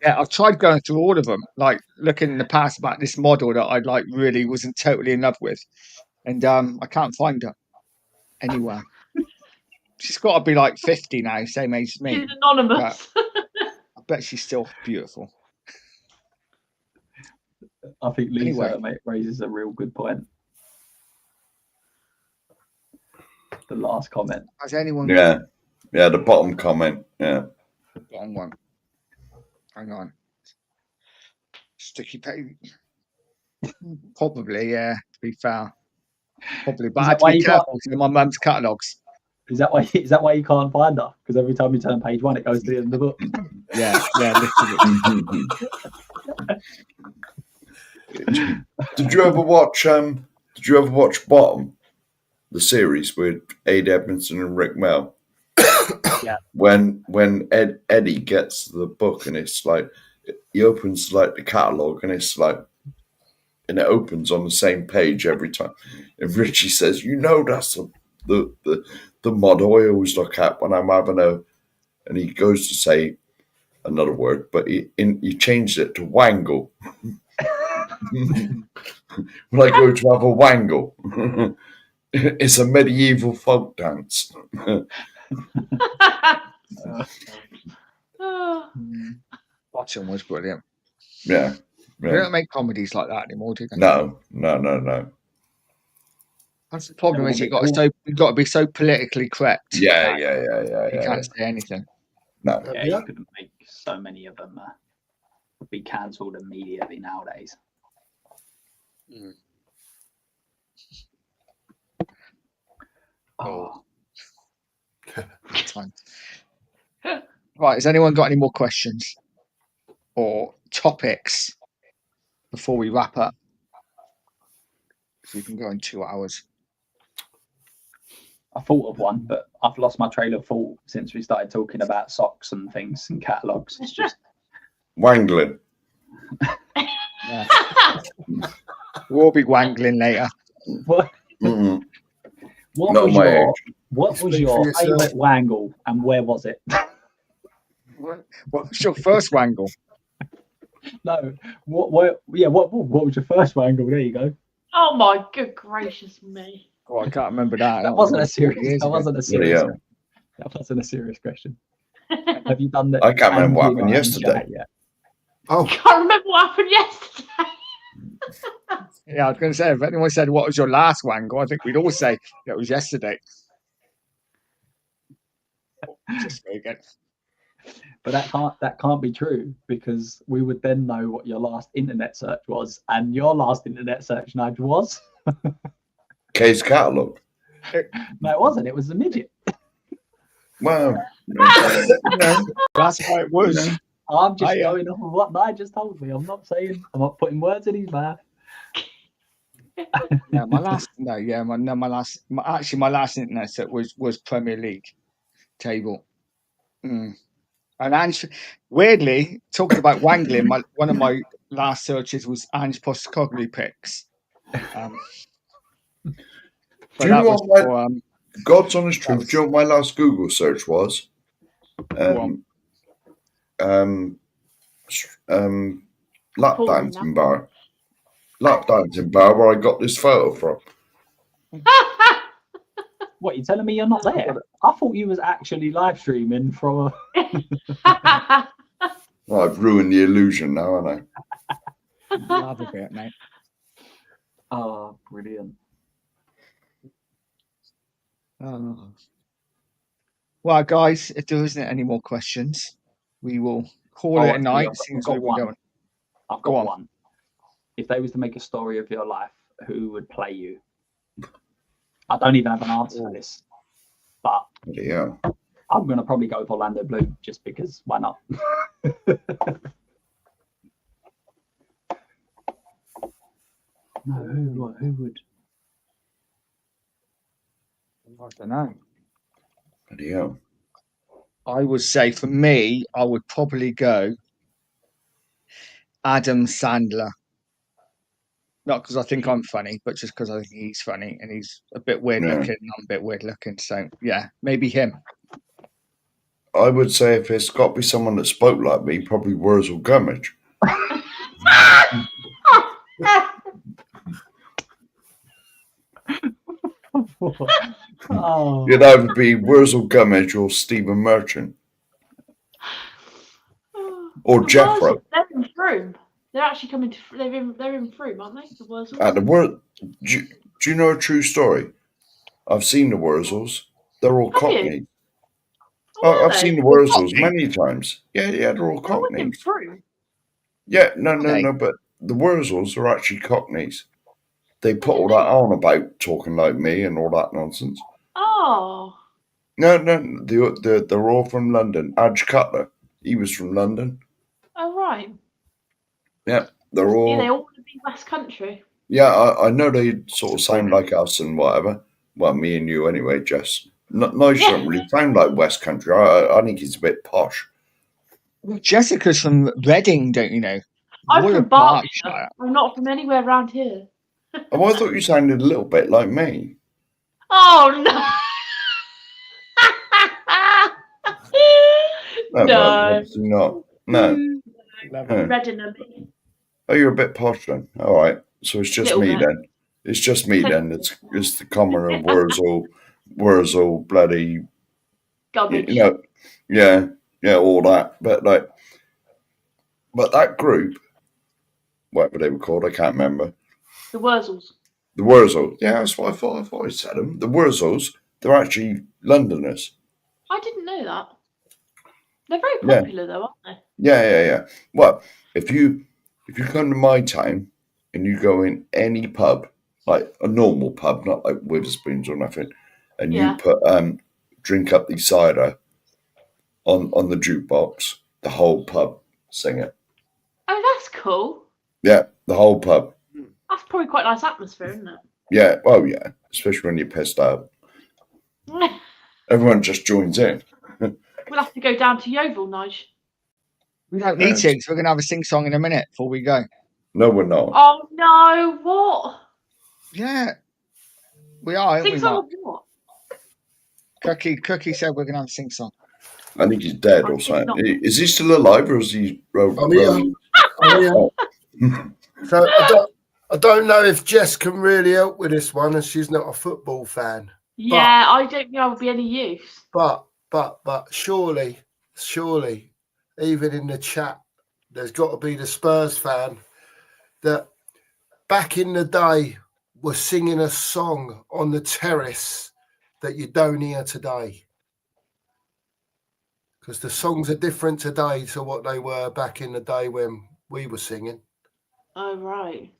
Yeah, I've tried going through all of them, like looking in the past about this model that I like really wasn't totally in love with, and I can't find her anywhere. She's got to be like 50 now, same age as me. She's anonymous. I bet she's still beautiful. I think Lisa Anyway. raises a real good point. The last comment. Has anyone Yeah, the bottom comment. Yeah, got the bottom one? Hang on. Sticky page. Probably, yeah, to be fair. Probably, but Is I had that to why be you got- careful to my mum's catalogues. Is that why you can't find her? Because every time you turn page 1, it goes to the end of the book. Yeah, literally. Did you ever watch? Did you ever watch Bottom, the series with Ada Edmondson and Rick Mell? Yeah. When Eddie gets the book and it's like he opens like the catalogue and it's like, and it opens on the same page every time. And Richie says, "You know, that's the model I always look at when I'm having a," and he goes to say another word, but he changed it to wangle. When I go to have a wangle, it's a medieval folk dance. Oh, Bottom was brilliant. Yeah. They don't make comedies like that anymore, do they? No. That's the problem. Is you've got to be so politically correct. Yeah. You can't say anything. No. Yeah, you couldn't make so many of them be cancelled immediately nowadays. Mm. Oh, Fine. Right, has anyone got any more questions or topics before we wrap up? So we can go in 2 hours. I thought of one, but I've lost my trail of thought since we started talking about socks and things and catalogues. It's just Wangling. Yeah. We'll be wangling later. what Mm-mm. was Not my your age. what was Speak for your yourself. favourite wangle and where was it? What was your first wangle? No, what was your first wangle? There you go. oh my good gracious me. Oh, I can't remember that. That wasn't a was serious. years That ago. wasn't a serious. Yeah. That wasn't a serious question. Have you done that? I can't remember what happened yesterday. Yeah. Oh, Can't remember what happened yesterday. Yeah, I was going to say, if anyone said, what was your last wangle? I think we'd all say it was yesterday. Just very good. But that can't be true because we would then know what your last internet search was, and your last internet search, Nigel, was Kay's catalogue. No, it wasn't. It was a midget. Well, you know, That's how it was. you know, I'm just I, going off of what Nigel just told me. I'm not saying. I'm not putting words in his mouth. Yeah, my last internet set was Premier League table. And Ange, weirdly, talking about wangling, one of my last searches was Ange Postecoglou picks. Do you know was what for, God's honest truth, do you know what my last Google search was? Lap Paul dancing bar. Lap dancing bar where I got this photo from. What, you telling me you're not there? I thought you was actually live streaming from. Well, I've ruined the illusion now, haven't I? love a bit, mate. Oh, brilliant. Oh. Well, guys, if there isn't any more questions, we will call it a night. I've got one. I've Go got on. one. If they was to make a story of your life, who would play you? I don't even have an answer for this, but Yeah. I'm gonna probably go with Orlando Bloom just because why not? No, who would? I don't know. Yeah. I would say for me, I would probably go Adam Sandler. Not because I think I'm funny, but just because I think he's funny and he's a bit weird Yeah. looking and I'm a bit weird looking. So yeah, maybe him. I would say if it's got to be someone that spoke like me, probably Wurzel Gummidge. Oh, It'd either be Wurzel Gummidge or Stephen Merchant. Or The Jeffro. Wurzels, they're in Frome. They're actually coming to. They're in Frome, aren't they? The Wurzels. At the do you know a true story? I've seen the Wurzels. They're all Have you? Cockney. Oh, are I've they? seen the Wurzels Cockney? many times. Yeah, they're all I was in Cockneys. Frome. Yeah, no, Okay. but the Wurzels are actually Cockneys. They put all that on about talking like me and all that nonsense. Oh. No, they're all from London. Adge Cutler, he was from London. Oh right. Yeah, they're Yeah, all. they all want to be West Country. Yeah, I know they sort of sound like us and whatever. Well, me and you anyway, Jess. Nice don't really sound like West Country. I think he's a bit posh. Well, Jessica's from Reading, don't you know? I'm Royal from Berkshire. I'm not from anywhere around here. Oh, I thought you sounded a little bit like me. Oh no. No, No. well, obviously not. No. Huh. Reading and me. Oh, you're a bit posh then. All right. So it's just Little me bit. then. It's just me then. It's the common of Wurzel, bloody, Garbage. you know, yeah, all that. But that group, whatever they were called, I can't remember. The Wurzels. The Wurzels. Yeah, that's what I thought. I thought I said them. The Wurzels, they're actually Londoners. I didn't know that. They're very Yeah. popular though, aren't they? Yeah. Well, if you come to my town and you go in any pub, like a normal pub, not like Witherspoons or nothing, and Yeah. you put drink up the cider on the jukebox, the whole pub sing it. Oh, that's cool. Yeah, the whole pub. That's probably quite a nice atmosphere, isn't Yeah, well, yeah, especially when you're pissed out. it? Everyone just joins in. We'll have to go down to Yeovil, Nige. We don't need to, because we're going to have a sing-song in a minute before we go. No, we're not. Oh no, what? Yeah, we are, aren't we, Sing song Mark? of what? Cookie said we're going to have a sing-song. I think he's dead I or think something. not. Is he still alive or is he? I'm here. So I don't know if Jess can really help with this one, as she's not a football fan. Yeah, I don't think I would be any use. But surely, even in the chat, there's got to be the Spurs fan that back in the day was singing a song on the terrace that you don't hear today. Because the songs are different today to what they were back in the day when we were singing. Oh right.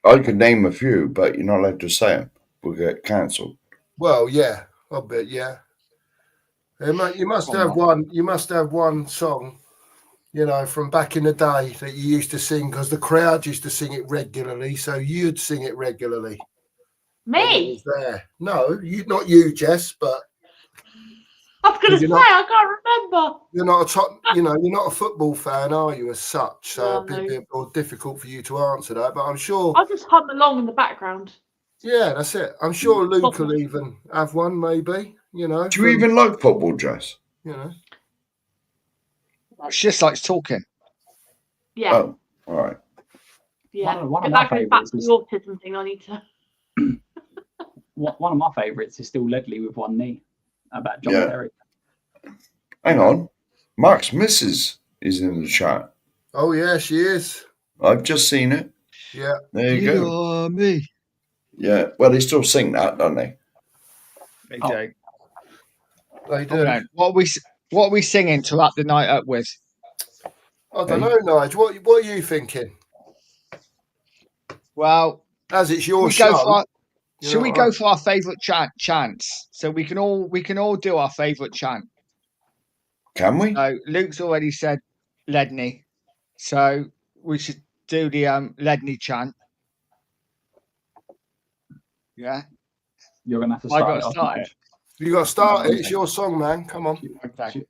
I could name a few, but you're not allowed to say them. We'll get cancelled. Well, yeah, I bet, yeah. You must Come have on. one. You must have one song, from back in the day that you used to sing because the crowd used to sing it regularly. So you'd sing it regularly. when it Me? was there. No, not you, Jess, but I was going to You're say, not- I can't remember. you're not a top. You're not a football fan, are you? As such, so it'd be a No. bit more difficult for you to answer that. But I'm sure. I'll just hum along in the background. Yeah, that's it. I'm sure Luke Football. will even have one, maybe. Do you from- even like football, Jess? She just likes talking. Yeah, Oh, all right. yeah. one of If my that goes back favourites to the is- autism thing, I need to. One of my favourites is still Ledley with one knee about John Yeah. Terry. Hang on. Mark's missus is in the chat. Oh yeah, she is. I've just seen it. Yeah. There you go. are me. Yeah. Well, they still sing that, don't they? They Oh. do. They do. Okay. What are we singing to wrap the night up with? I don't know, Nigel. What are you thinking? Well, As it's your we show. go for you should know we what go I- for our favourite chants? So we can all do our favourite chant. Can we? So Luke's already said Ledney, so we should do the Ledney chant. Yeah. You're going to have to I start gotta it off. start Nige. You got to start it. It's your song, man. Come on. Okay.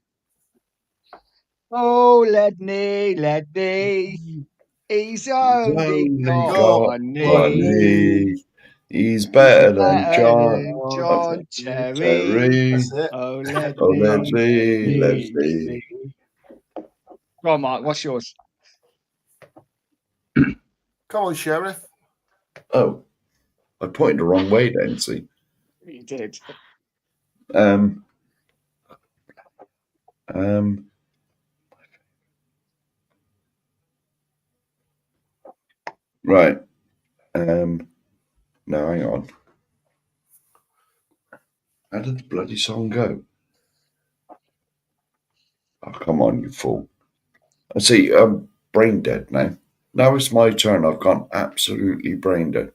Oh, Ledney, he's only got got one one knee. knee. He's better than Better John than John Terry. Terry. That's it. Oh, Ledney. Oh, Leslie. Go on, Mark. What's yours? Come on, Sheriff. Oh, I pointed the wrong way then, see. You did. Right. No, hang on. How did the bloody song go? Oh, come on, you fool. I see, I'm brain dead now. Now it's my turn. I've gone absolutely brain dead.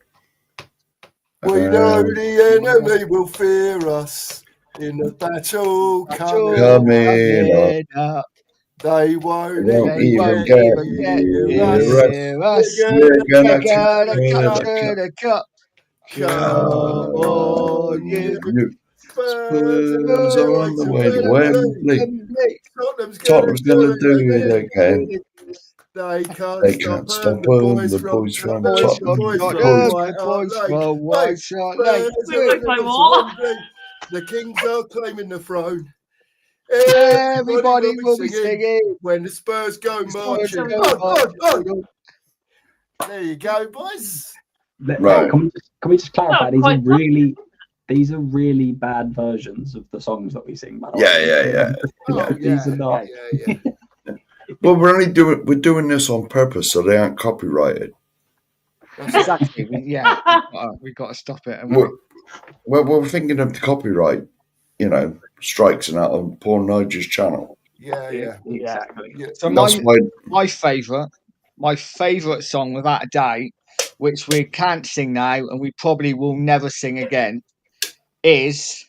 We know the enemy will fear us in the battle coming. Coming up. They won't They won't even even get get near near us. us. We're gonna We're gonna cut cut the cup. Come on, you. You Spurs Spurs on the way to Wembley. Tottenham's gonna do it again. They can't They can't stop them. them. The boys from Boys Tottenham. from The Tottenham, boys. the boys from White Hart Lane. The Kings are claiming the throne. Everybody will be singing. when the Spurs go Spurs marching. go marching. There you go, boys. Right. Can we just clarify? Not These are quite. these are really bad versions of the songs that we sing. By the way. Yeah. Oh, These are not. yeah. Well, we're doing this on purpose so they aren't copyrighted. Exactly. We got to stop it. And We're thinking of the copyright, strikes and out on poor Nigel's channel. Yeah. Exactly. so That's why. my favourite song without a doubt, which we can't sing now and we probably will never sing again, is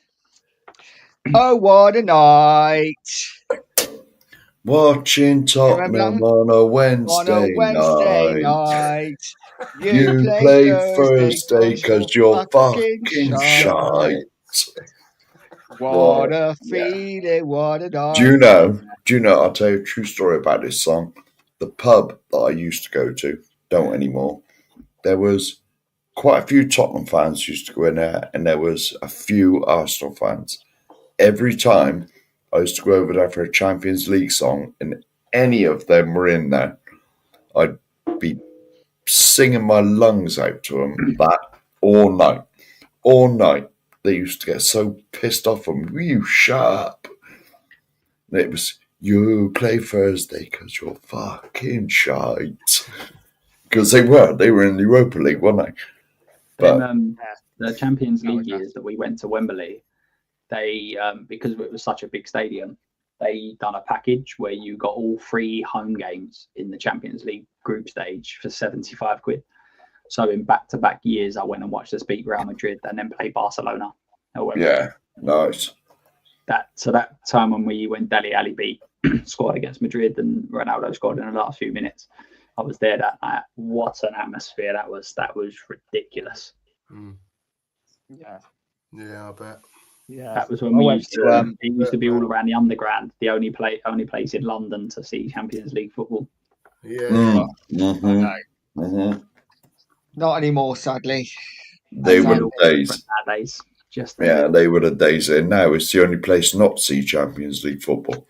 "Oh What a Night" Watching Tottenham on a Wednesday, night. You play Thursday because you're fucking shite. What a feeling, what a night. Do you know, I'll tell you a true story about this song. The pub that I used to go to, don't anymore, there was quite a few Tottenham fans used to go in there and there was a few Arsenal fans. Every time I used to go over there for a Champions League song and any of them were in there, I'd be singing my lungs out to them that all night. All night. They used to get so pissed off at me. Will you shut up? And it was, you play Thursday because you're fucking shite. Because they were in the Europa League, weren't they? But The Champions No, League no. years that we went to Wembley, they because it was such a big stadium, they done a package where you got all 3 home games in the Champions League group stage for 75 quid. So in back-to-back years, I went and watched us beat Real Madrid and then play Barcelona. However, Yeah, nice. that time when Dele Alli beat scored against Madrid and Ronaldo scored in the last few minutes, I was there that night. What an atmosphere that was! That was ridiculous. Yeah. Yeah, I bet. Yeah. That was when we used to. It used to be all around the Underground, the only place in London to see Champions League football. Yeah. Not anymore, sadly. They were the Different days. nowadays. Just Yeah, they were the days. And now it's the only place not to see Champions League football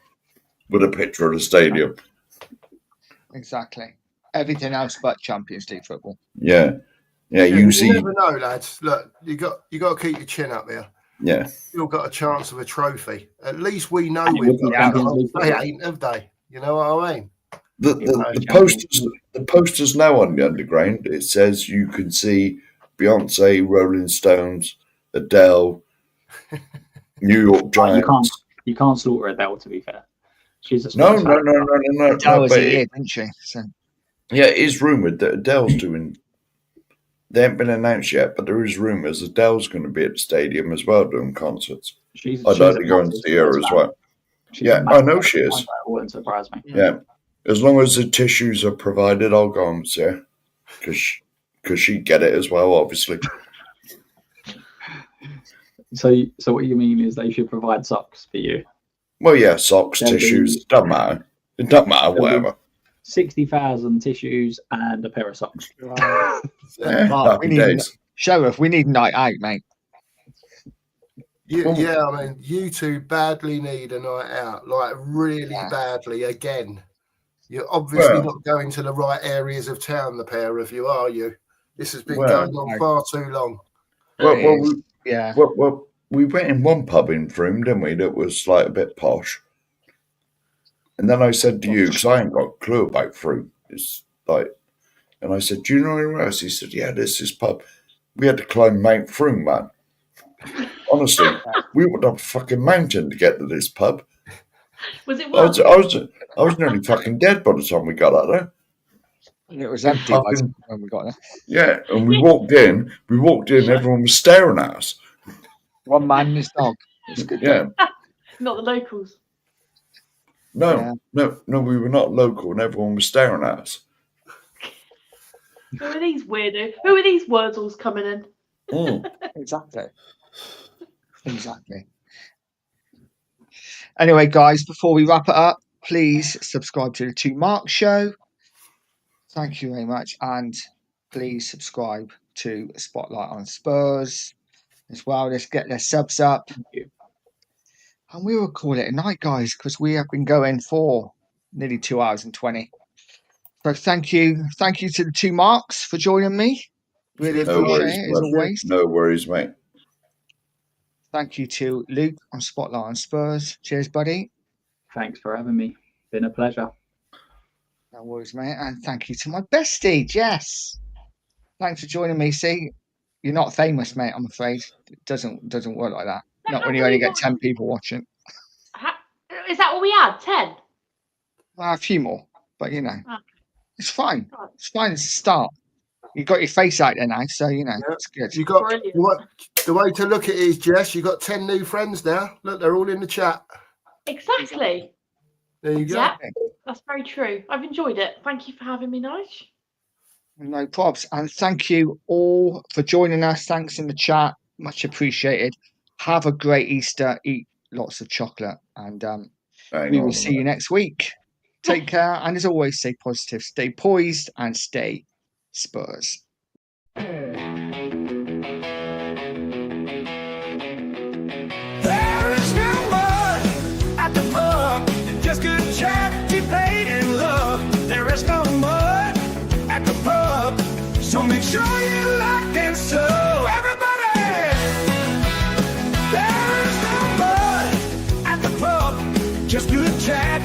with a picture of the stadium. Exactly. Everything else but Champions League football. Yeah, yeah. You You see, never know, lads. Look, you got to keep your chin up here. yeah. You've got a chance of a trophy. At least we know And it we've would be got Champions that. League They football. ain't, have they? You know what I mean? The posters now on the Underground, it says you can see Beyonce, Rolling Stones, Adele, New York Giants. You can't slaughter Adele. To be fair, she's a No. That was but a year, didn't she? So, yeah, it is rumored that Adele's doing. They haven't been announced yet, but there is rumors Adele's going to be at the stadium as well doing concerts. She's I'd like to go and see her as well. Yeah, I know she is. It wouldn't surprise me. Yeah, as long as the tissues are provided, I'll go and see her because she'd get it as well, obviously. So what you mean is they should provide socks for you? Well, yeah, socks, There'll tissues, be- it doesn't matter. It doesn't matter, There'll be- whatever. 60,000 tissues and a pair of socks. Yeah, Mark, we happy need days. Sheriff, we need a night out, mate. Yeah, I mean, you two badly need a night out, like really badly again. You're obviously Well- not going to the right areas of town, the pair of you, are you? This has been Well, going on far too long. Yeah. Well, we went in one pub in Froome, didn't we? That was like a bit posh. And then I said to you, because I ain't got a clue about Froome. It's like, and I said, "Do you know anywhere else?" He said, "Yeah, there's this pub." We had to climb Mount Froome, man. Honestly, we went up a fucking mountain to get to this pub. Was it I worth was nearly fucking dead by the time we got out there. It was empty by the Fucking- time when we got there. Yeah, and we walked in. Everyone was staring at us. One man and his dog. It was good. Yeah, not the locals? no, we were not local, and everyone was staring at us. Who are these weirdos? Who are these Wordles coming in? Mm. Exactly. Anyway, guys, before we wrap it up, please subscribe to the Two Mark Show. Thank you very much. And please subscribe to Spotlight on Spurs as well. Let's get their subs up. And we will call it a night, guys, because we have been going for nearly 2 hours and 20. So thank you. Thank you to the Two Marks for joining me. Really No appreciate worries, it, as mate. always. No worries, mate. Thank you to Luke on Spotlight on Spurs. Cheers, buddy. Thanks for having me. Been a pleasure. No worries, mate. And thank you to my bestie, Jess. Thanks for joining me. See, you're not famous, mate, I'm afraid. It doesn't work like that. Not when you only get 10 people watching. Is that what we had? 10? Well, a few more, but you know, Okay. it's fine. It's fine. It's a start. You got your face out there now, so you know, Yeah. it's good. You got Brilliant. the way to look at it is, Jess, you got 10 new friends now. Look, they're all in the chat. Exactly. There you go. Yeah, that's very true. I've enjoyed it. Thank you for having me, Nige. No props. And thank you all for joining us. Thanks in the chat. Much appreciated. Have a great Easter. Eat lots of chocolate. And Hang we on will a see you minute. next week. Take care. And as always, stay positive, stay poised, and stay Spurs. There is no mud at the pub, just good chat, debate, and love. There is no mud at the pub, so make sure you lock and so everybody. There is no mud at the pub, just good chat,